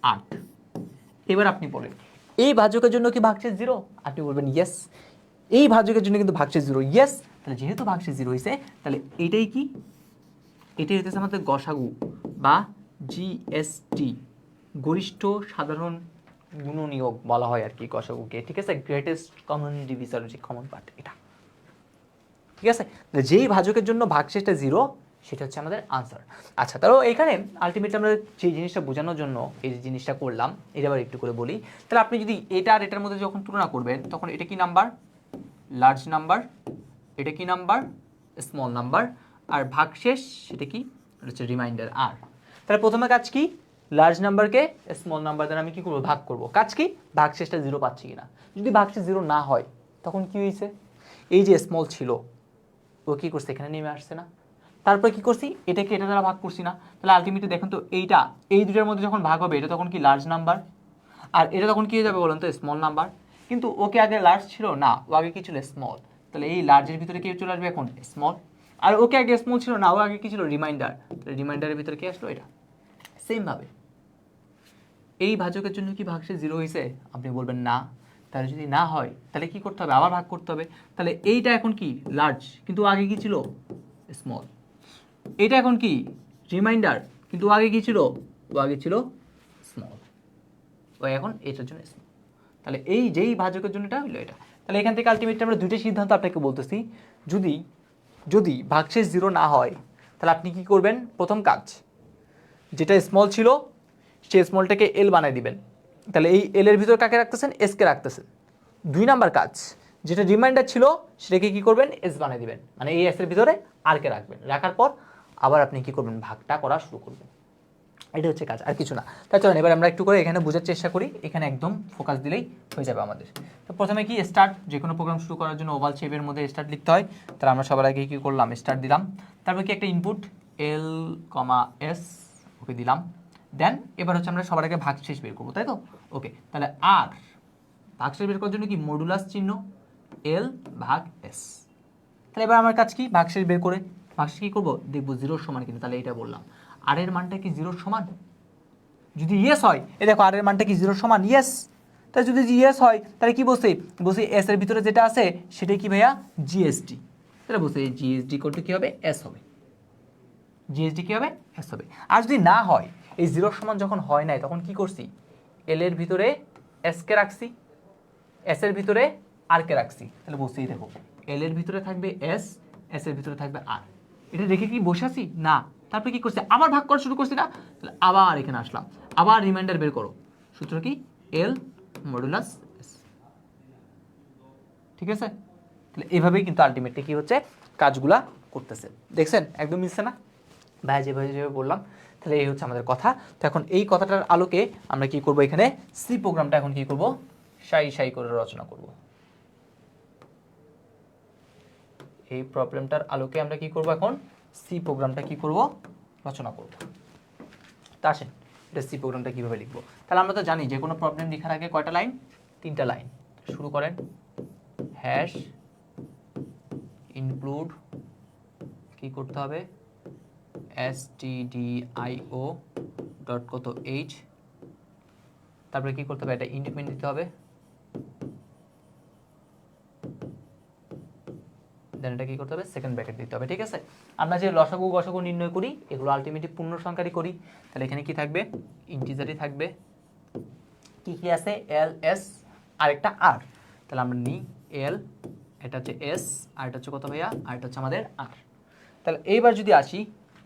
S1: 8। এবার আপনি বলেন এই ভাজকের জন্য কি ভাগশেষ 0, আপনি বলবেন ইয়েস। এই ভাজকের জন্য কিন্তু ভাগশেষ 0, ইয়েস। তাহলে যেহেতু ভাগশেষ 0 হয়েছে তাহলে এইটাই কি, এটাই হচ্ছে আমাদের গসাগু বা জিএসটি, গরিষ্ঠ সাধারণ গুণনীয়ক বলা হয় আর কি গসাগুকে, ঠিক আছে। গ্রেটেস্ট কমন ডিভিজর, যে কমন পার্ট এটা, ঠিক আছে। যেই ভাজকের জন্য ভাগশেষটা 0 সেটা হচ্ছে আমাদের আনসার। আচ্ছা, তাহলে এখানে আলটিমেটলি আমরা যে জিনিসটা বোঝানোর জন্য এই যে জিনিসটা করলাম এটা আবার একটু করে বলি। তাহলে আপনি যদি এটা আর এটার মধ্যে যখন তুলনা করবেন তখন এটা কি নাম্বার লার্জ নাম্বার, এটা কি নাম্বার স্মল নাম্বার, আর ভাগশেষ সেটা কি হচ্ছে রিমাইন্ডার আর। তাহলে প্রথমে কাজ কি, লার্জ নাম্বারকে স্মল নাম্বার দ্বারা আমি কি করবো ভাগ করব। কাজ কি, ভাগশেষটা 0 পাচ্ছি কিনা। যদি ভাগশেষ 0 না হয় তখন কি হয়েছে, এই যে স্মল ছিল ও কি করছে এখানে নেমে আসছে না, তারপরে কি করছি এটাকে এটা দ্বারা ভাগ করছি না। তাহলে আলটিমেটলি দেখেন তো এইটা এই দুটোর মধ্যে যখন ভাগ হবে এটা তখন কি লার্জ নাম্বার, আর এটা তখন কি হয়ে যাবে বলুন তো স্মল নাম্বার। কিন্তু ওকে আগে লার্জ ছিল না, ও আগে কি ছিল স্মল, তাহলে এই লার্জের ভিতরে কি চলে আসবে এখন স্মল। আর ওকে আগে স্মল ছিল না, ও আগে কি ছিল রিমাইন্ডার, তাহলে রিমাইন্ডারের ভিতরে কি আসলো এটা। সেম ভাবে এই ভাজকের জন্য কি ভাগশেষ 0 হয়েছে, আপনি বলবেন না। তাহলে যদি না হয় তাহলে কি করতে হবে আবার ভাগ করতে হবে। তাহলে এইটা এখন কি লার্জ, কিন্তু আগে কি ছিল স্মল। এটা এখন কি রিমাইন্ডার, কিন্তু আগে কি ছিল, ও আগে ছিল স্মল, ও এখন এটার জন্য স্মল। তাহলে এই যেই ভাজকের জন্য এটা হলো এটা। তাহলে এখান থেকে আলটিমেটলি আমরা দুইটা সিদ্ধান্ত আপনাকে বলতেছি। যদি যদি ভাগশেষ 0 না হয় তাহলে আপনি কি করবেন, প্রথম কাজ যেটা স্মল ছিল সেই স্মলটাকে এল বানিয়ে দিবেন, তাহলে এই এল এর ভিতরে কাকে রাখতেছেন এসকে রাখতেছেন। 2 নাম্বার কাজ যেটা রিমাইন্ডার ছিল সেটাকে কি করবেন এস বানিয়ে দিবেন, মানে এই এস এর ভিতরে আর কে রাখবেন, রাখার পর আবার আপনি কি করবেন ভাগটা করা শুরু করবেন। এটা হচ্ছে কাজ, আর কিছু না। তাই চলেন এবার আমরা একটু করে এখানে বোঝার চেষ্টা করি, এখানে একদম ফোকাস দিলেই হয়ে যাবে আমাদের। তো প্রথমে কি স্টার্ট, যে কোনো প্রোগ্রাম শুরু করার জন্য ওভাল শেপের মধ্যে স্টার্ট লিখতে হয়। তাহলে আমরা সবার আগে কি করলাম স্টার্ট দিলাম, তারপর কি একটা ইনপুট এল এস ওকে দিলাম। দেন এবার হচ্ছে আমরা সবার আগে ভাগশেষ বের করবো, তাই তো। ওকে, তাহলে আর ভাগশেষ বের করার জন্য কি মডুলাস চিহ্ন এল ভাগ এস। তাহলে এবার আমার কাজ কি ভাগশেষ বের করে ভাগশেষ কি করবো দেখবো 0 সমান কিনা, তাহলে এটা বললাম আর এর মানটা কি 0 সমান, যদি ইয়েস হয় এই দেখো আর এর মানটা কি 0 সমান ইয়েস। তাহলে যদি ইয়েস হয় তাহলে কি বলছি এস এর ভিতরে যেটা আছে সেটাই কি ভাইয়া জিএসটি, তাহলে বলছে এই জিএসটি করতে কি হবে এস হবে, জিএসটি কি হবে এস হবে। আর যদি না হয় এই 0 সমান যখন হয় নাই তখন কি করছি এল এর ভিতরে এস কে রাখছি, এস এর ভিতরে আর কে রাখছি, তাহলে বসেই দেখো এল এর ভিতরে থাকবে এস, এস এর ভিতরে থাকবে আর। এটা রেখে কি বসে আছি না, তারপরে কি করছে আবার ভাগ করা শুরু করছি না, তাহলে আবার এখানে আসলাম, আবার রিমাইন্ডার বের করো, সূত্র কি এল মডুলাস এস। ঠিক আছে, তাহলে এভাবেই কিন্তু আলটিমেটলি কি হচ্ছে কাজগুলা করতেছে, দেখছেন একদম মিলছে না ভাই, যেভাবে বললাম। তাহলে এই হচ্ছে আমাদের কথা। তো এখন এই কথাটার আলোকে আমরা কি করব, এখানে সি প্রোগ্রামটা এখন কি করব, সাই করে রচনা করব। এই প্রবলেমটার আলোকে আমরা কি করব, এখন সি প্রোগ্রামটা কি করব, রচনা করব। তা আসেন এটা সি প্রোগ্রামটা কিভাবে লিখবো। তাহলে আমরা তো জানি যে কোনো প্রবলেম লেখার আগে কয়টা লাইন, 3টা লাইন। শুরু করেন হ্যাশ ইনক্লুড কি করতে হবে, stdio ডট কত h, তারপরে কি করতে হবে, এটা ইন্ডিপেন্ডেন্ট দিতে হবে, দেন এটা কি করতে হবে, সেকেন্ড ব্র্যাকেট দিতে হবে। ঠিক আছে, আমরা যে লসাগু গসাগু নির্ণয় করি এগুলো আলটিমেটলি পূর্ণ সংখ্যারই করি। তাহলে এখানে কি থাকবে, ইন্টিজারই থাকবে, কি কি আছে এল এস আর একটা আর। তাহলে আমরা নিই এল, এটা হচ্ছে এস, আর এটা হচ্ছে কত ভাইয়া, আর এটা হচ্ছে আমাদের আর। তাহলে এইবার যদি আসি,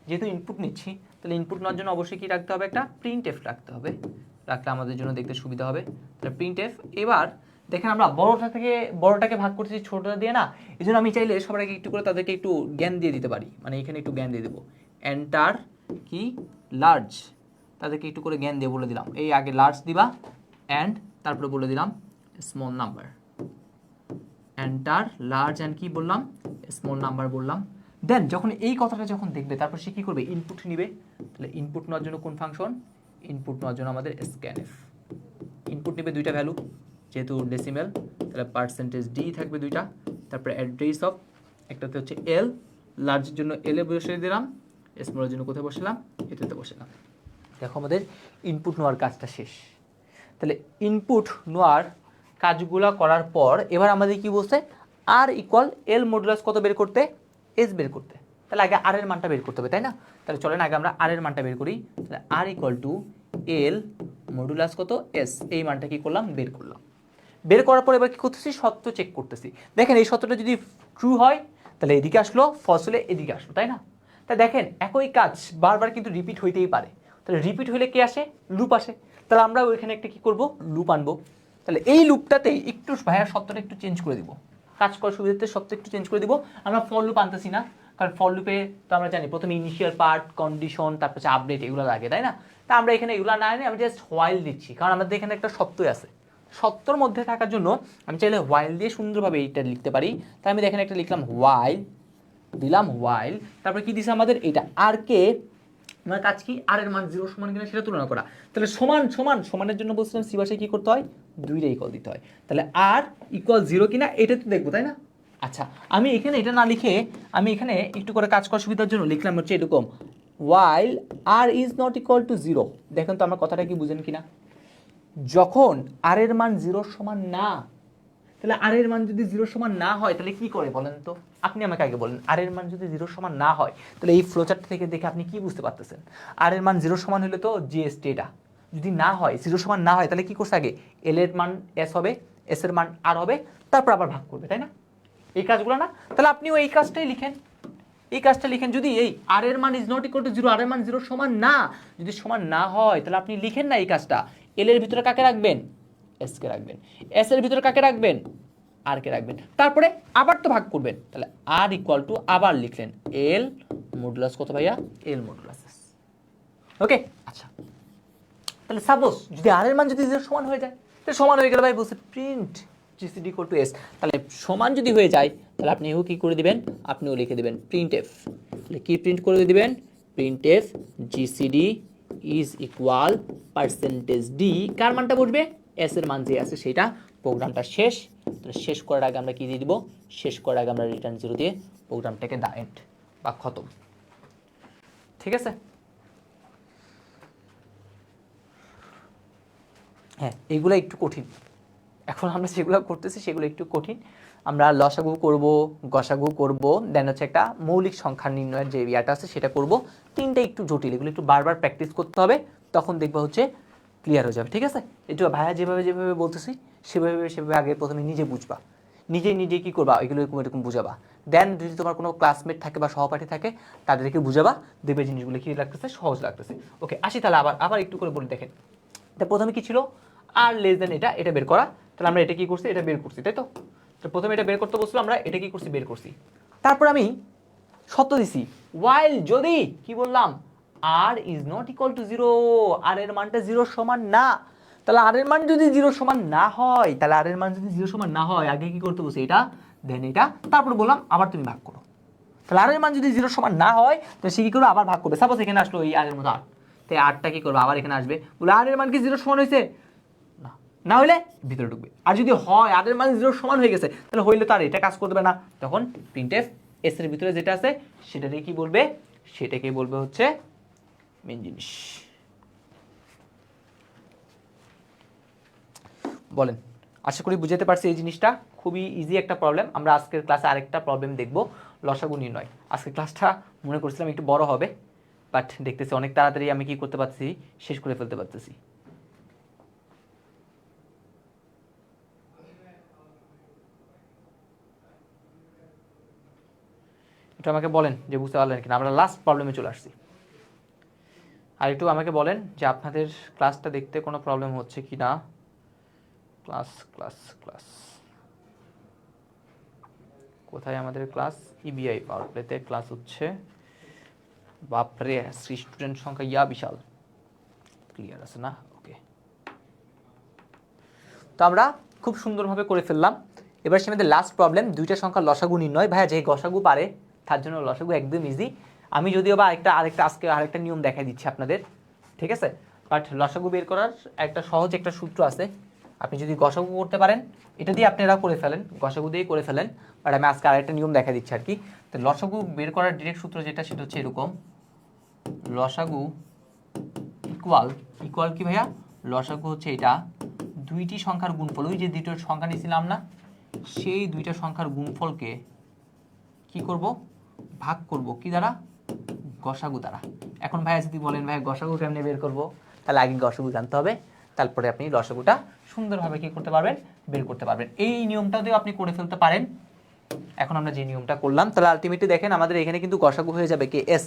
S1: যেহেতু ইনপুট নিচ্ছি তাহলে ইনপুট নেওয়ার জন্য অবশ্যই কি রাখতে হবে, একটা প্রিন্ট এফ রাখতে হবে, রাখলে আমাদের জন্য দেখতে সুবিধা হবে। তাহলে প্রিন্ট এফ, এবার দেখেন আমরা বড়টাকে ভাগ করতেছি ছোটটা দিয়ে না, এই জন্য আমি চাইলে সবার আগে একটু করে তাদেরকে একটু জ্ঞান দিয়ে দিতে পারি, মানে এখানে একটু জ্ঞান দিয়ে দেবো, এন্টার কি লার্জ, তাদেরকে একটু করে জ্ঞান দিয়ে বলে দিলাম, এই আগে লার্জ দিবা অ্যান্ড তারপরে বলে দিলাম small number, enter large and কি বললাম, স্মল নাম্বার বললাম। দেন যখন এই কথাটা যখন দেখবে তারপর সে কী করবে, ইনপুট নিবে। তাহলে ইনপুট নেওয়ার জন্য কোন ফাংশন, ইনপুট নেওয়ার জন্য আমাদের স্ক্যানএফ। ইনপুট নেবে দুইটা ভ্যালু, যেহেতু ডেসিমেল তাহলে পার্সেন্টেজ ডি থাকবে দুইটা, তারপরে অ্যাড্রেস অফ, একটাতে হচ্ছে এল, লার্জের জন্য এলে বসিয়ে দিলাম, স্মলের জন্য কোথায় বসালাম, এটাতে বসালাম। দেখো আমাদের ইনপুট নেওয়ার কাজটা শেষ। তাহলে ইনপুট নেওয়ার কাজগুলো করার পর এবার আমাদের কি বলছে, আর ইকুয়াল এল মডুলাস কত বের করতে, এস বের করতে। তাহলে আগে আর এর মানটা বের করতে হবে, তাই না? তাহলে চলেন আগে আমরা আর এর মানটা বের করি। তাহলে আর ইকুয়াল টু এল মডুলাস কত এস, এই মানটা কি করলাম, বের করলাম। বের করার পর এবার কি করতেছি, সত্য চেক করতেছি। দেখেন এই সত্যটা যদি ট্রু হয় তাহলে এদিকে আসলো, ফলস হলে এদিকে আসলো, তাই না? তা দেখেন একই কাজ বারবার কিন্তু রিপিট হইতেই পারে। তাহলে রিপিট হইলে কি আসে, লুপ আসে। তাহলে আমরা ওইখানে একটা কি করব, লুপ আনবো। তাহলে এই লুপটাতে একটু ভাইয়ার সত্যটা একটু চেঞ্জ করে দিব, কাজ করার সুবিধাতে সত্য একটু চেঞ্জ করে দিব। আমরা ফর লুপ আনতেছি না, কারণ ফর লুপে তো আমরা জানি প্রথমে ইনিশিয়াল পার্ট, কন্ডিশন, তারপর হচ্ছে আপডেট, এগুলো লাগে, তাই না? তা আমরা এখানে এগুলো না এনে আমি জাস্ট হোয়াইল দিচ্ছি, কারণ আমাদের এখানে একটা সত্যই আছে। সত্যর মধ্যে থাকার জন্য আমি চাইলে হোয়াইল দিয়ে সুন্দরভাবে এইটা লিখতে পারি। তাই আমি এখানে একটা লিখলাম হোয়াইল, দিলাম হোয়াইল, তারপরে কি দিছে আমাদের এটা আর কে, আমার কাজ কি, আর এর মান 0 সমান কিনা সেটা তুলনা করা। তাহলে সমান সমান সমানের জন্য বলছিলাম সি ভাষায় কি করতে হয়, দুইটা ইকুয়াল দিতে হয়। তাহলে আর ইকুয়াল 0 কিনা এটা তো দেখবো, তাই না? আচ্ছা আমি এখানে এটা না লিখে আমি এখানে একটু করে কাজ করার সুবিধার জন্য লিখলাম হচ্ছে এরকম, while r is not equal to 0। দেখেন তো আমার কথাটা কি বুঝেন কিনা, যখন আর এর মান 0 সমান না, তাহলে আর এর মান যদি 0 সমান না হয় তাহলে কি করে বলেন তো, আপনি আমাকে আগে বলেন। আর এর মান যদি 0 সমান না হয় তাহলে এই ফ্লোচার্ট থেকে দেখে আপনি কি বুঝতে পারতেছেন, আর এর মান 0 সমান হলে তো জিএসটি, এটা যদি না হয় 0 সমান না হয় তাহলে কি করছে, আগে এল এর মান এস হবে, এস এর মান আর হবে, তারপর আবার ভাগ করবে, তাই না? এই কাজগুলো না, তাহলে আপনিও এই কাজটাই লিখেন, এই কাজটা লিখেন। যদি এই আর এর মান ইজ নট ইকুয়াল টু 0, আর এর মান 0 সমান না, যদি সমান না হয় তাহলে আপনি লিখেন না এই কাজটা, এল এর ভিতরে কাকে রাখবেন, এস কে রাখবেন, এস এর ভিতরে কাকে রাখবেন, আর কে রাখবেন, তারপরে আবার তো ভাগ করবেন। তাহলে আর ইকুয়াল টু আবার লিখলেন এল মডুলাস কত ভাইয়া, এল মডুলাস এস। ওকে আচ্ছা, তাহলে সাপোজ যদি আর এর মান যদি 0 সমান হয়ে যায়, তাহলে সমান হয়ে গেল ভাই, বলছে print GCD equal to S. তাহলে সমান যদি হয়ে যায় তাহলে আপনিও কি করে দিবেন, আপনিও লিখে দিবেন প্রিন্ট এফ। তাহলে কি প্রিন্ট করে দিবেন, printf GCD is equal percentage D, কার মানটা বসবে, এস এর মান যে আছে সেটা। প্রোগ্রামটা শেষ। তাহলে শেষ করার আগে আমরা কি দিয়ে দিব, শেষ করার আগে আমরা রিটার্ন 0 দিয়ে প্রোগ্রামটাকে দা এন্ড বা খতম। ঠিক আছে, হ্যাঁ এইগুলো একটু কঠিন, এখন আমরা যেগুলো করতেছি সেগুলো একটু কঠিন। আমরা লসাগু করব, গসাগু করব, দেন হচ্ছে একটা মৌলিক সংখ্যা নির্ণয়ের যে ইয়াটা আছে সেটা করব। তিনটা একটু জটিল, এগুলো একটু বারবার প্র্যাকটিস করতে হবে, তখন দেখবা হচ্ছে ক্লিয়ার হয়ে যাবে। ঠিক আছে, একটু ভাইয়া যেভাবে যেভাবে বলতেছি সেভাবে আগে প্রথমে নিজে বুঝবা, নিজে কী করবা, এগুলো এরকম বুঝাবা। দেন যদি তোমার কোনো ক্লাসমেট থাকে বা সহপাঠী থাকে তাদেরকে বুঝাবা, দেখবে জিনিসগুলো কী লাগতেছে, সহজ লাগতেছে। ওকে, আসি তাহলে আবার একটু করে বলে দেখেন। তা প্রথমে কি ছিল, আর লেস দেন এটা বের করা। তাহলে আমরা এটা কি করছি, এটা বের করছি, তাই তো। তো প্রথমে এটা বের করতে বলছিলাম, আমরা এটা কি করছি, বের করছি। তারপর আমি শর্ত দিছি, ওয়াইল যদি কি বললাম, আর ইজ নট ইকুয়াল টু 0, আর এর মানটা 0 সমান না। তাহলে আর এর মান যদি 0 সমান না হয়, তাহলে আর এর মান যদি 0 সমান না হয়, আগে কি করতে বলছি, এটা দেন এটা, তারপর বললাম আবার তুমি ভাগ করো। তাহলে আর এর মান যদি 0 সমান না হয়, তাহলে সে কি করবে, আবার ভাগ করবে। সাপোজ এখানে আসলো এই আর এর মতো 8, তাই 8টা কি করবে, আবার এখানে আসবে, বলে আর এর মান কি 0 সমান হয়েছে, না, না হলে ভিতরে ঢুকবে। আর যদি হয় আর এর মান 0 সমান হয়ে গেছে, তাহলে হইলে তার এটা কাজ করবে না, তখন প্রিন্টএফ এস এর ভিতরে যেটা আছে সেটাকে কি বলবে, সেটাকে বলবে হচ্ছে মেন জিনিস। বলেন, আশা করি বুঝাতে পারছি এই জিনিসটা। খুবই ইজি একটা প্রবলেম। আমরা আজকের ক্লাসে আরেকটা প্রবলেম দেখব, লসাগু নির্ণয়। আজকের ক্লাসটা মনে করছিলাম একটু বড় হবে, বাট দেখতেছি অনেক তাড়াতাড়ি আমি কি করতে পারছি, শেষ করে ফেলতে পারতেছি। একটু আমাকে বলেন যে বুঝতে পারলেন কিনা, আমরা লাস্ট প্রবলেমে চলে আসছি। আর একটু আমাকে বলেন যে আপনাদের ক্লাসটা দেখতে কোনো প্রবলেম হচ্ছে কি না। ক্লাস ক্লাস ক্লাস কোথায় আমাদের ক্লাস, ইবিআই পাওয়ার প্লেতে ক্লাস হচ্ছে। বাপরে, স্টুডেন্ট সংখ্যা ইয়া বিশাল। ক্লিয়ার আছে না? ওকে, তো আমরা খুব সুন্দরভাবে করে ফেললাম। এবার সে আমাদের লাস্ট প্রবলেম, দুইটা সংখ্যার লসাগু নির্ণয়। ভাইয়া যে গসাগু পারে তার জন্য লসাগু একদম ইজি। আমি যদিও বা আরেকটা নিয়ম দেখাই দিচ্ছি আপনাদের, ঠিক আছে। বাট লসাগু বের করার একটা সহজ একটা সূত্র আছে। আপনি যদি গসাগু করতে পারেন, এটা দিয়ে আপনারা করে ফেলেন, গসাগু দিয়ে করে ফেলেন। বাট আমি আজকে আরেকটা নিয়ম দেখা দিচ্ছি আর কি। তো লসাগু বের করার ডিরেক্ট সূত্র যেটা, সেটা হচ্ছে এরকম, লসাগু ইকুয়াল কি ভাইয়া, লসাগু হচ্ছে এটা দুইটি সংখ্যার গুণফল, ওই যে দুটো সংখ্যা নিয়েছিলাম না, সেই দুইটা সংখ্যার গুণফলকে কি করব, ভাগ করব কি দ্বারা, গসাগু দ্বারা। এখন ভাইয়া যদি বলেন ভাই গসাগু কেমনে বের করব, তাহলে আগে গসাগু জানতে হবে, তারপরে আপনি লসাগুটা সুন্দরভাবে কি করতে পারবেন, বের করতে পারবেন। এই নিয়মটা দিয়েও আপনি করে ফেলতে পারেন। এখন আমরা যে নিয়মটা করলাম, তাহলে আলটিমেটলি দেখেন আমাদের এখানে কিন্তু গসাগু হয়ে যাবে কে, এস।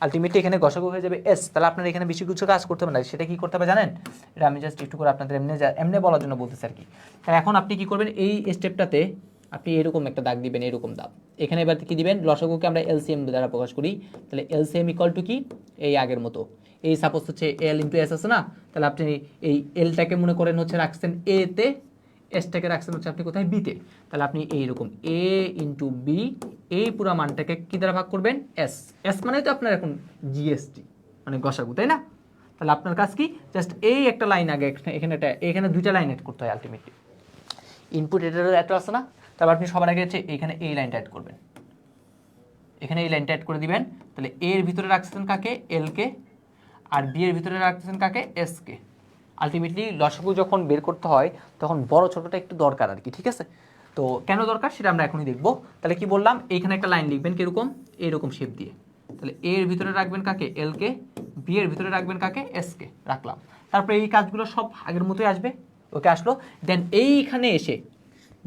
S1: আলটিমেটলি এখানে গসাগু হয়ে যাবে এস। তাহলে আপনার এখানে বেশি কিছু কাজ করতে হবে না। সেটা কি করতে হবে জানেন, এটা আমি জাস্ট একটু করে আপনাদের এমনি বলার জন্য বলতেছি আর কি। তাহলে এখন আপনি কি করবেন, এই স্টেপটাতে আপনি এরকম একটা দাগ দিবেন, এরকম দাগ। এখানে এবার কি দিবেন, লসাগুকে আমরা এলসিএম দ্বারা প্রকাশ করি। তাহলে এলসিএম ইকুয়াল টু কি, এই আগের মতো, এই সাপোজ হচ্ছে এল ইন্টু এস আছে না, তাহলে আপনি এই এলটাকে মনে করেন হচ্ছে রাখছেন এ তে, এসটাকে রাখছেন হচ্ছে আপনি কোথায়, বিতে। তাহলে আপনি এইরকম এ ইন্টু বি, এই পুরো মানটাকে কি দ্বারা ভাগ করবেন, এস। এস মানে তো আপনার এখন জিএসটি মানে গসাগু, তাই না। তাহলে আপনার কাজ কি, জাস্ট এই একটা লাইন আগে এখানে দুইটা লাইন অ্যাড করতে হয় আলটিমেটলি। ইনপুট এটার একটা আছে না, তারপর আপনি সবার আগে হচ্ছে এখানে এই লাইনটা অ্যাড করবেন, এখানে এই লাইনটা অ্যাড করে দিবেন। তাহলে এর ভিতরে রাখছেন কাকে, এল কে, আর বি এর ভিতরে রাখছেন কাকে, এস কে। আলটিমেটলি লসাগু যখন বের করতে হয় তখন বড় ছোটটা একটু দরকার আর কি, ঠিক আছে। তো কেন দরকার সেটা আমরা এখনই দেখব। তাহলে কি বললাম, এইখানে একটা লাইন লিখবেন কিরকম, এইরকম শেপ দিয়ে। তাহলে এর ভিতরে রাখবেন কাকে, এল কে, বি এর ভিতরে রাখবেন কাকে, এস কে, রাখলাম। তারপরে এই কাজগুলো সব আগের মতোই আসবে, ওকে আসলো। দেন এইখানে এসে,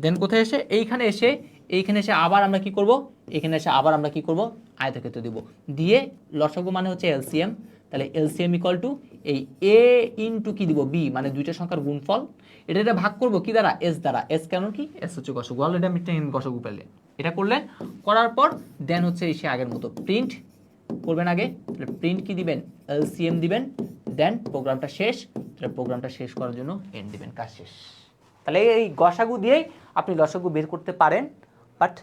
S1: দেন কোথায় এসে, এইখানে এসে আবার আমরা কি করব, এখানে এসে আবার আমরা কি করব, আয়তক্ষেত্র দিব, দিয়ে লসাগু মানে হচ্ছে এলসিএম। তাহলে এলসিএম ইকুয়াল টু এই এ ইন্টু কি দিব, বি মানে দুইটা সংখ্যার গুণফল, এটা ভাগ করব কি দ্বারা, এস দ্বারা। এস কেন কি, এস হচ্ছে গসাগু, অলরেডি আমি গসাগু পেলে এটা করলেন। করার পর দেন হচ্ছে এসে আগের মতো প্রিন্ট করবেন আগে। প্রিন্ট কি দিবেন, এলসিএম দিবেন, দেন প্রোগ্রামটা শেষ। তাহলে প্রোগ্রামটা শেষ করার জন্য এন্ড দিবেন, কাজ শেষ। তাহলে এই গসাগু দিয়েই আপনি লসাগু বের করতে পারেন। বাট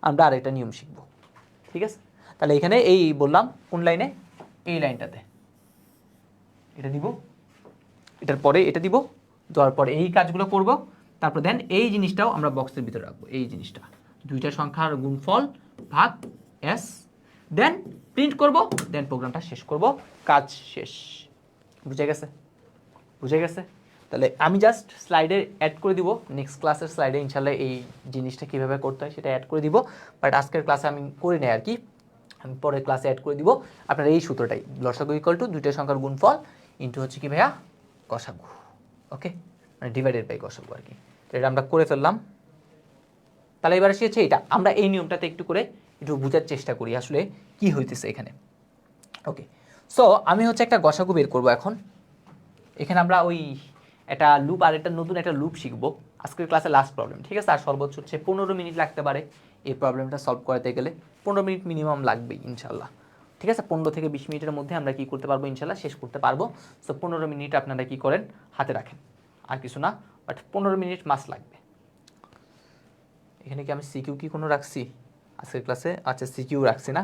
S1: আমরা আরেকটা নিয়ম শিখব, ঠিক আছে। তাহলে এখানে এই বললাম কোন লাইনে, এই লাইনটাতে এটা দিব, এটার পরে এটা দিব, দেওয়ার পরে এই কাজগুলো করব। তারপর দেন এই জিনিসটাও আমরা বক্সের ভিতরে রাখবো, এই জিনিসটা দুইটা সংখ্যার গুণফল ভাগ এস, দেন প্রিন্ট করব, দেন প্রোগ্রামটা শেষ করব, কাজ শেষ। বুঝে গেছে, বুঝে গেছে। তাহলে আমি জাস্ট স্লাইডে অ্যাড করে দিব, নেক্সট ক্লাসের স্লাইডে ইনশাল্লাহ এই জিনিসটা কীভাবে করতে হয় সেটা অ্যাড করে দিব। বাট আজকের ক্লাসে আমি করি নাই আর কি, আমি পরের ক্লাসে অ্যাড করে দিব। আপনার এই সূত্রটাই, লসাগু ইকুয়াল টু দুইটা সংখ্যার গুণফল ইন্টু হচ্ছে কি ভাইয়া, গসাগু, ওকে, মানে ডিভাইডেড বাই গসাগু আর কি। তো এটা আমরা করে ফেললাম। তাহলে এবার আসি হচ্ছে এটা, আমরা এই নিয়মটাতে একটু বোঝার চেষ্টা করি আসলে কি হইতেছে এখানে। ওকে, সো আমি হচ্ছে একটা গসাগু বের করব এখন। এখানে আমরা ওই একটা লুপ আর একটা নতুন একটা লুপ শিখবো আজকের ক্লাসে, লাস্ট প্রবলেম, ঠিক আছে। আর সর্বোচ্চ হচ্ছে 15 মিনিট লাগতে পারে এই প্রবলেমটা সলভ করতে গেলে, 15 মিনিট মিনিমাম লাগবেই ইনশাল্লাহ, ঠিক আছে। 15 থেকে 20 মিনিটের মধ্যে আমরা কি করতে পারবো ইনশাল্লাহ, শেষ করতে পারবো। সো 15 মিনিট আপনারা কি করেন, হাতে রাখেন, আর কিছু না, বাট 15 মিনিট মাস লাগবে। এখানে কি আমি সিকিউ কি কোনো রাখছি আজকের ক্লাসে? আচ্ছা, সিকিউ রাখছি না।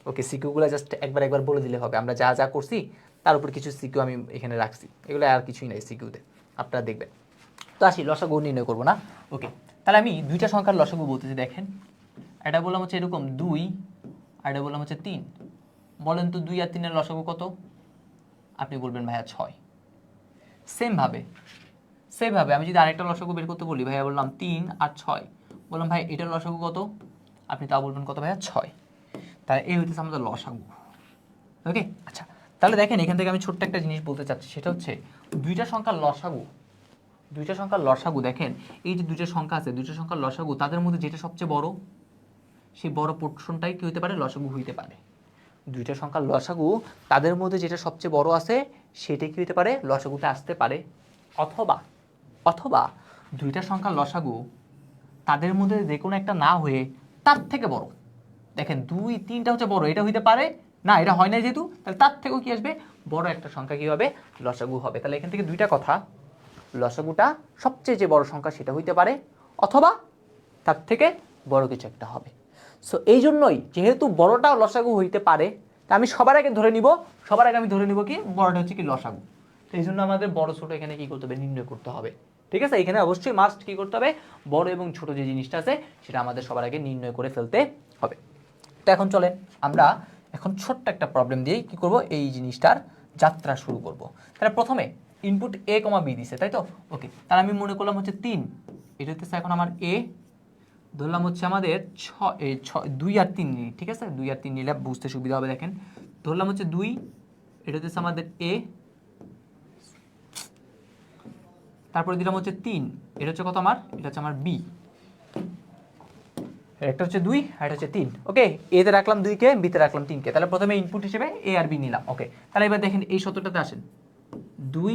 S1: ওকে, সিকিউগুলো জাস্ট একবার বলে দিলে হবে, আমরা যা যা করছি তার উপর কিছু সিকিউ আমি এখানে রাখছি, এগুলো আর কিছুই নাই সিকিউতে, আপনারা দেখবেন। তো আসি লসাগু নির্ণয় করবো না। ওকে, তাহলে আমি দুইটা সংখ্যার লসাগু বলতেছি, দেখেন এটা বললাম হচ্ছে এরকম 2, আর এটা বললাম হচ্ছে 3। বলেন তো 2 আর 3 এর লসাগু কত? আপনি বলবেন ভাইয়া 6। সেমভাবে আমি যদি আরেকটা লসাগু বের করতে বলি, ভাইয়া বললাম 3 আর 6, বললাম ভাই এটার লসাগু কত? আপনি তাও বলবেন কত ভাইয়া? 6। তাহলে এই হইতেছে আমাদের লসাগু। ওকে, আচ্ছা, তাহলে দেখেন এখান থেকে আমি ছোট্ট একটা জিনিস বলতে চাচ্ছি, সেটা হচ্ছে দুইটা সংখ্যার লসাগু দেখেন, এই যে দুইটা সংখ্যা আছে, দুইটা সংখ্যার লসাগু, তাদের মধ্যে যেটা সবচেয়ে বড়, সেই বড় পোর্শনটাই কি হইতে পারে? লসাগু হইতে পারে। দুইটা সংখ্যার লসাগু, তাদের মধ্যে যেটা সবচেয়ে বড় আছে সেটাই কি হইতে পারে? লসাগুতে আসতে পারে। অথবা দুইটা সংখ্যার লসাগু, তাদের মধ্যে যে কোনো একটা না হয়ে তার থেকে বড়। দেখেন 2, 3টা হচ্ছে বড়, এটা হইতে পারে না, এটা হয় না যেহেতু, তাহলে তার থেকেও কি আসবে? বড় একটা সংখ্যা কি হবে? লসাগু হবে। তাহলে এখান থেকে দুইটা কথা, লসাগুটা সবচেয়ে যে বড় সংখ্যা সেটা হইতে পারে, অথবা তার থেকে বড় কিছু একটা হবে। সো এই জন্যই যেহেতু বড়টা লসাগু হইতে পারে, তা আমি সবার আগে ধরে নিব কি বড়টা হচ্ছে কি লসাগু। তো এই জন্য আমাদের বড় ছোট এখানে কি করতে হবে? নির্ণয় করতে হবে, ঠিক আছে। এখানে অবশ্যই মাস্ট কি করতে হবে? বড় এবং ছোট যে জিনিসটা আছে সেটা আমাদের সবার আগে নির্ণয় করে ফেলতে হবে। তো এখন চলেন আমরা এখন ছোট্ট একটা প্রবলেম দিয়ে কি করব? এই জিনিসটার যাত্রা শুরু করব। তাহলে প্রথমে ইনপুট a, b দিছে, তাই তো? ওকে, তাহলে আমি মনে করলাম হচ্ছে 3, এটা হচ্ছে এখন আমার a, ধরলাম হচ্ছে আমাদের 2 আর 3 নিই, ঠিক আছে। 2 আর 3 নিলে বুঝতে সুবিধা হবে। দেখেন ধরলাম হচ্ছে 2, এটা হচ্ছে আমাদের a, তারপরে দিলাম হচ্ছে 3, এটা হচ্ছে কত আমার? এটা হচ্ছে আমার b। একটা হচ্ছে 2 আর এটা হচ্ছে 3। ওকে, a তে রাখলাম 2 কে, b তে রাখলাম 3 কে। তাহলে প্রথমে ইনপুট হিসেবে a আর b নিলাম। ওকে, তাহলে এবার দেখেন এই সূত্রটাতে আসেন, 2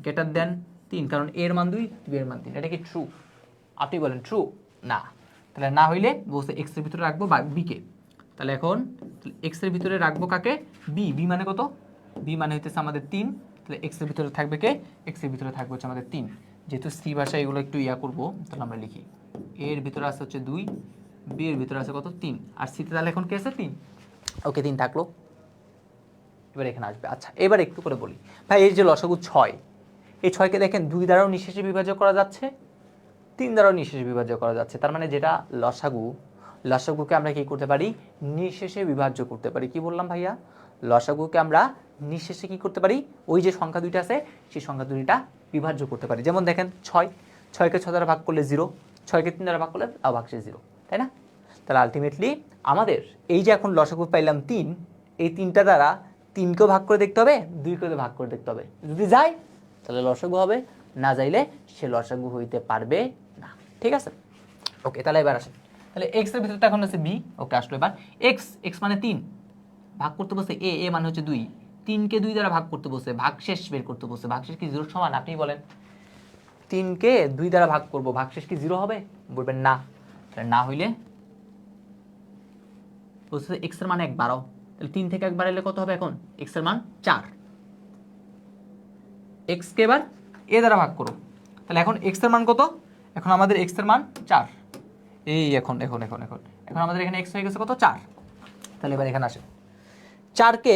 S1: গ্রেটার দেন 3, কারণ a এর মান 2, b এর মান 3। এটা কি ট্রু? আপনি বলেন ট্রু। না, তাহলে না হইলে বলতে x এর ভিতরে রাখবো b কে। তাহলে এখন x এর ভিতরে রাখবো কাকে? b মানে কত? b মানে হইতেছে আমাদের 3। তাহলে x এর ভিতরে থাকবে কে? x এর ভিতরে থাকবে হচ্ছে আমাদের 3। যেহেতু c ভাষায় এগুলো একটু করব, তাহলে আমরা লিখি a এর ভিতরে আছে হচ্ছে 2, b এর ভিতরে আছে কত? 3, আর c তে তাহলে এখন কে আছে? 3। ওকে, 3 থাকলো। এবার এখানে আসবে। আচ্ছা, এবার একটু করে বলি ভাই, এই যে লসাগু 6, এই 6কে দেখেন 2 দ্বারাও নিঃশেষে বিভাজ্য করা যাচ্ছে, 3 দ্বারাও নিঃশেষে বিভাজ্য করা যাচ্ছে। তার মানে যেটা লসাগুকে আমরা কি করতে পারি? নিঃশেষে বিভাজ্য করতে পারি। কি বললাম ভাইয়া? লসাগুকে আমরা নিঃশেষে কি করতে পারি? ওই যে সংখ্যা দুইটা আছে সেই সংখ্যা দুইটা বিভাজ্য করতে পারি। যেমন দেখেন 6কে 6 দ্বারা ভাগ করলে 0, 6কে 3 দ্বারা ভাগ করলে ভাগশেষ 0, তাই না? তাহলে আলটিমেটলি আমাদের এই যে এখন লসাগু পাইলাম 3, এই 3টা দ্বারা 3কেও ভাগ করে দেখতে হবে, 2কেও ভাগ করে দেখতে হবে। যদি যায় তাহলে লসাগু হবে, না যাইলে সে লসাগু হইতে পারবে না, ঠিক আছে। ওকে, তাহলে এবার আসেন, তাহলে x এর ভিতরে এখন আছে b। ওকে, আসলো এবার x মানে 3, ভাগ করতে বসে a মানে হচ্ছে 2, 3কে 2 দ্বারা ভাগ করতে বসে ভাগশেষ বের করতে বসে, ভাগশেষ কি 0 সমান? আপনি বলেন 3কে 2 দ্বারা ভাগ করব, ভাগশেষ কি 0 হবে? বলবেন না। তাহলে না হইলে বলছে x এর মান 1 বাড়াও, তাহলে 3 থেকে 1 বাড়াইলে কত হবে? এখন x এর মান 4, x কে এবার a দ্বারা ভাগ করো, তাহলে এখন x এর মান কত? এখন আমাদের x এর মান 4। এই এখন আমাদের এখানে x হয়ে গেছে কত? 4। তাহলে এবার এখানে আসেন, 4কে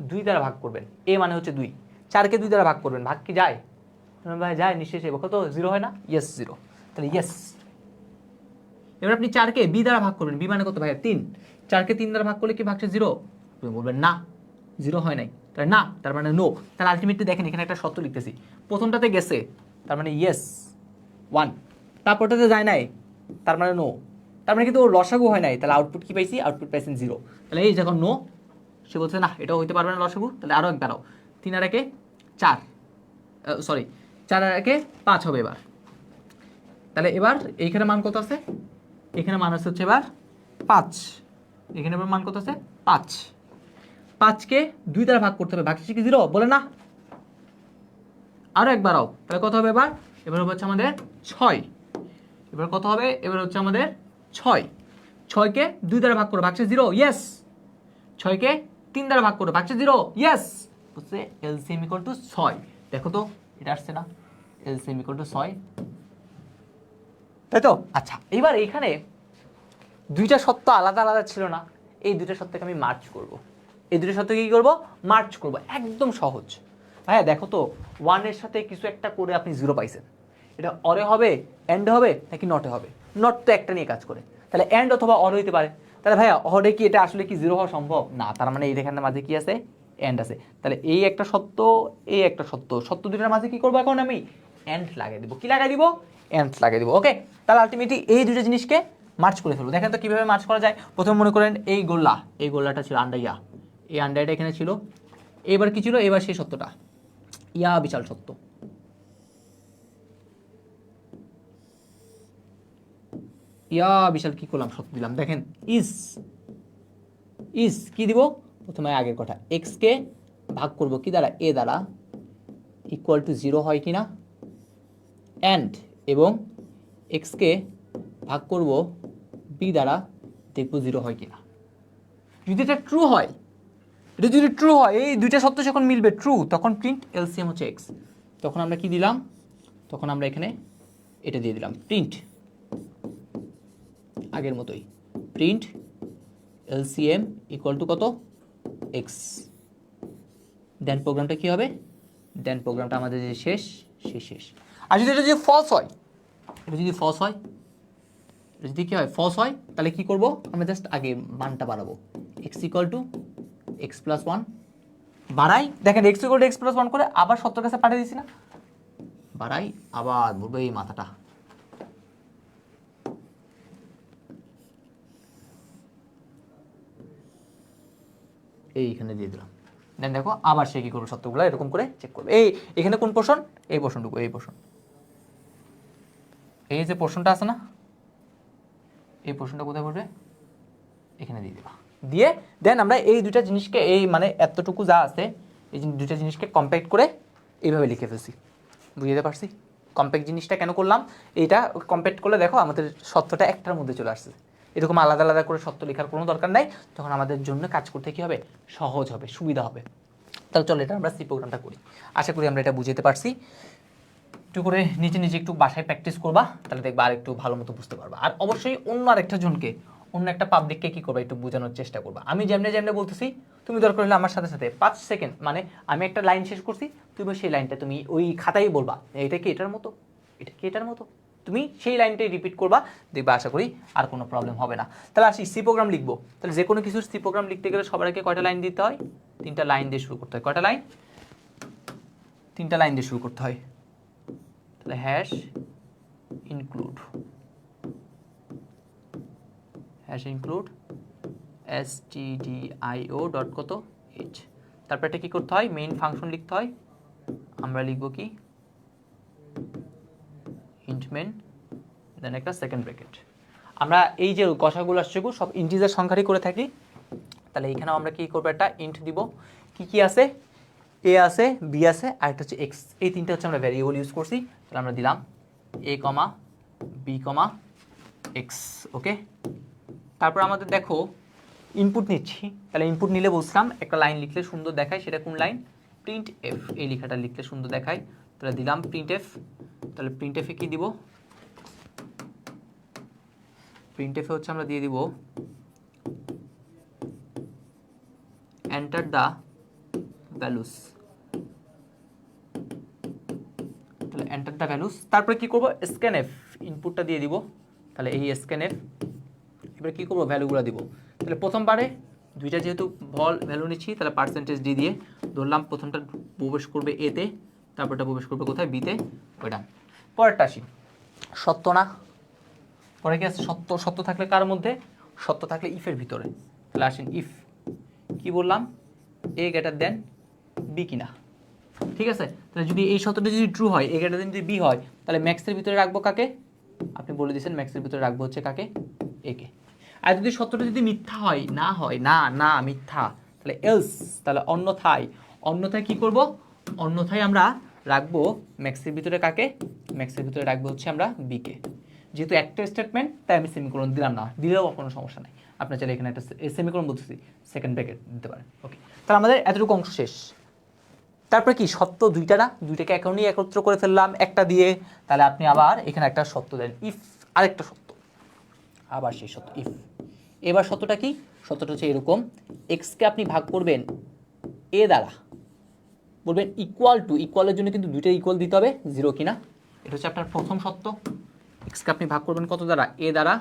S1: 2 দ্বারা ভাগ করবেন, a মানে হচ্ছে 2, 4কে 2 দ্বারা ভাগ করবেন, ভাগ কি যায়? ভাই যায়, নিশ্চয়ই কত? 0 হয় না? ইয়েস 0, তাহলে ইয়েস। এবার আপনি 4কে b দ্বারা ভাগ করবেন, b মানে কত ভাই? 3, 4কে 3 দ্বারা ভাগ করলে কি ভাগশেষ 0? তুমি বলবেন না, 0 হয় নাই, তাহলে না, তার মানে নো। তাহলে আলটিমেটলি দেখেন এখানে একটা শর্ত লিখতেছি, প্রথমটাতে গেছে তার মানে ইয়েস 1, তারপরটাতে যায় নাই তার মানে নো, তার মানে কিন্তু ওর লসাগু হয় নাই, তাহলে আউটপুট কি পাইছি? আউটপুট পাইছেন 0। তাহলে এই যখন নো, সে বলছে না এটাও হইতে পারবে না লসাগু, তাহলে আরও 1 দাঁড়াও, 3 আর 1 4, সরি 4 আর 1 5 হবে এবার। তাহলে এবার এইখানে মান কত আছে, এখানে মান আছে হচ্ছে এবার 5, এখানে এবার মান কত আছে 5, 5কে 2 দ্বারা ভাগ করতে হবে, ভাগশেষ কি 0 বলে না, আরো একবার আও, তাহলে কত হবে এবার, এবার হচ্ছে আমাদের 6, এবার কত হবে, এবার হচ্ছে আমাদের 6, 6কে 2 দ্বারা ভাগ করো, ভাগশেষ 0, ইয়েস, 6কে 3 দ্বারা ভাগ করো, ভাগশেষ 0, ইয়েস, বুঝছে, এলসিএম ইকুয়াল টু 6, দেখো তো এটা আসছে না, এলসিএম ইকুয়াল টু 6, তাই তো। আচ্ছা এবার এইখানে দুইটা সত্য আলাদা আলাদা ছিল না, এই দুইটা সত্যকে আমি মার্চ করব, এই দুইটা সত্যকে কি করব, মার্চ করব, একদম সহজ। হ্যাঁ দেখো তো 1 এর সাথে কিছু একটা করে আপনি 0 পাইছেন, এটা অরে হবে, এন্ড হবে নাকি নটে হবে, নট তো একটা নিয়ে কাজ করে, তাহলে এন্ড অথবা অর হইতে পারে, তাহলে ভাইয়া অরে কি এটা আসলে কি 0 হওয়া সম্ভব না, তার মানে এইখানের মাঝে কি আছে, এন্ড আছে, তাহলে এই একটা সত্য, এই একটা সত্য, সত্য দুইটার মাঝে কি করবো এখন আমি, এন্ড লাগিয়ে দিব, কি লাগাই দিব, এন্ড লাগিয়ে দিব, ওকে। তাহলে আলটিমেটলি এই দুটো জিনিসকে মার্চ করে ফেলবো, দেখেন তো কিভাবে মার্চ করা যায়। প্রথমে মনে করেন এই গোল্লা, এই গোল্লাটা ছিল আন্ডাইয়া, এই আন্ডাইটা এখানে ছিল, এবার কি ছিল, এবার সেই সত্যটা, ইয়া বিশাল সত্য, ইয়া বিশাল কি করলাম, সত্য দিলাম, দেখেন ইজ, ইজ কি দিব, প্রথমে আগের কথা, এক্স কে ভাগ করব কি দ্বারা, এ দ্বারা, ইকুয়াল টু 0 হয় কিনা, এন্ড এবং এক্স কে ভাগ করব বি দ্বারা, দেখবো 0 হয় কিনা, যদি এটা ট্রু হয়, এটা যদি ট্রু হয়, এই দুইটা সত্য যখন মিলবে ট্রু, তখন প্রিন্ট এলসিএম হচ্ছে এক্স, তখন আমরা কি দিলাম, তখন আমরা এখানে এটা দিয়ে দিলাম, প্রিন্ট আগের মতোই, প্রিন্ট এলসিএম ইকুয়াল টু কত, এক্স, দেন প্রোগ্রামটা কি হবে, দেন প্রোগ্রামটা আমাদের যে শেষ, সে শেষ। আর যদি এটা যদি ফলস হয়, এটা যদি ফলস হয়, এটা যদি কি হয়, ফলস হয়, তাহলে কি করব, আমরা জাস্ট আগে মানটা বাড়াবো, x equal to x plus 1 বাড়াই, দেখেন x equal to x plus 1 করে আবার সত্যের কাছে পাঠিয়ে দিছি না, বাড়াই, আবার বলবো এই মাথাটা, এইখানে দিয়ে দিলাম, দেন দেখো আবার সে কি করবে, সত্যগুলো এরকম করে চেক করবে, এই এখানে কোন পোর্শন, এই পোর্শনটুকু, এই পোর্শন, এই যে পোর্শনটা আছে না, এই পোর্শনটা কোথায় পড়বে, এখানে দিয়ে দিবা, দিয়ে দেন আমরা এই দুইটা জিনিসকে, এই মানে এতটুকু যা আছে এই দুইটা জিনিসকে কম্প্যাক্ট করে এইভাবে লিখে ফেলছি, বুঝতে পারছি, কম্প্যাক্ট জিনিসটা কেন করলাম, এইটা কম্প্যাক্ট করলে দেখো আমাদের সত্যটা একটার মধ্যে চলে আসছে, এরকম আলাদা আলাদা করে সত্য লেখার কোনো দরকার নাই, তখন আমাদের জন্য কাজ করতে কি হবে, সহজ হবে, সুবিধা হবে। তাহলে চলো এটা আমরা সি প্রোগ্রামটা করি, আশা করি আমরা এটা বুঝতে পারছি, একটু করে নিজে নিজে একটু বাসায় প্র্যাকটিস করবা, তাহলে দেখবা আর একটু ভালো মতো বুঝতে পারবা, আর অবশ্যই অন্য আরেকটা জনকে, অন্য একটা পাবলিককে কি করবা, একটু বোঝানোর চেষ্টা করবা, আমি যেমনে যেমনে বলতেছি তুমি দরকার হলে আমার সাথে সাথে 5 সেকেন্ড, মানে আমি একটা লাইন শেষ করছি, তুমি সেই লাইনটা তুমি ওই খাতায় বলবা, এটা কি এটার মতো, এটা কি এটার মতো, তুমি সেই লাইনটাই রিপিট করবা, দেখবা আশা করি আর কোনো প্রবলেম হবে না। তাহলে আসি সি প্রোগ্রাম লিখবো, তাহলে যে কোনো কিছুর সি প্রোগ্রাম লিখতে গেলে সবার আগে কয়টা লাইন দিতে হয়, 3টা লাইন দিয়ে শুরু করতে হয়, কয়টা লাইন, 3টা লাইন দিয়ে শুরু করতে হয়, তাহলে hash include, hash include stdio dot কত h, তারপর এটা কি করতে হয়, মেইন ফাংশন লিখতে হয়, আমরা লিখবো কি int main, দেন একটা সেকেন্ড ব্র্যাকেট, আমরা এই যে গসাগুলো আসছে সব ইন্টিজার সংখ্যারই করে থাকি, তাহলে এইখানেও আমরা কি করবো, একটা ইন্ট দিব, কি কি আছে, এ আছে, বি আছে, আর একটা হচ্ছে এক্স, এই তিনটা হচ্ছে আমরা ভ্যারিয়েবল ইউজ করছি, তাহলে আমরা দিলাম এ কমা বি কমা এক্স, ওকে। তারপর আমাদের দেখো ইনপুট নিচ্ছি, তাহলে ইনপুট নিলে বলছিলাম একটা লাইন লিখলে সুন্দর দেখায়, সেটা কোন লাইন, প্রিন্ট এফ, এই লেখাটা লিখলে সুন্দর দেখায়, তাহলে দিলাম প্রিন্ট এফ, তাহলে প্রিন্ট এফে কি দিব, প্রিন্ট এফে হচ্ছে আমরা দিয়ে দিব এন্টার দ্য ভ্যালুস, তাহলে এন্টার দ্য ভ্যালুস, তারপরে কি করব, স্ক্যান এফ, ইনপুটটা দিয়ে দিব, তাহলে এই স্ক্যান এফ, এবার কি করব, ভ্যালুগুলো দিব, তাহলে প্রথমবারে দুইটা যেহেতু ভ্যালু নিচ্ছি, তাহলে পার্সেন্টেজ ডি দিয়ে ধরলাম, প্রথমটা প্রবেশ করবে এতে, তারপরটা প্রবেশ করবে কোথায়, বিতে, ওইটা। পরেরটা আসি, সত্য না, পরে কি আছে, সত্য, সত্য থাকলে কার মধ্যে, সত্য থাকলে ইফের ভিতরে, তাহলে আসেন ইফ, কি বললাম, এ গ্রেটার দেন বি কিনা, ঠিক আছে, তাহলে যদি এই শর্তটা যদি ট্রু হয়, এ গ্রেটার দেন যদি বি হয়, তাহলে ম্যাক্সের ভিতরে রাখবো কাকে? আপনি বলে দিয়েছেন ম্যাক্সের ভিতরে রাখবো হচ্ছে কাকে? একে। আর যদি শর্তটা যদি মিথ্যা হয়, না হয়, না না মিথ্যা, তাহলে এলস, তাহলে অন্যথায়, অন্যথায় কি করব? অন্যথায় আমরা রাখবো ম্যাক্সের ভিতরে কাকে? ম্যাক্সের ভিতরে রাখবো হচ্ছে আমরা বিকে। যেহেতু একটা স্টেটমেন্ট তাই আমি সেমিকোলন দিলাম না, দিলেও কোনো সমস্যা নাই, আপনার চাইলে এখানে একটা সেমিকোলন বলতেছি, সেকেন্ড ব্র্যাকেট দিতে পারেন। ওকে, তাহলে আমাদের এতটুকু অংশ শেষ। তারপরে কি সত্য দুইটা না, দুইটাকে এখনই একত্র করে ফেললাম একটা দিয়ে, তাহলে আপনি আবার এখানে একটা সত্য দেন, ইফ আরেকটা সত্য, আবার সেই সত্য ইফ। এবার সত্যটা কি? সত্যটা হচ্ছে এরকম, এক্সকে আপনি ভাগ করবেন এ দ্বারা, বলবেন ইকুয়াল টু, ইকুয়ালের জন্য কিন্তু দুইটা ইকুয়াল দিতে হবে, জিরো কিনা, এটা হচ্ছে আপনার প্রথম সত্য। এক্সকে আপনি ভাগ করবেন কত দ্বারা? এ দ্বারা,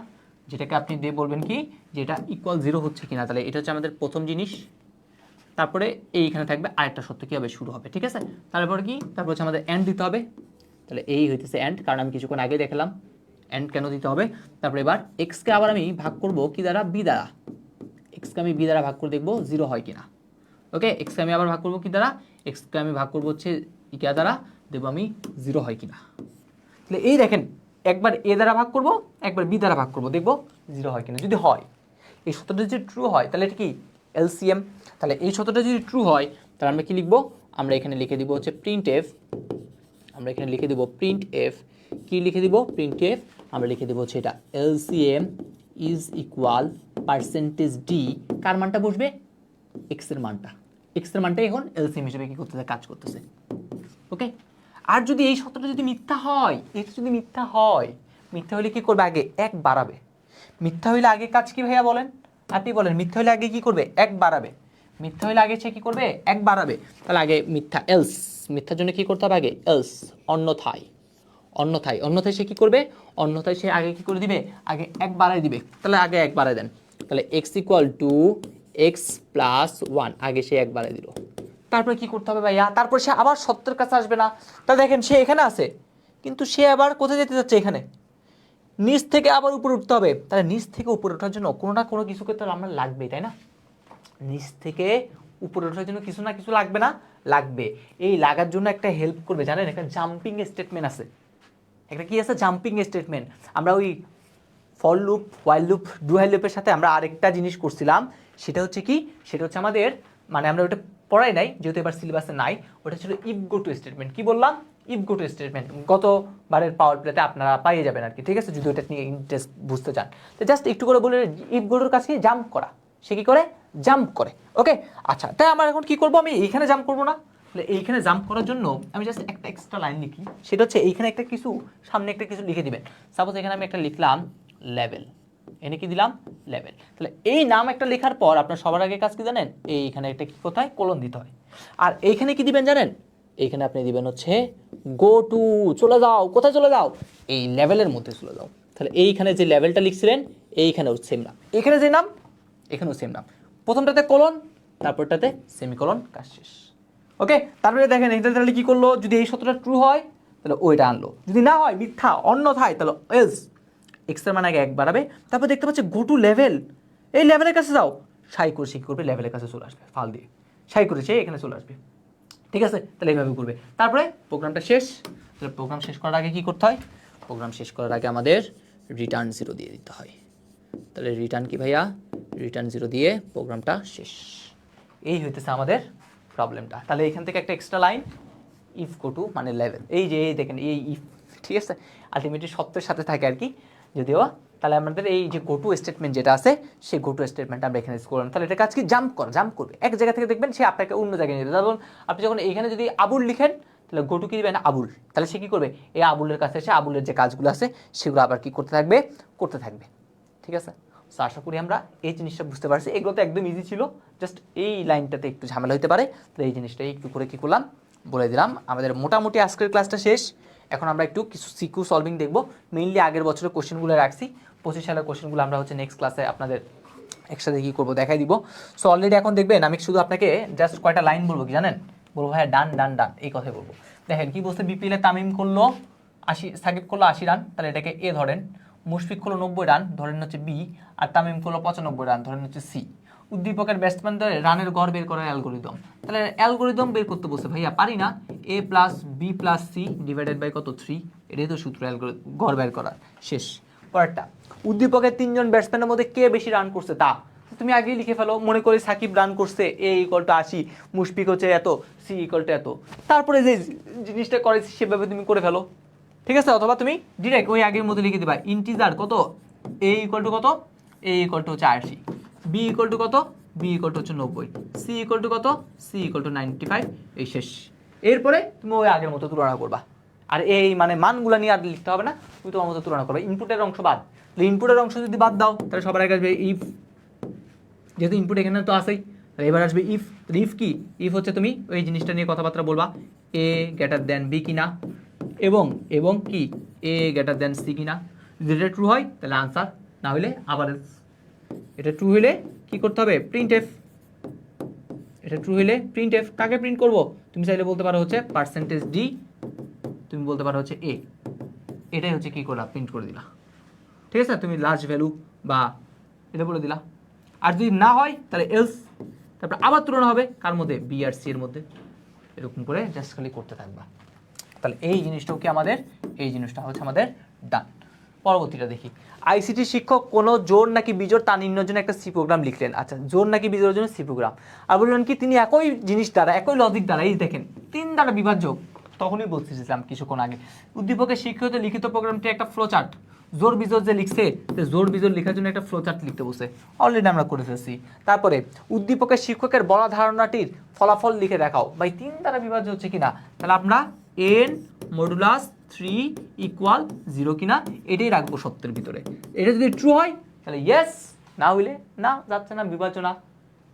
S1: যেটাকে আপনি দিয়ে বলবেন কি যে এটা ইকুয়াল জিরো হচ্ছে কিনা, তাহলে এটা হচ্ছে আমাদের প্রথম জিনিস। তারপরে এইখানে থাকবে আরেকটা সত্য কি হবে? শুরু হবে, ঠিক আছে। তারপর কি? তারপর হচ্ছে আমাদের এন্ড দিতে হবে, তাহলে এই হইতেছে এন্ড, কারণ আমি কিছুক্ষণ আগে দেখালাম এন্ড কেন দিতে হবে। তারপরে এবার এক্সকে আবার আমি ভাগ করব কি দ্বারা? বি দ্বারা। এক্সকে আমি বি দ্বারা ভাগ করে দেখবো জিরো হয় কিনা। ওকে, এক্সকে আমি আবার ভাগ করবো কি দ্বারা? এক্সকে আমি ভাগ করবো হচ্ছে ইকা দ্বারা, দেখবো আমি জিরো হয় কিনা। তাহলে এই দেখেন, একবার এ দ্বারা ভাগ করব, একবার বি দ্বারা ভাগ করব, দেখবো জিরো হয় কিনা। যদি হয়, এই সত্যটা যদি ট্রু হয়, তাহলে এটা কি? এলসিএম। তাহলে এই সত্যটা যদি ট্রু হয়, তাহলে আমরা কি লিখবো? আমরা এখানে লিখে দিব হচ্ছে প্রিন্ট এফ, আমরা এখানে লিখে দিব প্রিন্ট এফ, কি লিখে দিব? প্রিন্ট এফ, আমরা লিখে দিব হচ্ছে এটা LCM is equal percentage D, কার মানটা বসবে? এক্স এর মানটা, এক্স এর মানটা এখন এলসিএম হিসেবে কি করতেছে? কাজ করতেছে। ওকে, আর যদি এই সত্যটা যদি মিথ্যা হয়, এটা যদি মিথ্যা হয়, মিথ্যা হলে কি করবে? আগে এক বাড়াবে। মিথ্যা হইলে আগে কাজ কি ভাইয়া বলেন? আপনি বলেন, মিথ্যা হইলে আগে কি করবে? এক বাড়াবে। মিথ্যা হইলে আগে সে কি করবে? এক বাড়াবে। তাহলে আগে মিথ্যা, এলস, মিথ্যার জন্য কি করতে হবে? আগে এলস, অন্যথায়, অন্যথায়, অন্যথায় সে কি করবে? অন্যথায় সে আগে কি করে দিবে? আগে এক বাড়াই দিবে। তাহলে আগে এক বাড়াই দেন, তাহলে x equal to x plus one, আগে সে এক বাড়াই দিল। তারপরে কি করতে হবে ভাইয়া? তারপর সে আবার সত্যের কাছে আসবে না। তাহলে দেখেন সে এখানে আছে, কিন্তু সে আবার কোথায় যেতে যাচ্ছে? এখানে নিচ থেকে আবার উপরে উঠতে হবে। তাহলে নিচ থেকে উপরে ওঠার জন্য কোনো না কোনো কিছুকে তো আমরা লাগবেই, তাই না? নিচ থেকে উপরে ওঠার জন্য কিছু না কিছু লাগবে না? লাগবে। এই লাগার জন্য একটা হেল্প করবে, জানেন? একটা জাম্পিং স্টেটমেন্ট আছে, একটা কি আছে? Jumping statement. আমরা ওই for loop, while loop, do while লুপের সাথে আমরা আরেকটা জিনিস করছিলাম, সেটা হচ্ছে কি? সেটা হচ্ছে আমাদের, মানে আমরা ওটা পড়াই নাই যেহেতু এবার সিলেবাসে নাই, ওটা ছিল ইফ গো টু স্টেটমেন্ট। কি বললাম? If go to statement. গতবারের পাওয়ার প্লেতে আপনারা পাইয়ে যাবেন আর কি, ঠিক আছে, যদি ওটা নিয়ে ইন্টারেস্ট বুঝতে চান। তো জাস্ট একটু করে বলে, ইফ গো টুর কাছে জাম্প করা, সে কি করে? জাম্প করে। ওকে, আচ্ছা, তাই আমার এখন কি করবো? আমি এইখানে জাম্প করবো না, তাহলে এইখানে জাম্প করার জন্য আমি জাস্ট একটা এক্সট্রা লাইন লিখি, সেটা হচ্ছে এইখানে একটা কিছু, সামনে একটা কিছু লিখে দিবেন। সাপোজ এখানে আমি একটা লিখলাম লেভেল, এনে কি দিলাম? লেভেল। তাহলে এই নাম একটা লেখার পর আপনার সবার আগে কাজ কি জানেন? এইখানে একটা কি, কোথায়? কোলন দিতে হয়। আর এইখানে কি দিবেন জানেন? এইখানে আপনি দিবেন হচ্ছে গো টু, চলে যাও। কোথায় চলে যাও? এই লেভেলের মধ্যে চলে যাও। তাহলে এইখানে যে লেভেলটা লিখছিলেন, এইখানেও সেম নাম, এখানে যে নাম, এখানেও সেম নাম। প্রথমটাতে কোলন, তারপরটাতে সেমিকোলন, কাজ শেষ। ওকে, তারপরে দেখেন এটা তাহলে কি করলো? যদি এই সত্যটা ট্রু হয়, তাহলে ওইটা আনলো, যদি না হয় মিথ্যা, অন্যথায়, তাহলে এলস, এক্সের মান আগে এক বাড়াবে। তারপর দেখতে পাচ্ছে গো টু লেভেল, এই লেভেলের কাছে যাও, সাই করে সে কী করবে? লেভেলের কাছে চলে আসবে, ফাল দিয়ে সাই করে সে এখানে চলে আসবে, ঠিক আছে। তাহলে এইভাবে করবে। তারপরে প্রোগ্রামটা শেষ। তাহলে প্রোগ্রাম শেষ করার আগে কি করতে হয়? প্রোগ্রাম শেষ করার আগে আমাদের রিটার্ন জিরো দিয়ে দিতে হয়। তাহলে রিটার্ন কি ভাইয়া? রিটার্ন জিরো দিয়ে প্রোগ্রামটা শেষ। এই হইতেছে আমাদের প্রবলেমটা। তাহলে এখান থেকে একটা extra line, if go two মানে লেভেল, এই যে এই দেখেন এই ইফ, ঠিক আছে, আলটিমেটলি সত্যের সাথে থাকে আর কি, যদিও। তাহলে আমাদের এই যে গো টু স্টেটমেন্ট যেটা আছে, সেই গো টু স্টেটমেন্টটা আমরা এখানে ইউজ করলাম। তাহলে এটা কাজ কি? জাম্প করবে এক জায়গা থেকে, দেখবেন সে আপনাকে অন্য জায়গায় নিয়ে যাবে। ধরুন আপনি যখন এইখানে যদি আবুল লিখেন, তাহলে গো টু কি দিবেন? আবুল। তাহলে সে কী করবে? এই আবুলের কাছে এসে আবুলের যে কাজগুলো আছে সেগুলো আবার কি করতে থাকবে? করতে থাকবে, ঠিক আছে। সো আশা করি আমরা এই জিনিসটা বুঝতে পারছি। এগুলো তো একদম ইজি ছিল, জাস্ট এই লাইনটাতে একটু ঝামেলা হতে পারে। তো এই জিনিসটাই একটু করে কী করলাম? বলে দিলাম। আমাদের মোটামুটি আজকের ক্লাসটা শেষ। এখন আমরা একটু কিছু সিকিউ সলভিং দেখব। মেইনলি আগের বছরের কোশ্চেনগুলো রাখছি, 25 সালের কোশ্চেনগুলো আমরা হচ্ছে নেক্সট ক্লাসে আপনাদের একসাথে কী করবো দেখাই দিব। সো অলরেডি এখন দেখবেন আমি শুধু আপনাকে জাস্ট কয়টা লাইন বলবো, কি জানেন? বলবো হ্যাঁ ডান ডান ডান, এই কথাই বলবো। দেখেন কি বলছে? বিপিএলে তামিম করলো 80, সাকিব করলো 80 রান, তাহলে এটাকে এ ধরেন। মুশফিক করলো 90 রান, ধরেন হচ্ছে বি। আর তামিম করলো 95 রান, ধরেন হচ্ছে সি। উদ্দীপকের ব্যাটসম্যান ধরে রানের গড় বের করার অ্যালগোরিদম। তাহলে অ্যালগোরিদম বের করতে বসে ভাইয়া পারি না, a plus B plus C divided by কত 3, এটাই তো সূত্র গড় বের করার। শেষ। পরেরটা, উদ্দীপকের 3 জন ব্যাটসম্যানের মধ্যে কে বেশি রান করছে তা তুমি আগেই লিখে ফেলো। মনে করি সাকিব রান করছে a = 80, মুশফিক হচ্ছে এত, c = এত, তারপরে যে জিনিসটা করেছি সেভাবে তুমি করে ফেলো, ঠিক আছে? অথবা তুমি ডিরেক্ট ওই আগের মধ্যে লিখে দিবা ইন্টিজার কত a = কত, a = হচ্ছে 80, b = কত, b = হচ্ছে 90, c = কত, c = 95, এই শেষ। এরপরে তুমি ওই আগের মতো তুলনা করবা, আর এই মানে মানগুলো নিয়ে আর লিখতে হবে না, তুমি তোমার মতো তুলনা করবে। ইনপুটের অংশ বাদ, ইনপুটের অংশ যদি বাদ দাও তাহলে সবার আগে আসবে ইফ, যেহেতু ইনপুট এখানে তো আসেই, তাহলে এবার আসবে ইফ। ইফ কি, ইফ হচ্ছে তুমি ওই জিনিসটা নিয়ে কথাবার্তা বলবা, a > b কিনা, এবং এবং কি a > c কিনা। যদি এটা ট্রু হয় তাহলে আনসার, না হলে আবার এটা ট্রু হলে কি করতে হবে, প্রিন্ট এফ। এটা ট্রু হলে প্রিন্ট এফ। কাকে প্রিন্ট করব, তুমি চাইলে বলতে পারো হচ্ছে %d, তুমি বলতে পারো হচ্ছে a, এটাই হচ্ছে কি করলা, প্রিন্ট করে দিলা, ঠিক আছে? তুমি লার্জ ভ্যালু বা এটা বলে দিলা। আর যদি না হয় তাহলে এলস, তারপর আবার তুলনা হবে কার মধ্যে, বি আর সি এর মধ্যে, এরকম করে জাস্ট খালি করতে থাকবা। তাহলে এই জিনিসটাও কি আমাদের, এই জিনিসটা হচ্ছে আমাদের ডান। পরবর্তীটা দেখি, আইসিটি শিক্ষক কোনো জোড় নাকি বিজোড় তা নির্ণয়ের জন্য একটা সি প্রোগ্রাম লিখলেন। আচ্ছা, জোড় নাকি বিজোড়ের জন্য সি প্রোগ্রাম, আর বললেন কি তিনি একই জিনিস দ্বারা, একই লজিক দ্বারা, এই দেখেন 3 দ্বারা বিভাজ্য। তখনই বলতেছিলাম কিছুক্ষণ আগে, উদ্দীপকের শিক্ষিত লিখিত প্রোগ্রামটি একটা ফ্লো চার্ট। জোর বিজোর যে লিখছে, জোর বিজোর লেখার জন্য একটা ফ্লো চার্ট লিখতে বসে, অলরেডি আমরা করে ফেলছি। তারপরে উদ্দীপকের শিক্ষকের বলা ধারণাটির ফলাফল লিখে দেখাও। ভাই 3 দ্বারা বিভাজ্য হচ্ছে কিনা, তাহলে আমরা n মডুলাস 3 = 0 কিনা এটাই রাখবো সত্যের ভিতরে। এটা যদি ট্রু হয় তাহলে ইয়েস, না হইলে না, যাচ্ছে না, বিভাজ্য না।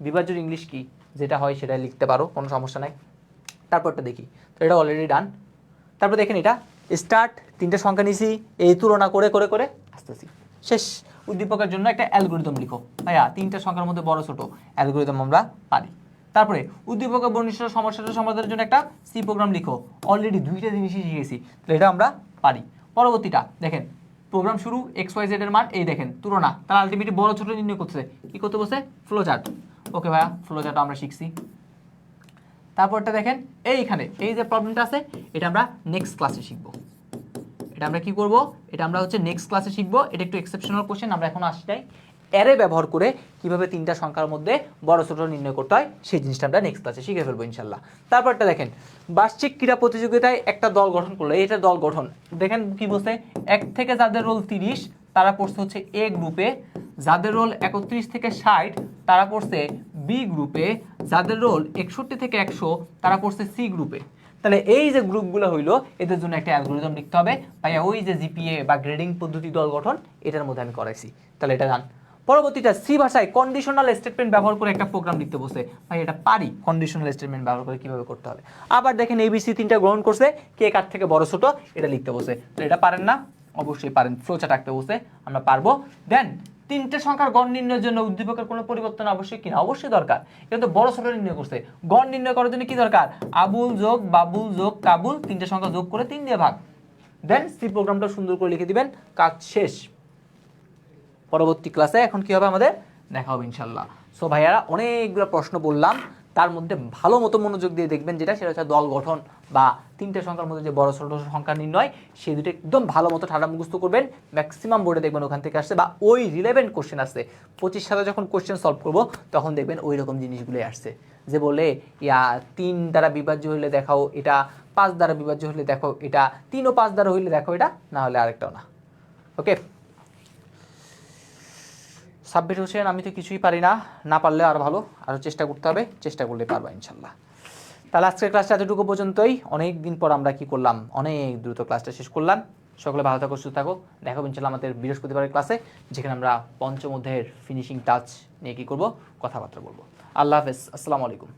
S1: বিভাজ্যর ইংলিশ কি, যেটা হয় সেটাই লিখতে পারো, কোনো সমস্যা নাই। তারপরটা দেখি, তো এটা অলরেডি ডান। তারপর দেখেন এটা স্টার্ট, 3টে সংখ্যা নিছি, এই তুলনা করে করে করে আসতেছি, শেষ। উদ্দীপকের জন্য একটা অ্যালগোরিদম লিখো। ভাইয়া 3টে সংখ্যার মধ্যে বড় ছোট অ্যালগোরিদম আমরা পারি। তারপরে উদ্দীপকের বর্ণিত সমস্যাটা সমাধানের জন্য একটা সি প্রোগ্রাম লিখো। অলরেডি 2টা জিনিসই শিখেছি, তাহলে এটা আমরা পারি। পরবর্তীটা দেখেন, প্রোগ্রাম শুরু, XYZ এর মান এই দেখেন, তুলনা, তাহলে আলটিমেটলি বড় ছোট নির্ণয় করতেছে, কি করতে বসে, ফ্লো চার্ট। ওকে ভাইয়া, ফ্লো চার্ট আমরা শিখছি। তারপরটা দেখেন এইখানে এই যে প্রবলেমটা আছে, এটা আমরা নেক্সট ক্লাসে শিখব। এটা আমরা কি করব, এটা আমরা হচ্ছে নেক্সট ক্লাসে শিখব। এটা একটু এক্সেপশনাল কোশ্চেন, আমরা এখন আসি নাই। অ্যারে ব্যবহার করে কিভাবে 3টা সংখ্যার মধ্যে বড় ছোট নির্ণয় করতে হয় সেই জিনিসটা আমরা নেক্সট ক্লাসে শিখে ফেলবো ইনশাল্লাহ। তারপরটা দেখেন, বার্ষিক ক্রীড়া প্রতিযোগিতায় একটা দল গঠন করলো, এটা দল গঠন। দেখেন কি বলছে, 1 থেকে যাদের রোল 30 তারা পড়ছে হচ্ছে এ গ্রুপে, যাদের রোল 31 থেকে 60 তারা পড়ছে বি গ্রুপে, যাদের রোল 61 থেকে 100 তারা পড়ছে সি গ্রুপে। তাহলে এই যে গ্রুপগুলো হইলো, এদের জন্য একটা অ্যালগোরিদম লিখতে হবে। ভাইয়া ওই যে জিপিএ বা গ্রেডিং পদ্ধতি দল গঠন, এটার মধ্যে আমি করাইছি, তাহলে এটা জান। পরবর্তীটা সি ভাষায় কন্ডিশনাল স্টেটমেন্ট ব্যবহার করে একটা প্রোগ্রাম লিখতে বসে। ভাই এটা পারি, কন্ডিশনাল স্টেটমেন্ট ব্যবহার করে কিভাবে করতে হবে। আবার দেখেন এবিসি 3টা গ্রহণ করছে, কে কার থেকে বড় ছোট এটা লিখতে বসে, তাহলে এটা পারেন না, অবশ্যই পারেন, ফ্লোচার্ট আঁকতে বসে আমরা পারবো। দেন 3টে সংখ্যার গড় নির্ণয়ের জন্য উদ্দীপকের কোনো পরিবর্তন অবশ্যই কিনা, অবশ্যই দরকার। কিন্তু বড় ছোট নির্ণয় করছে, গড় নির্ণয় করার জন্য কি দরকার, আবুল যোগ বাবুল যোগ কাবুল, 3টে সংখ্যা যোগ করে 3 দিয়ে ভাগ। দেন সি প্রোগ্রামটা সুন্দর করে লিখে দিবেন, কাজ শেষ। পরবর্তী ক্লাসে এখন কি হবে আমাদের দেখা হবে ইনশাল্লাহ। সো ভাইয়ারা অনেকগুলো প্রশ্ন বললাম, তার মধ্যে ভালো মতো মনোযোগ দিয়ে দেখবেন, যেটা সেটা হচ্ছে দল গঠন বা 3টে সংখ্যার মধ্যে যে বড় ছোট সংখ্যা নির্ণয়, সেই দুটো একদম ভালো মতো ঠান্ডা মুখস্থ করবেন। ম্যাক্সিমাম বোর্ডে দেখবেন ওখান থেকে আসছে, বা ওই রিলেভেন্ট কোশ্চেন আসছে। 25 সালে যখন কোশ্চেন সলভ করবো তখন দেখবেন ওই রকম জিনিসগুলোই আসছে, যে বলে 3 দ্বারা বিভাজ্য হইলে দেখাও এটা, 5 দ্বারা বিভাজ্য হইলে দেখো এটা, 3 ও 5 দ্বারা হইলে দেখো এটা, না হলে আরেকটাও না। ওকে, সাব্বির হোসেন, আমি তো কিছুই পারি না, না পারলে আর ভালো, আরও চেষ্টা করতে হবে, চেষ্টা করলে পারবা ইনশাল্লাহ। তাহলে আজকের ক্লাসটা এতটুকু পর্যন্তই। অনেক দিন পর আমরা কি করলাম, অনেক দ্রুত ক্লাসটা শেষ করলাম। সকলে ভালো থাকো, সুস্থ থাকো, দেখাবো ইনশাল্লাহ আমাদের বৃহস্পতিবারের ক্লাসে, যেখানে আমরা পঞ্চম অধ্যায়ের ফিনিশিং টাচ নিয়ে কি করব, কথাবার্তা বলবো। আল্লাহ হাফেজ, আসসালামু আলাইকুম।